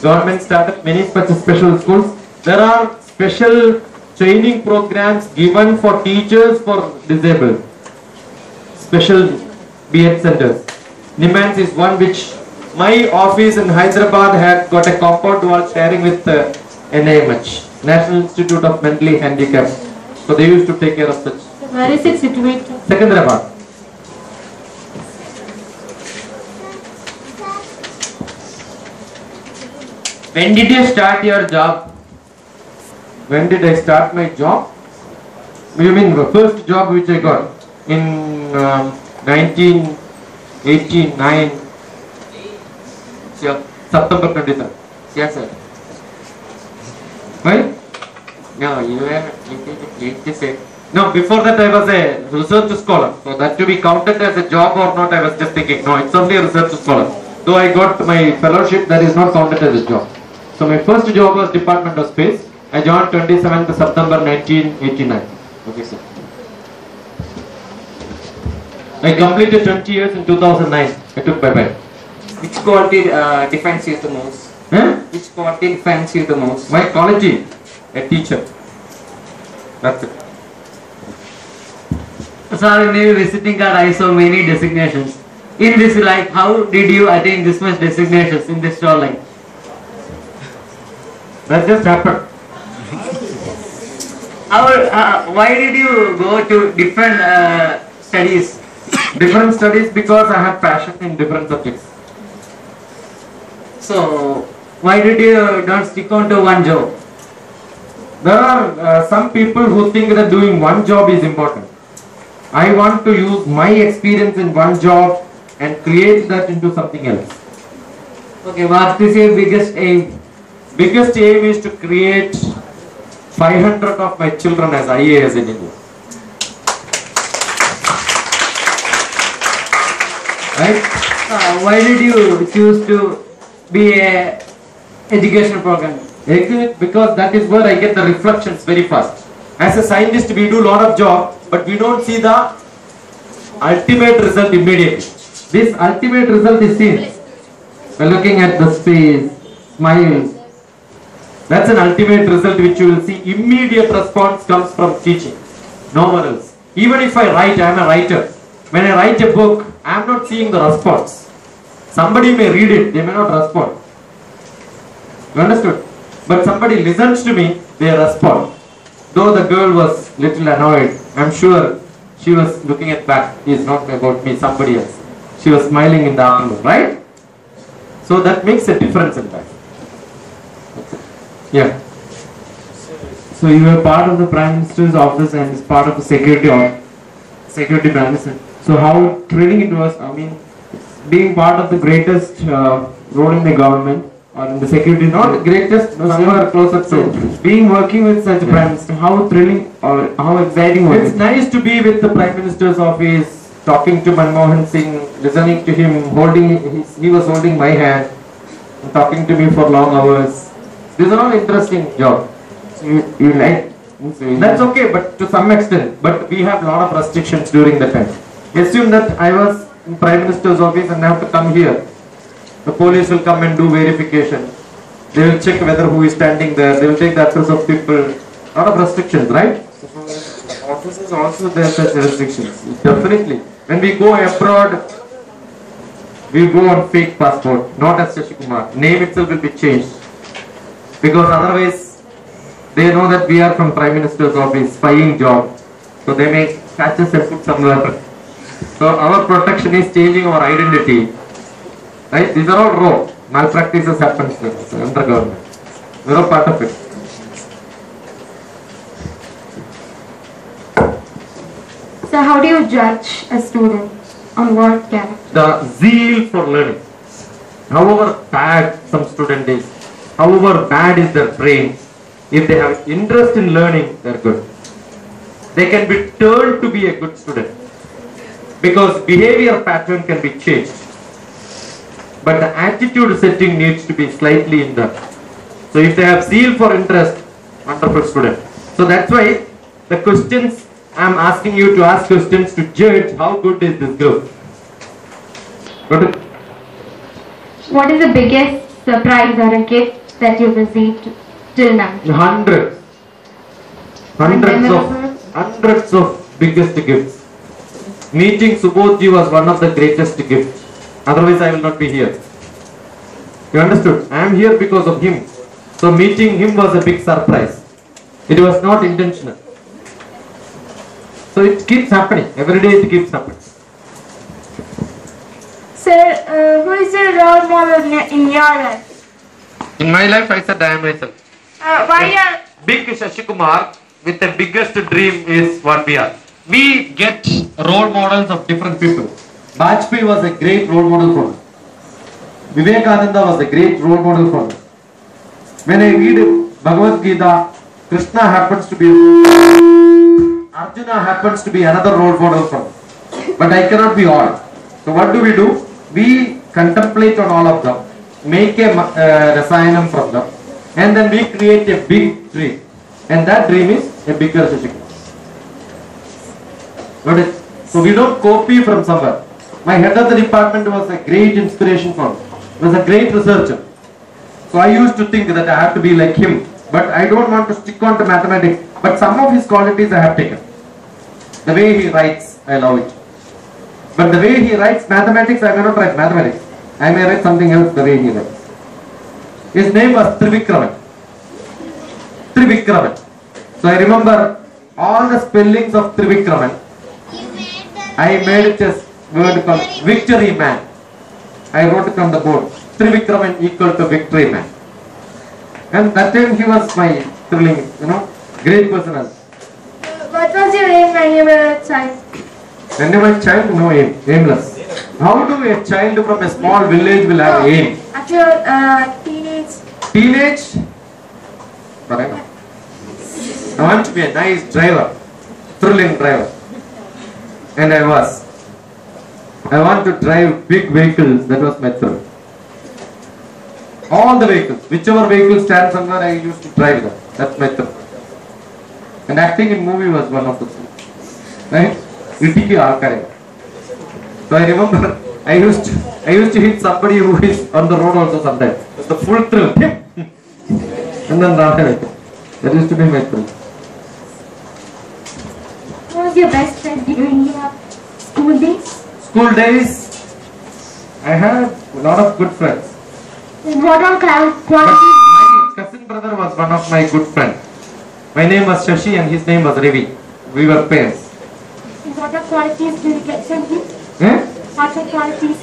Government started many such special schools. There are special training programs given for teachers for disabled. Special BEd centers. Nimans is one which my office in Hyderabad had got a compound wall sharing with NIMH, National Institute of Mentally Handicapped. So they used to take care of such. Where is it situated? Secunderabad. When did you start your job? When did I start my job? You mean the first job which I got in 1989, September 23rd. Yes, sir. Why? No, you to say. No, before that I was a research scholar. So that to be counted as a job or not, I was just thinking. No, it's only a research scholar. Though I got my fellowship, that is not counted as a job. So my first job was Department of Space. I joined 27th September 1989. Okay, sir. I completed 20 years in 2009. I took bye-bye. Which quality defines you the most? Huh? Which quality defines you the most? My quality? A teacher. That's it. Sir, in your visiting card I saw many designations. In this life, how did you attain this much designations in this short life? That just happened. Why did you go to different studies? Different studies because I have passion in different subjects. So, why did you don't stick on to one job? There are some people who think that doing one job is important. I want to use my experience in one job and create that into something else. Okay, what is your biggest aim? Biggest aim is to create 500 of my children as IAS in India. Right? Why did you choose to be a education program? Because that is where I get the reflections very fast. As a scientist, we do a lot of job, but we don't see the ultimate result immediately. This ultimate result is seen by looking at the space, smiles. That's an ultimate result which you will see. Immediate response comes from teaching. No one else. Even if I write, I am a writer. When I write a book, I am not seeing the response. Somebody may read it, they may not respond. You understood? But somebody listens to me, they respond. Though the girl was little annoyed, I'm sure she was looking at back. It's not about me, somebody else. She was smiling in the afternoon, right? So that makes a difference in life. Yeah. So you were part of the Prime Minister's office and is part of the security Prime Minister. So how thrilling it was, I mean, being part of the greatest role in the government or in the security, not the greatest, somewhere closer to being working with such a Prime Minister, how thrilling or how exciting was it? It's nice to be with the Prime Minister's office, talking to Manmohan Singh, listening to him, he was holding my hand, and talking to me for long hours. These are all interesting jobs. So you like? That's okay, but to some extent. But we have a lot of restrictions during the time. Assume that I was in Prime Minister's office and I have to come here. The police will come and do verification. They will check whether who is standing there. They will take the address of people. A lot of restrictions, right? Offices also there are such restrictions. Definitely. When we go abroad, we go on fake passport, not as Shashikumar. Name itself will be changed. Because otherwise, they know that we are from Prime Minister's office, spying job. So they may catch us and put somewhere. So our protection is changing our identity. Right? These are all raw. Malpractices happens under government. We are all part of it. So how do you judge a student on what character? The zeal for learning. However bad some student is, however bad is their brain, if they have interest in learning, they are good. They can be turned to be a good student. Because behavior pattern can be changed. But the attitude setting needs to be slightly in them. So if they have zeal for interest, wonderful student. So that's why the questions, I am asking you to ask questions to judge how good is this group. What is the biggest surprise or a gift that you've received till now? Hundreds of biggest gifts. Meeting Subodhji was one of the greatest gifts. Otherwise I will not be here. You understood? I am here because of him. So meeting him was a big surprise. It was not intentional. So it keeps happening. Every day it keeps happening. Sir, who is your role model in your life? In my life I said I am myself. Why are Big Shashikumar with the biggest dream is what we are. We get role models of different people. Bajpayee was a great role model for us. Vivekananda was a great role model for us. When I read Bhagavad Gita, Krishna happens to be, Arjuna happens to be another role model for us. But I cannot be all. So what do? We contemplate on all of them, make a rasayanam from them, and then we create a big dream. And that dream is a bigger Shashikumar. Got it? So we don't copy from somewhere. My head of the department was a great inspiration for me. He was a great researcher. So I used to think that I have to be like him. But I don't want to stick on to mathematics. But some of his qualities I have taken. The way he writes, I love it. But the way he writes mathematics, I may not write mathematics. I may write something else the way he writes. His name was Trivikraman. So I remember all the spellings of Trivikraman. I made it as word called Victory Man. I wrote it on the board. Trivikraman equal to Victory Man. And that time he was my thrilling, great personality. What was your aim when you were a child? When you were a child, no aim, aimless. How do a child from a small village will have aim? At your teenage? Teenage? Forever. I want to be a nice driver, thrilling driver. And I was. I want to drive big vehicles, that was my thrill. All the vehicles, whichever vehicle stands somewhere, I used to drive them. That's my thrill. And acting in movie was one of the things. Right? So I remember I used to hit somebody who is on the road also sometimes. It's the full thrill. And then run away. That used to be my thrill. Who was your best friend during your school days? School days, I had a lot of good friends. What all qualities? My cousin brother was one of my good friends. My name was Shashi and his name was Ravi. We were pairs. What are qualities do you get from him? What are qualities?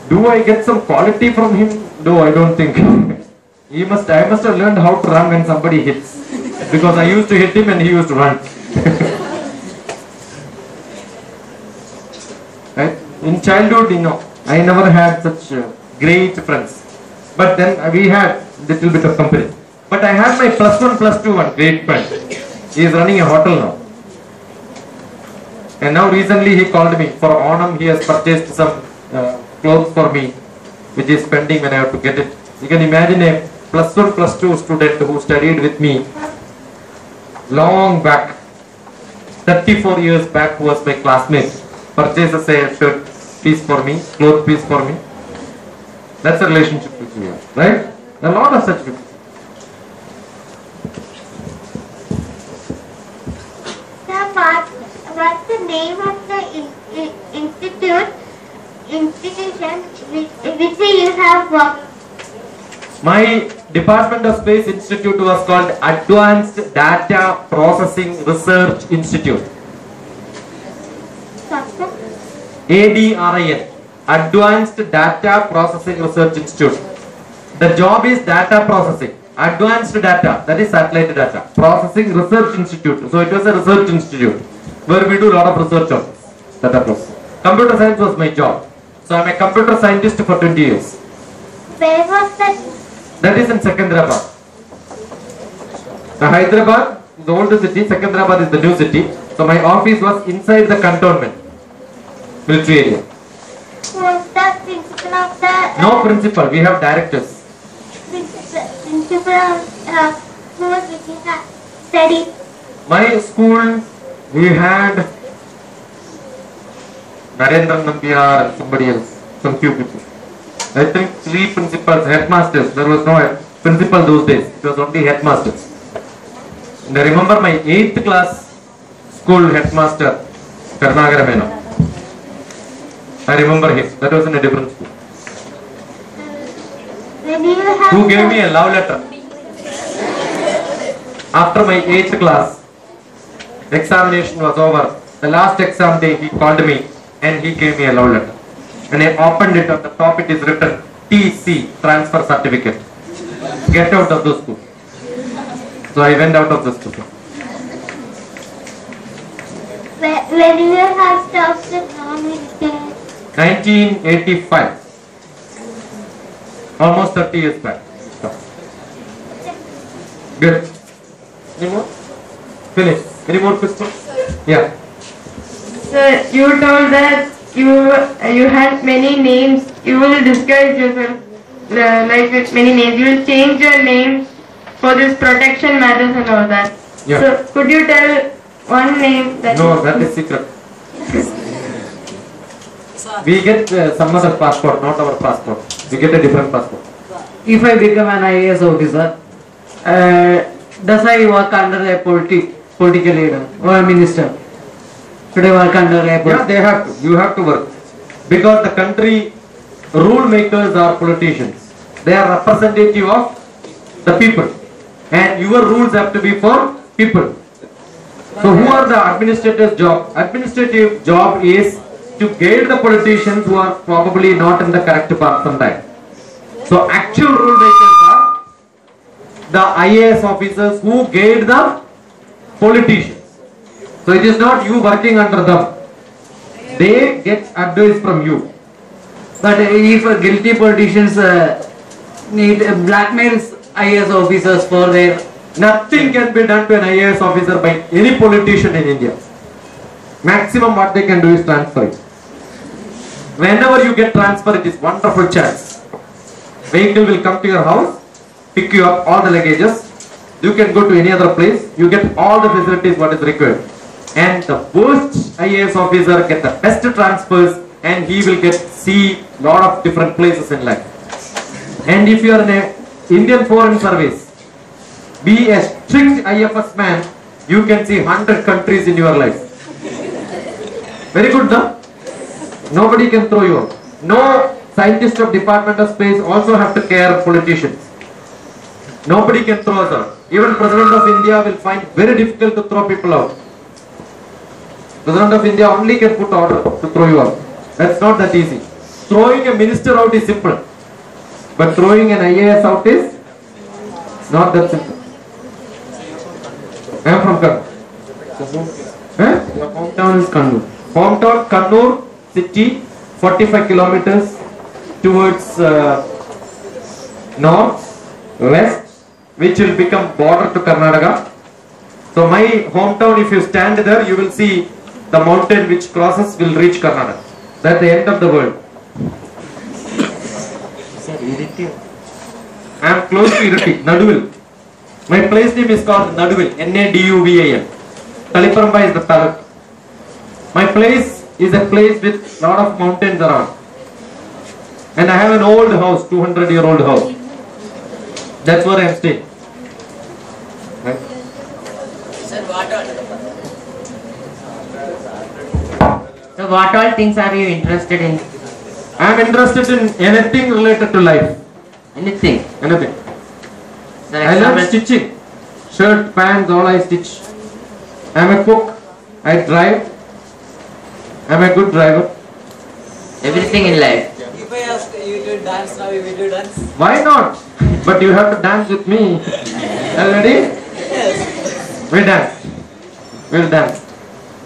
Do I get some quality from him? No, I don't think. I must have learned how to run when somebody hits. Because I used to hit him and he used to run. Right? In childhood, I never had such great friends. But then we had little bit of company. But I had my +1, +2 one great friend. He is running a hotel now. And now recently he called me for Onam. He has purchased some clothes for me, which is pending when I have to get it. You can imagine a +1, +2 student who studied with me long back, 34 years back, who was my classmate, purchases a shirt piece for me, cloth piece for me. That's a relationship which we have, right? A lot of such people. What's the name of the institution which you have worked? My Department of Space Institute was called Advanced Data Processing Research Institute. ADRIN, Advanced Data Processing Research Institute. The job is data processing. Advanced data, that is satellite data. Processing Research Institute. So it was a research institute where we do a lot of research on data processing. Computer science was my job. So I'm a computer scientist for 20 years. Where was that? That is in Secunderabad. The Hyderabad is the old city, Secunderabad is the new city. So my office was inside the cantonment, military area. Who was the principal of the... No principal, we have directors. Principal who was looking at study? My school, we had Narendra Nambiar and somebody else, some few people. I think 3 principals, headmasters. There was no principal those days. It was only headmasters. And I remember my 8th class school headmaster, Karnagara Meno. I remember him. That was in a different school. Who gave me a love letter. After my 8th class, examination was over. The last exam day, he called me and he gave me a love letter. And I opened it, on the top it is written TC, transfer certificate. Get out of the school. So I went out of the school. When you have stopped the military? 1985. Almost 30 years back. Good. Any more? Finish. Any more questions? Yeah. Sir, you told that you had many names. You will disguise yourself like with many names. You will change your name for this protection matters and all that. Yeah. So could you tell one name that? No, that is secret. We get some other passport, not our passport. We get a different passport. If I become an IAS officer, does I work under a political leader or a minister? Should I work under a Yeah, they have to. You have to work. Because the country rule makers are politicians. They are representative of the people. And your rules have to be for people. So who are the administrator's job? Administrative job is to guide the politicians who are probably not in the correct path sometimes. So actual rule makers are the IAS officers who guide the politicians. So it is not you working under them. They get advice from you. But if guilty politicians need blackmail IAS officers for their... Nothing can be done to an IAS officer by any politician in India. Maximum what they can do is transfer it. Whenever you get transfer, it is wonderful chance. Vehicle will come to your house, pick you up, all the luggages. You can go to any other place. You get all the facilities what is required. And the worst IAS officer get the best transfers, and he will see lot of different places in life. And if you are in a Indian Foreign Service, be a strict IFS man, you can see 100 countries in your life. Very good, no? Nobody can throw you out. No scientist of Department of Space also have to care politicians. Nobody can throw us out. Even President of India will find very difficult to throw people out. President of India only can put order to throw you out. That's not that easy. Throwing a minister out is simple, but throwing an IAS out is not that simple. I am from Kannur. Your hometown is Kannur. Hometown Kannur city, 45 kilometers towards north, west, which will become border to Karnataka. So my hometown, if you stand there, you will see the mountain which crosses will reach Karnataka. That's the end of the world. I am close to Irati, Naduvil. My place name is called Naduvil, N-A-D-U-V-I-L. Taliparamba is the taluk. My place is a place with lot of mountains around. And I have an old house, 200-year-old house. That's where I am staying. Right? Sir, what all? So what all things are you interested in? I am interested in anything related to life. Anything? Anything. Sir, I learn stitching. Shirt, pants, all I stitch. I am a cook. I drive. I am a good driver. Everything in life. If I ask you to dance now, you will do dance? Why not? But you have to dance with me. Are you ready? Yes. We dance. We'll dance.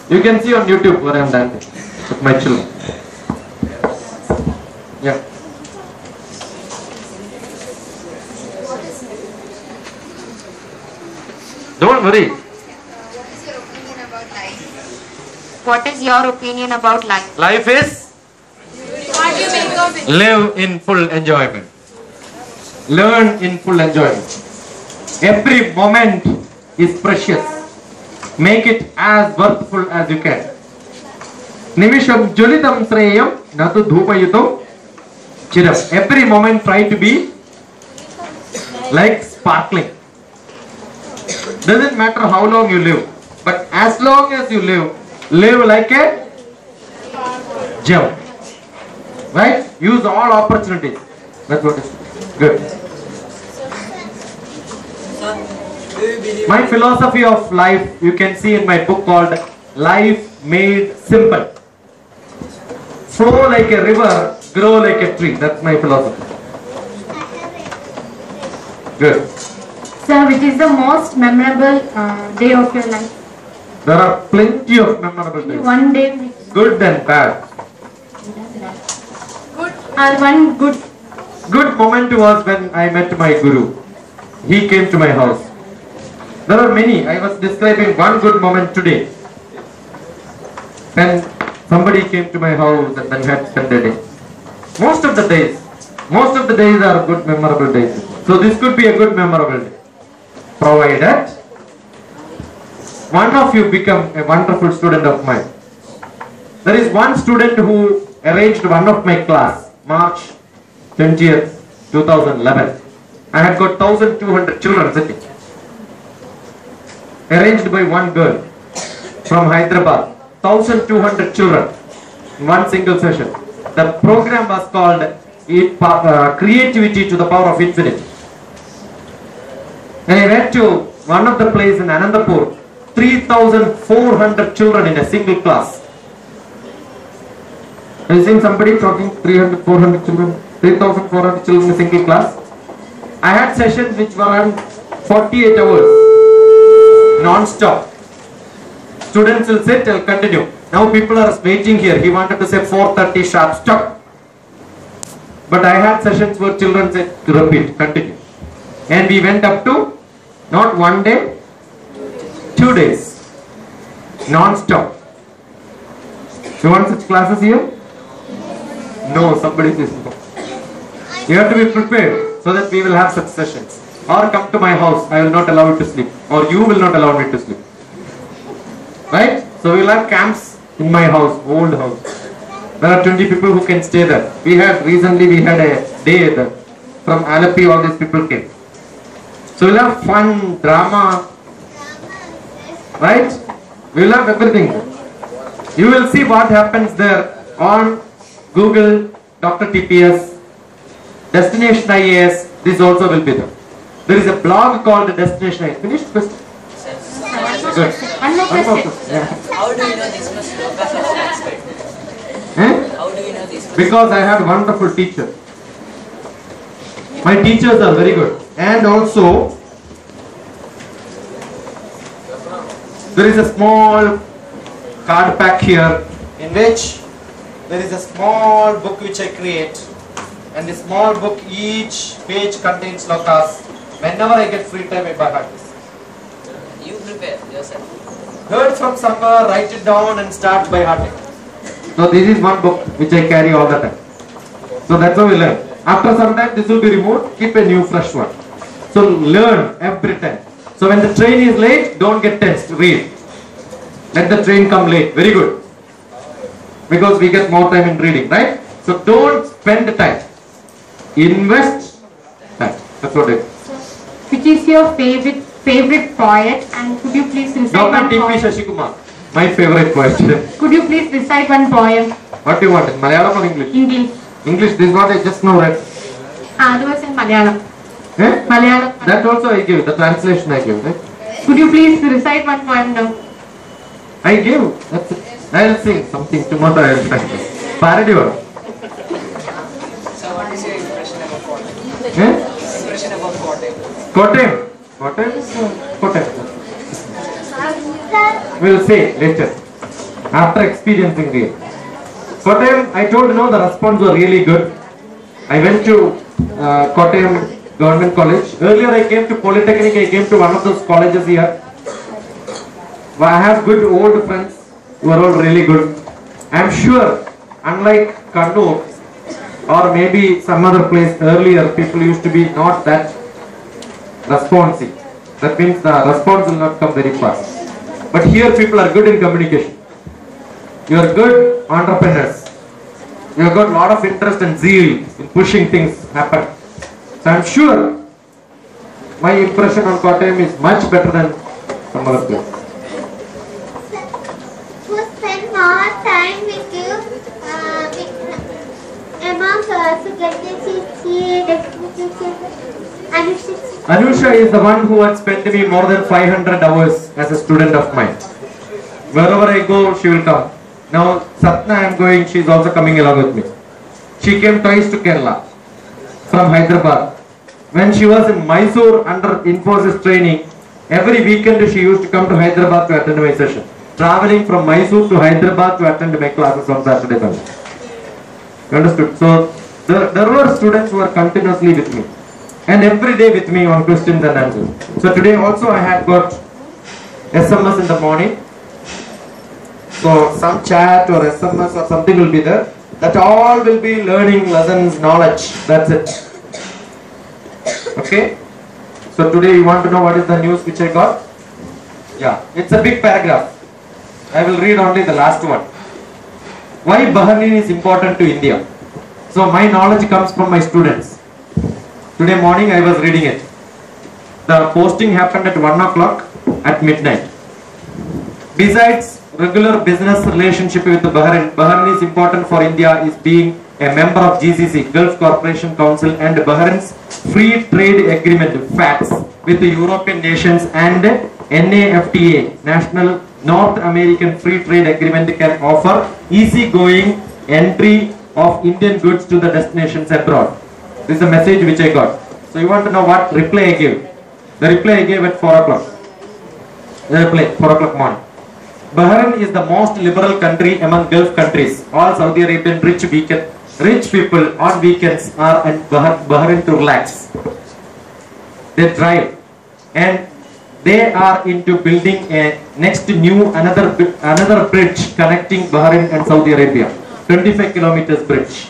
You can see on YouTube where I am dancing with my children. Yeah. Don't worry. What is your opinion about life? Life is What do you make of it? live in full enjoyment. Learn in full enjoyment. Every moment is precious. Make it as worthful as you can. Nimisham julitam sreyam natu dhupayutam chiram. Every moment try to be like sparkling. Doesn't matter how long you live, but as long as you live like a gem. Right? Use all opportunities. That's what is good. My philosophy of life you can see in my book called Life Made Simple. Flow like a river, grow like a tree. That's my philosophy. Good. Sir, which is the most memorable day of your life? There are plenty of memorable days. One day which Good and bad. one Good moment was when I met my guru. He came to my house. There are many. I was describing one good moment today. When somebody came to my house and then had spent a day. Most of the days are good memorable days. So this could be a good memorable day. Provided one of you become a wonderful student of mine. There is one student who arranged one of my class, March 20th, 2011. I had got 1,200 children sitting. Arranged by one girl from Hyderabad. 1,200 children in one single session. The program was called Creativity to the Power of Infinity. And I went to one of the places in Anandapur. 3,400 children in a single class. Have you seen somebody talking 300, 400 children? 3,400 children in a single class. I had sessions which were on 48 hours, non-stop. Students will sit, I'll continue. Now people are waiting here. He wanted to say 4:30 sharp, stop. But I had sessions where children said, repeat, continue. And we went up to not one day, 2 days, non-stop. You want such classes here? No, somebody says no. You have to be prepared so that we will have such sessions. Or come to my house, I will not allow you to sleep. Or you will not allow me to sleep. Right? So we will have camps in my house, old house. There are 20 people who can stay there. Recently we had a day there. From Alapi, all these people came. So we'll have fun, drama. Right? We will have everything. You will see what happens there on Google, DrTPS, Destination IAS. This also will be there. There is a blog called Destination IAS. Finished question? Good. One more question. Yeah. How do you know this must focus on expert? How do you know this? Because I had wonderful teachers. My teachers are very good. And also, there is a small card pack here in which there is a small book which I create. And the small book, each page contains slokas. Whenever I get free time, I buy this. You prepare yourself. Heard from somewhere, write it down and start by hearting. So this is one book which I carry all the time. So that's how we learn. After some time this will be removed, keep a new fresh one. So learn every time. So when the train is late, don't get tensed, read. Let the train come late, very good. Because we get more time in reading, right? So don't spend the time. Invest time. That's what it is. Which is your favorite poet, and could you please recite one Dr. T.P. poem? Shashikumar, my favorite question. Could you please recite one poem? What do you want? In Malayalam or English? English. English, this is what I just now read. That was in Malayalam. Eh? Malayalam. That also I give, the translation I give, right? Could you please recite one poem now? I give, that's it. I'll sing something tomorrow, I'll practice. Parody one. So what is your impression about Kottayam? Eh? Impression about Kottayam? Kottayam. Kottayam is Kottayam. We'll say later, after experiencing it. Kottayam, I told you, no, the response was really good. I went to Kottayam Government College. Earlier I came to Polytechnic, I came to one of those colleges here. I have good old friends who are all really good. I am sure, unlike Kannur or maybe some other place earlier, people used to be not that responsive. That means the response will not come very fast. But here people are good in communication. You are good entrepreneurs. You have got a lot of interest and zeal in pushing things happen. So I am sure my impression on Kottayam is much better than some other place. To spend more time with you, among Anusha is the one who had spent me more than 500 hours as a student of mine. Wherever I go, she will come. Now Satna I am going, she is also coming along with me. She came twice to Kerala from Hyderabad. When she was in Mysore under Infosys training, every weekend she used to come to Hyderabad to attend my session. Traveling from Mysore to Hyderabad to attend my classes on Saturday Sunday. You understood? So there were students who were continuously with me and every day with me on questions and answers. So today also I had got SMS in the morning. So some chat or SMS or something will be there. That all will be learning lessons, knowledge. That's it. Okay? So today you want to know what is the news which I got? Yeah, it's a big paragraph. I will read only the last one. Why Bahrain is important to India? So my knowledge comes from my students. Today morning I was reading it. The posting happened at 1 o'clock at midnight. Besides regular business relationship with Bahrain, Bahrain is important for India is being a member of GCC, Gulf Cooperation Council, and Bahrain's Free Trade Agreement, FATS, with the European nations and NAFTA, National North American Free Trade Agreement, can offer easy-going entry of Indian goods to the destinations abroad. This is a message which I got. So you want to know what reply I gave? The reply I gave at 4 o'clock. The reply, 4 o'clock morning. Bahrain is the most liberal country among Gulf countries. All Saudi Arabian rich people on weekends are in Bahrain to relax. They drive and they are into building a another bridge connecting Bahrain and Saudi Arabia. 25 kilometers bridge.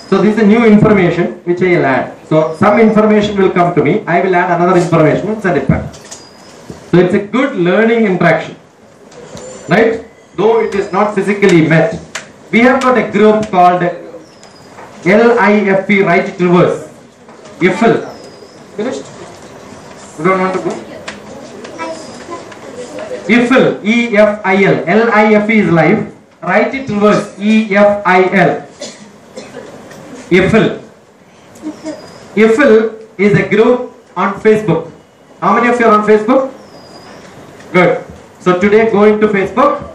So this is a new information which I will add. So some information will come to me. I will add another information and send it back. So it's a good learning interaction. Right? Though it is not physically met. We have got a group called LIFE, Right to Reverse. IFL. Finished? You don't want to go? IFL, EFIL. LIFE is life. Right to Reverse, EFIL. IFL. IFL is a group on Facebook? How many of you are on Facebook? Good. So today go into Facebook,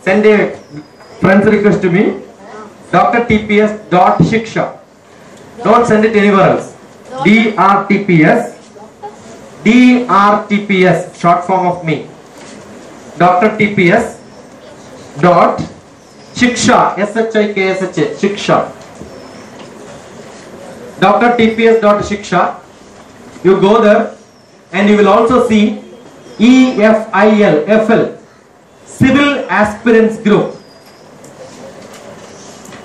send a friend's request to me, DrTPS.Shiksha. Don't send it anywhere else. DrTPS, short form of me. DrTPS dot Shiksha, S-H-I-K-S-H-A, Shiksha. DrTPS dot Shiksha. You go there and you will also see EFIL, Civil Aspirants Group.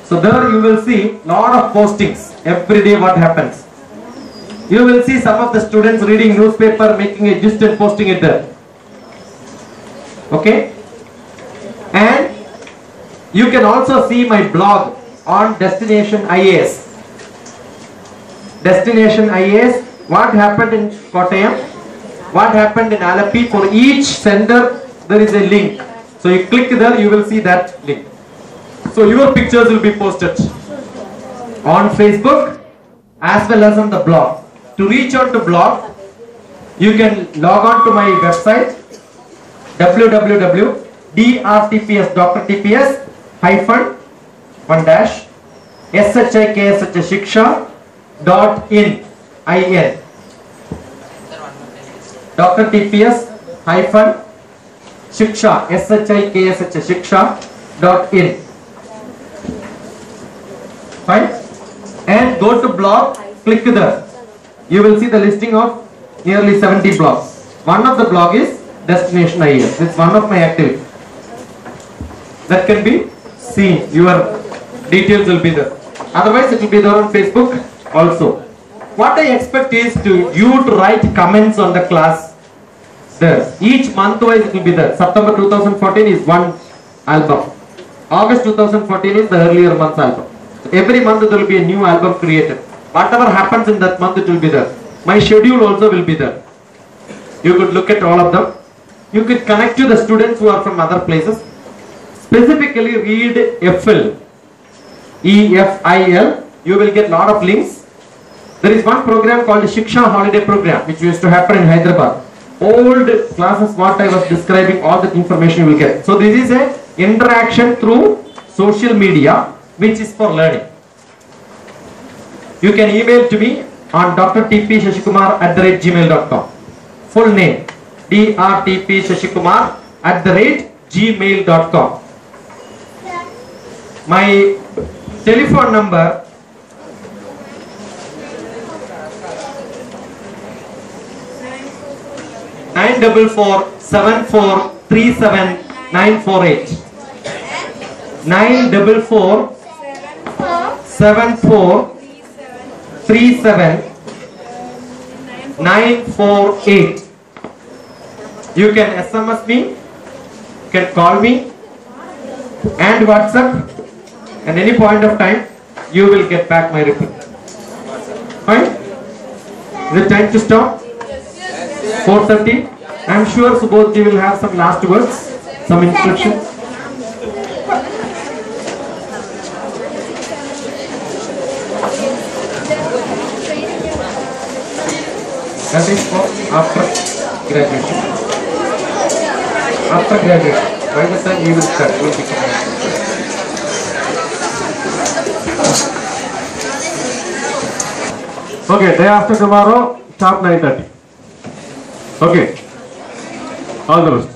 So there you will see lot of postings every day. What happens? You will see some of the students reading newspaper, making a gist and posting it there. Okay? And you can also see my blog on Destination IAS. Destination IAS, what happened in Kottayam, what happened in Alapi. For each center there is a link. So you click there, you will see that link. So your pictures will be posted on Facebook as well as on the blog. To reach out to blog, you can log on to my website www.drtps.shiksha.in. drtps-shiksha.in. Fine. And go to blog, click there. You will see the listing of nearly 70 blogs. One of the blog is Destination IAS. It's one of my activities. That can be seen. Your details will be there. Otherwise, it will be there on Facebook also. What I expect is you to write comments on the class there. Each month wise it will be there. September 2014 is one album. August 2014 is the earlier month's album. So every month there will be a new album created. Whatever happens in that month, it will be there. My schedule also will be there. You could look at all of them. You could connect to the students who are from other places. Specifically read EFIL. EFIL. You will get lot of links. There is one program called the Shiksha Holiday Program, which used to happen in Hyderabad. Old classes, what I was describing, all that information you will get. So this is a interaction through social media, which is for learning. You can email to me on drtpshashikumar@gmail.com. Full name drtpshashikumar@gmail.com. My telephone number (944-7437-948). 944-7437-948. You can SMS me, you can call me, and WhatsApp. At any point of time, you will get back my reply. Fine? Is it time to stop? 4:30. I am sure Subodhji will have some last words, some instructions. That is for after graduation. After graduation, by the time you will start, you will become. Okay, day after tomorrow, sharp 9:30. Okay, all the best.